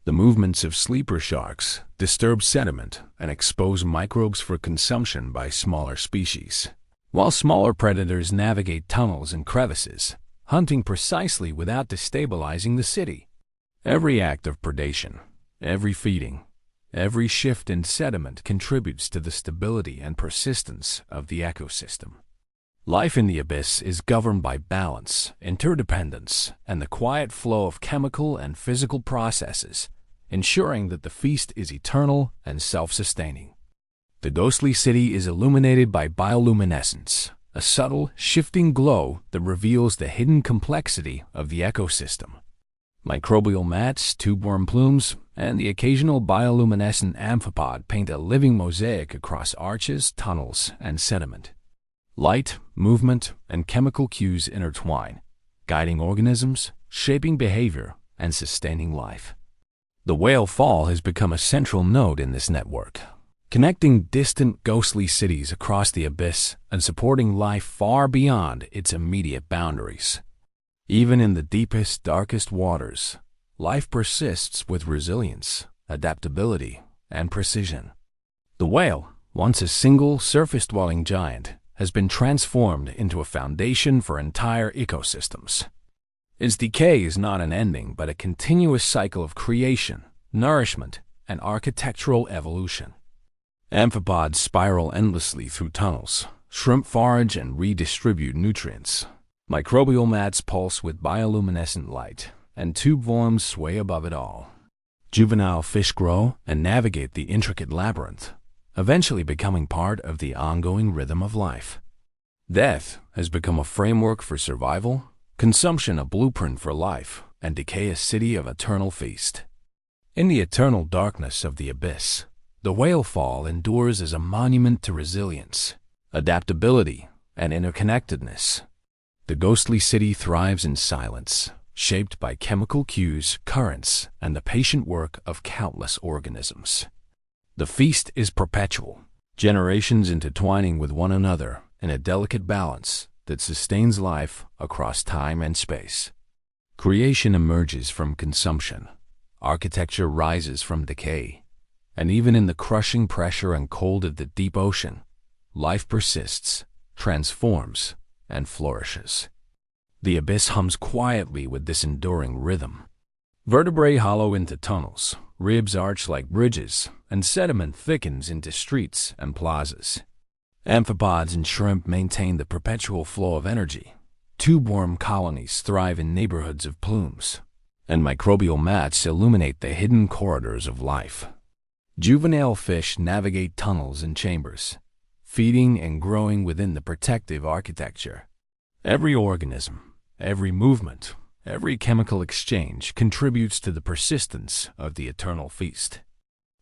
The movements of sleeper sharks disturb sediment and expose microbes for consumption by smaller species, while smaller predators navigate tunnels and crevices, hunting precisely without destabilizing the city. Every act of predation, every feeding, Every shift in sediment contributes to the stability and persistence of the ecosystem. Life in the abyss is governed by balance, interdependence, and the quiet flow of chemical and physical processes, ensuring that the feast is eternal and self-sustaining. The ghostly city is illuminated by bioluminescence, a subtle, shifting glow that reveals the hidden complexity of the ecosystem. Microbial mats, tube-worm plumes, and the occasional bioluminescent amphipod paint a living mosaic across arches, tunnels, and sediment. Light, movement, and chemical cues intertwine, guiding organisms, shaping behavior, and sustaining life. The whale fall has become a central node in this network, connecting distant ghostly cities across the abyss and supporting life far beyond its immediate boundaries. Even in the deepest, darkest waters, life persists with resilience, adaptability, and precision. The whale, once a single surface-dwelling giant, has been transformed into a foundation for entire ecosystems. Its decay is not an ending, but a continuous cycle of creation, nourishment, and architectural evolution. Amphipods spiral endlessly through tunnels, shrimp forage and redistribute nutrients. Microbial mats pulse with bioluminescent light, and tube worms sway above it all. Juvenile fish grow and navigate the intricate labyrinth, eventually becoming part of the ongoing rhythm of life. Death has become a framework for survival, consumption a blueprint for life, and decay a city of eternal feast. In the eternal darkness of the abyss, the whale fall endures as a monument to resilience, adaptability, and interconnectedness. The ghostly city thrives in silence, shaped by chemical cues, currents, and the patient work of countless organisms. The feast is perpetual, generations intertwining with one another in a delicate balance that sustains life across time and space. Creation emerges from consumption, architecture rises from decay, and even in the crushing pressure and cold of the deep ocean, life persists, transforms, and flourishes. The abyss hums quietly with this enduring rhythm. Vertebrae hollow into tunnels, ribs arch like bridges, and sediment thickens into streets and plazas. Amphipods and shrimp maintain the perpetual flow of energy. Tube-worm colonies thrive in neighborhoods of plumes, and microbial mats illuminate the hidden corridors of life. Juvenile fish navigate tunnels and chambers, feeding and growing within the protective architecture. Every organism, every movement, every chemical exchange contributes to the persistence of the eternal feast.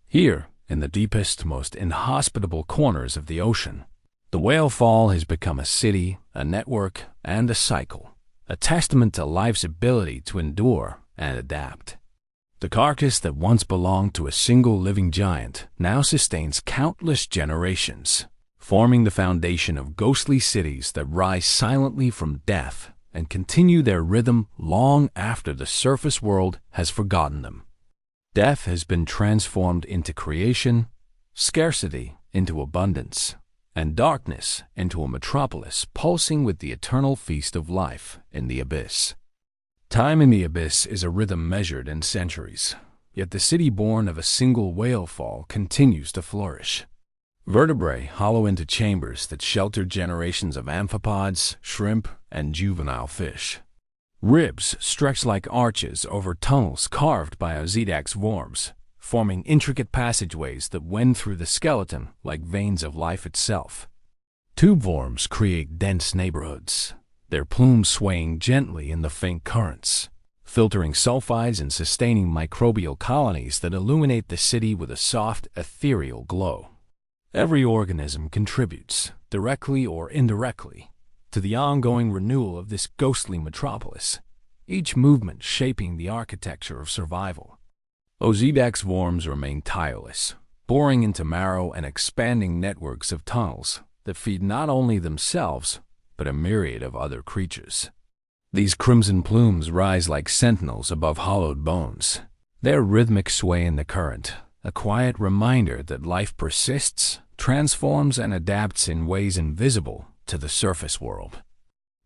Here, in the deepest, most inhospitable corners of the ocean, the whale fall has become a city, a network, and a cycle, a testament to life's ability to endure and adapt. The carcass that once belonged to a single living giant now sustains countless generations, forming the foundation of ghostly cities that rise silently from death and continue their rhythm long after the surface world has forgotten them. Death has been transformed into creation, scarcity into abundance, and darkness into a metropolis pulsing with the eternal feast of life in the abyss. Time in the abyss is a rhythm measured in centuries, yet the city born of a single whale fall continues to flourish. Vertebrae hollow into chambers that shelter generations of amphipods, shrimp, and juvenile fish. Ribs stretch like arches over tunnels carved by Ozydax worms, forming intricate passageways that wend through the skeleton like veins of life itself. Tube worms create dense neighborhoods, their plumes swaying gently in the faint currents, filtering sulfides and sustaining microbial colonies that illuminate the city with a soft, ethereal glow. Every organism contributes, directly or indirectly, to the ongoing renewal of this ghostly metropolis, each movement shaping the architecture of survival. Ozydax worms remain tireless, boring into marrow and expanding networks of tunnels that feed not only themselves, but a myriad of other creatures. These crimson plumes rise like sentinels above hollowed bones, their rhythmic sway in the current, a quiet reminder that life persists, transforms, and adapts in ways invisible to the surface world.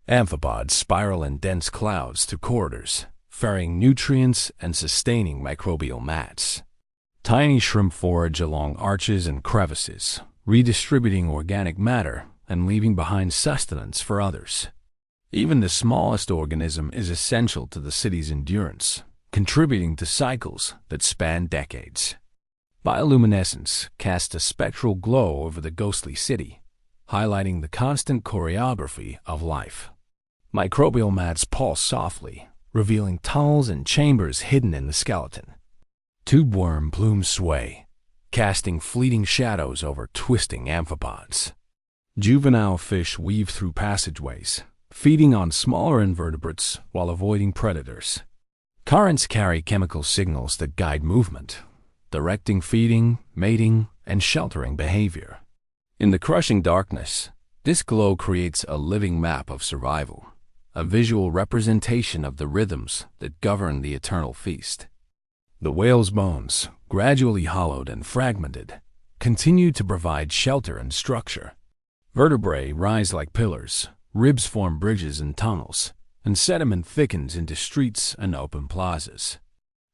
Amphipods spiral in dense clouds through corridors, ferrying nutrients and sustaining microbial mats. Tiny shrimp forage along arches and crevices, redistributing organic matter and leaving behind sustenance for others. Even the smallest organism is essential to the city's endurance, contributing to cycles that span decades. Bioluminescence casts a spectral glow over the ghostly city, highlighting the constant choreography of life. Microbial mats pulse softly, revealing tunnels and chambers hidden in the skeleton. Tube worm plumes sway, casting fleeting shadows over twisting amphipods. Juvenile fish weave through passageways, feeding on smaller invertebrates while avoiding predators. Currents carry chemical signals that guide movement, directing feeding, mating, and sheltering behavior. In the crushing darkness, this glow creates a living map of survival, a visual representation of the rhythms that govern the eternal feast. The whale's bones, gradually hollowed and fragmented, continue to provide shelter and structure. Vertebrae rise like pillars, ribs form bridges and tunnels, and sediment thickens into streets and open plazas.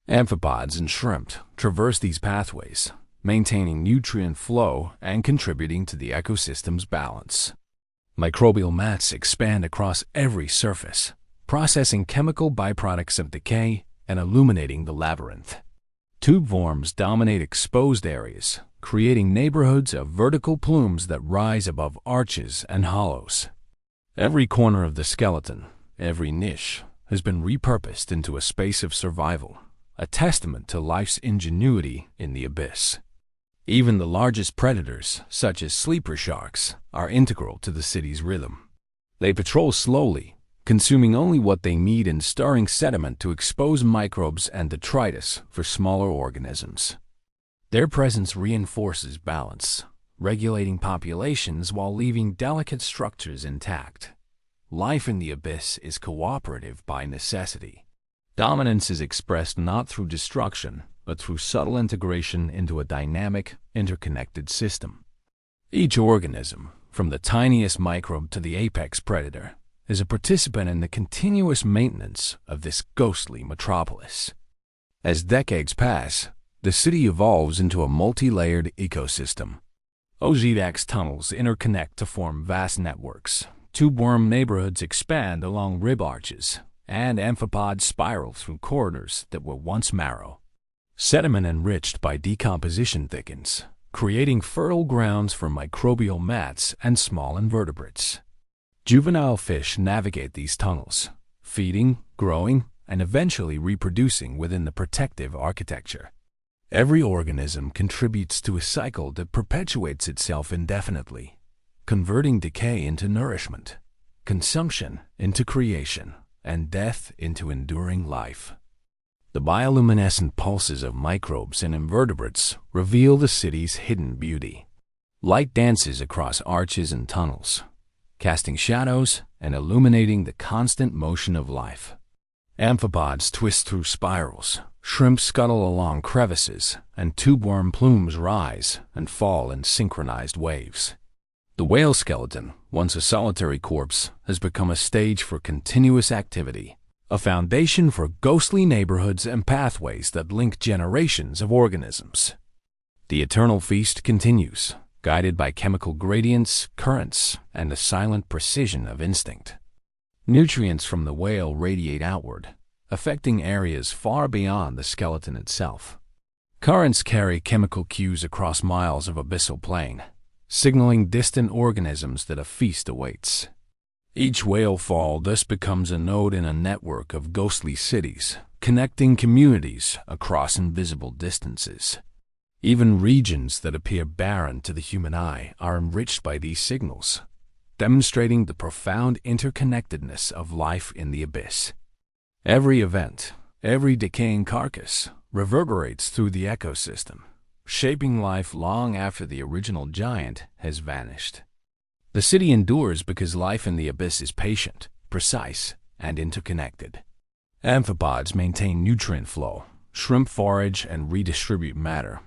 Amphipods and shrimp traverse these pathways, maintaining nutrient flow and contributing to the ecosystem's balance. Microbial mats expand across every surface, processing chemical byproducts of decay and illuminating the labyrinth. Tube worms dominate exposed areas, creating neighborhoods of vertical plumes that rise above arches and hollows. Every corner of the skeleton, every niche, has been repurposed into a space of survival, a testament to life's ingenuity in the abyss. Even the largest predators, such as sleeper sharks, are integral to the city's rhythm. They patrol slowly, consuming only what they need and stirring sediment to expose microbes and detritus for smaller organisms. Their presence reinforces balance, regulating populations while leaving delicate structures intact. Life in the abyss is cooperative by necessity. Dominance is expressed not through destruction, but through subtle integration into a dynamic, interconnected system. Each organism, from the tiniest microbe to the apex predator, is a participant in the continuous maintenance of this ghostly metropolis. As decades pass, the city evolves into a multi-layered ecosystem. Ozdax tunnels interconnect to form vast networks. Tube worm neighborhoods expand along rib arches, and amphipods spiral through corridors that were once marrow. Sediment enriched by decomposition thickens, creating fertile grounds for microbial mats and small invertebrates. Juvenile fish navigate these tunnels, feeding, growing, and eventually reproducing within the protective architecture. Every organism contributes to a cycle that perpetuates itself indefinitely, converting decay into nourishment, consumption into creation, and death into enduring life. The bioluminescent pulses of microbes and invertebrates reveal the city's hidden beauty. Light dances across arches and tunnels, casting shadows and illuminating the constant motion of life. Amphipods twist through spirals, shrimp scuttle along crevices, and tube worm plumes rise and fall in synchronized waves. The whale skeleton, once a solitary corpse, has become a stage for continuous activity, a foundation for ghostly neighborhoods and pathways that link generations of organisms. The eternal feast continues, guided by chemical gradients, currents, and the silent precision of instinct. Nutrients from the whale radiate outward, affecting areas far beyond the skeleton itself. Currents carry chemical cues across miles of abyssal plain, signaling distant organisms that a feast awaits. Each whale fall thus becomes a node in a network of ghostly cities, connecting communities across invisible distances. Even regions that appear barren to the human eye are enriched by these signals, demonstrating the profound interconnectedness of life in the abyss. Every event, every decaying carcass, reverberates through the ecosystem, shaping life long after the original giant has vanished. The city endures because life in the abyss is patient, precise, and interconnected. Amphipods maintain nutrient flow, shrimp forage and redistribute matter.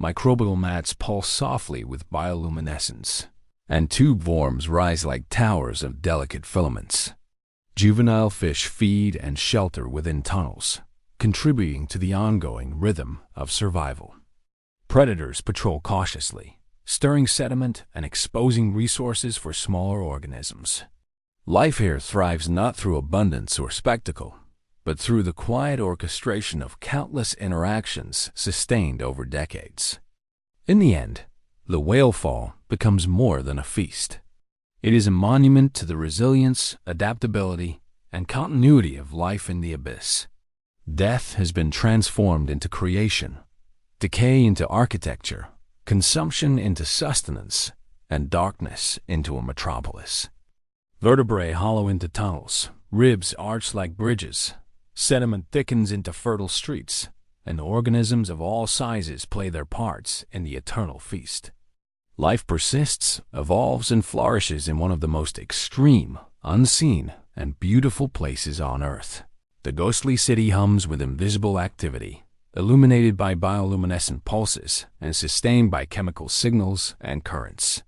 Microbial mats pulse softly with bioluminescence, and tube worms rise like towers of delicate filaments. Juvenile fish feed and shelter within tunnels, contributing to the ongoing rhythm of survival. Predators patrol cautiously, stirring sediment and exposing resources for smaller organisms. Life here thrives not through abundance or spectacle, but through the quiet orchestration of countless interactions sustained over decades. In the end, the whale fall becomes more than a feast. It is a monument to the resilience, adaptability, and continuity of life in the abyss. Death has been transformed into creation, decay into architecture, consumption into sustenance, and darkness into a metropolis. Vertebrae hollow into tunnels, ribs arch like bridges, sediment thickens into fertile streets, and organisms of all sizes play their parts in the eternal feast. Life persists, evolves, and flourishes in one of the most extreme, unseen, and beautiful places on Earth. The ghostly city hums with invisible activity, illuminated by bioluminescent pulses and sustained by chemical signals and currents.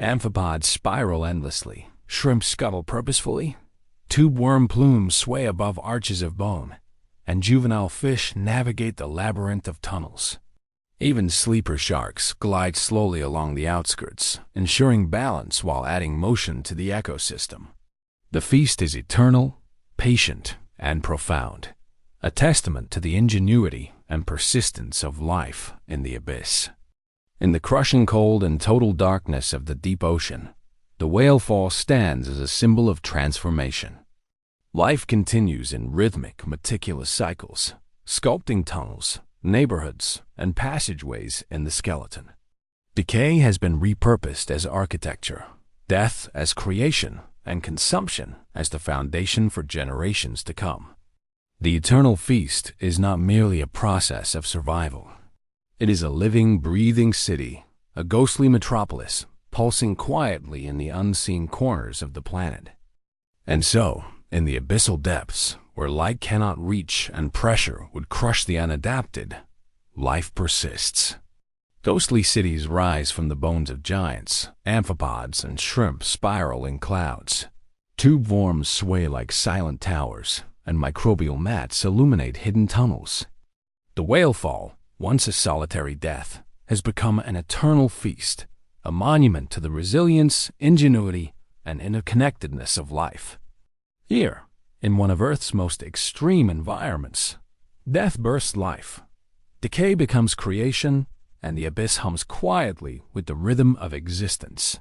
Amphipods spiral endlessly, shrimp scuttle purposefully, tube worm plumes sway above arches of bone, and juvenile fish navigate the labyrinth of tunnels. Even sleeper sharks glide slowly along the outskirts, ensuring balance while adding motion to the ecosystem. The feast is eternal, patient, and profound, a testament to the ingenuity and persistence of life in the abyss. In the crushing cold and total darkness of the deep ocean, the whale fall stands as a symbol of transformation. Life continues in rhythmic, meticulous cycles, sculpting tunnels, neighborhoods, and passageways in the skeleton. Decay has been repurposed as architecture, death as creation, and consumption as the foundation for generations to come. The eternal feast is not merely a process of survival. It is a living, breathing city, a ghostly metropolis, pulsing quietly in the unseen corners of the planet. And so, in the abyssal depths, where light cannot reach and pressure would crush the unadapted, life persists. Ghostly cities rise from the bones of giants, amphipods and shrimp spiral in clouds. Tube worms sway like silent towers, and microbial mats illuminate hidden tunnels. The whale fall, once a solitary death, has become an eternal feast, a monument to the resilience, ingenuity, and interconnectedness of life. Here, in one of Earth's most extreme environments, death bursts life, decay becomes creation, and the abyss hums quietly with the rhythm of existence.